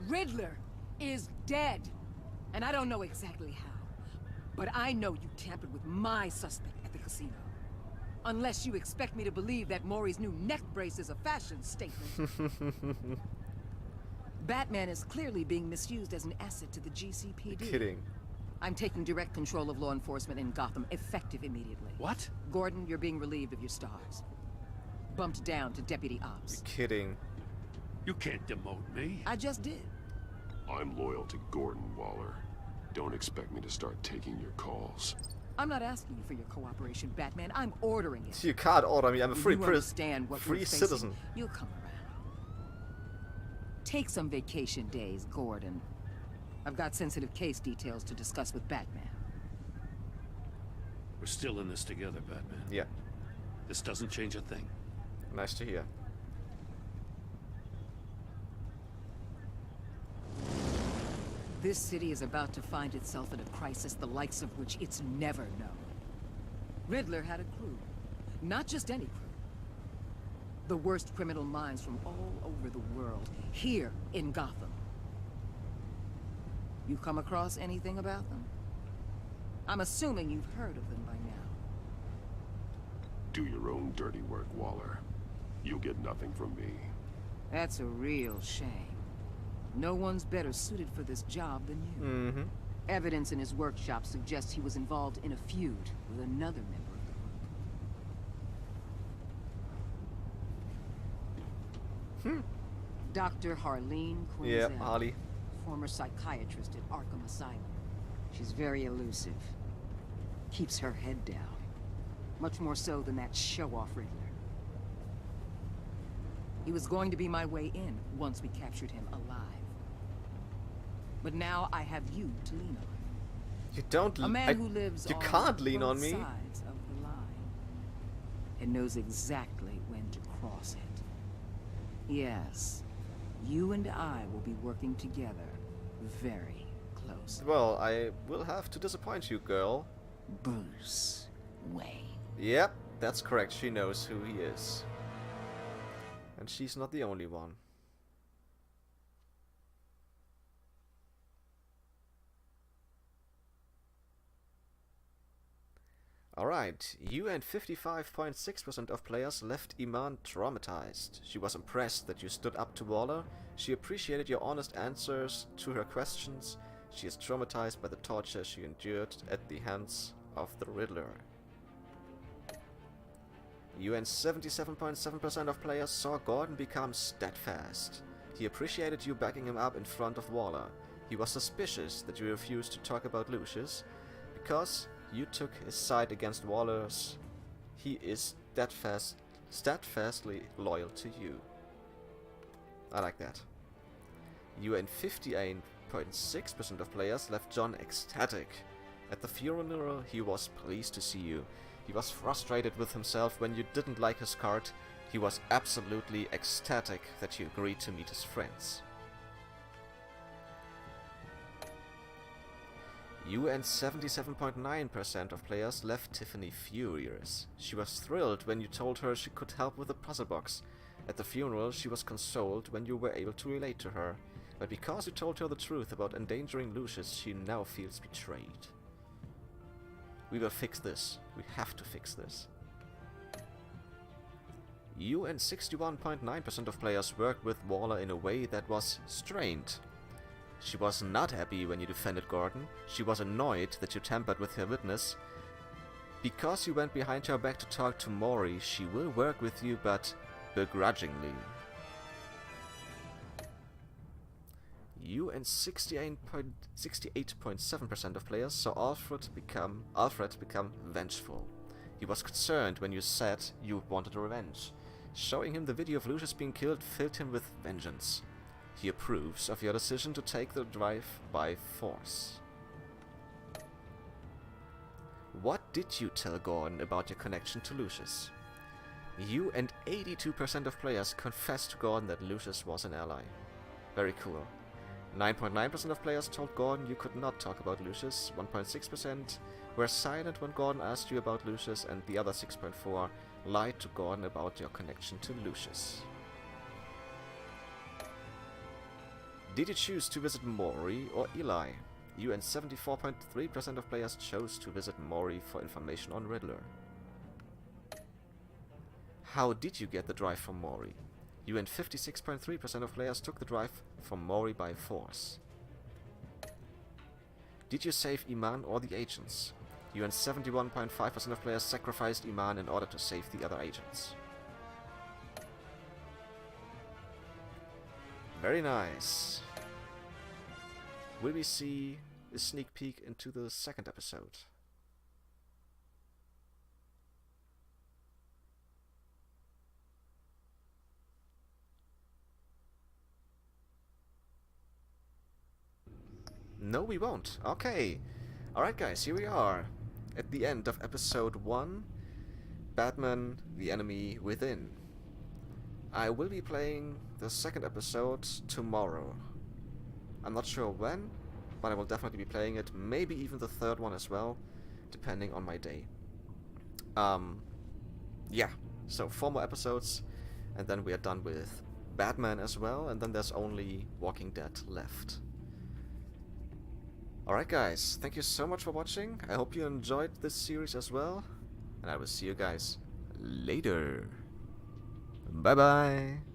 Riddler is dead. And I don't know exactly how. But I know you tampered with my suspect at the casino. Unless you expect me to believe that Maury's new neck brace is a fashion statement. Batman is clearly being misused as an asset to the GCPD. You're kidding. I'm taking direct control of law enforcement in Gotham, effective immediately. What? Gordon, you're being relieved of your stars. Bumped down to Deputy Ops. You're kidding. You can't demote me. I just did. I'm loyal to Gordon, Waller. Don't expect me to start taking your calls. I'm not asking you for your cooperation, Batman. I'm ordering it. You can't order me. I'm a free free citizen. You'll come around. Take some vacation days, Gordon. I've got sensitive case details to discuss with Batman. We're still in this together, Batman. Yeah. This doesn't change a thing. Nice to hear. This city is about to find itself in a crisis the likes of which it's never known. Riddler had a crew. Not just any crew. The worst criminal minds from all over the world, here in Gotham. You come across anything about them? I'm assuming you've heard of them by now. Do your own dirty work, Waller. You'll get nothing from me. That's a real shame. No one's better suited for this job than you. Mm-hmm. Evidence in his workshop suggests he was involved in a feud with another member of the group. Dr. Harleen Quinzel. Yeah, Harley. Former psychiatrist at Arkham Asylum. She's very elusive. Keeps her head down. Much more so than that show-off Riddler. He was going to be my way in once we captured him alive. But now I have you to lean on. You don't. A man who lives you on can't lean both on me. sides of the line and knows exactly when to cross it. Yes, you and I will be working together very close. Well, I will have to disappoint you, girl. Bruce Wayne. Yep, that's correct. She knows who he is. And she's not the only one. Alright, you and 55.6% of players left Iman traumatized. She was impressed that you stood up to Waller. She appreciated your honest answers to her questions. She is traumatized by the torture she endured at the hands of the Riddler. You and 77.7% of players saw Gordon become steadfast. He appreciated you backing him up in front of Waller. He was suspicious that you refused to talk about Lucius, because you took his side against Waller's. He is steadfastly loyal to you. I like that. You and 58.6% of players left John ecstatic. At the funeral, he was pleased to see you. He was frustrated with himself when you didn't like his card. He was absolutely ecstatic that you agreed to meet his friends. You and 77.9% of players left Tiffany furious. She was thrilled when you told her she could help with the puzzle box. At the funeral, she was consoled when you were able to relate to her. But because you told her the truth about endangering Lucius, she now feels betrayed. We will fix this. We have to fix this. You and 61.9% of players worked with Waller in a way that was strained. She was not happy when you defended Gordon. She was annoyed that you tampered with her witness. Because you went behind her back to talk to Maury, she will work with you, but begrudgingly. You and 68.7% of players saw Alfred become vengeful. He was concerned when you said you wanted revenge. Showing him the video of Lucius being killed filled him with vengeance. He approves of your decision to take the drive by force. What did you tell Gordon about your connection to Lucius? You and 82% of players confessed to Gordon that Lucius was an ally. Very cool. 9.9% of players told Gordon you could not talk about Lucius. 1.6% were silent when Gordon asked you about Lucius, and the other 6.4% lied to Gordon about your connection to Lucius. Did you choose to visit Maury or Eli? You and 74.3% of players chose to visit Maury for information on Riddler. How did you get the drive from Maury? You and 56.3% of players took the drive from Maury by force. Did you save Iman or the agents? You and 71.5% of players sacrificed Iman in order to save the other agents. Very nice. Will we see a sneak peek into the second episode? No, we won't. Okay. Alright guys, here we are. At the end of episode 1, Batman, the Enemy Within. I will be playing the second episode tomorrow. I'm not sure when, but I will definitely be playing it. Maybe even the third one as well, depending on my day. Yeah, so 4 more episodes, and then we are done with Batman as well, and then there's only Walking Dead left. Alright guys, thank you so much for watching. I hope you enjoyed this series as well, and I will see you guys later. Bye bye.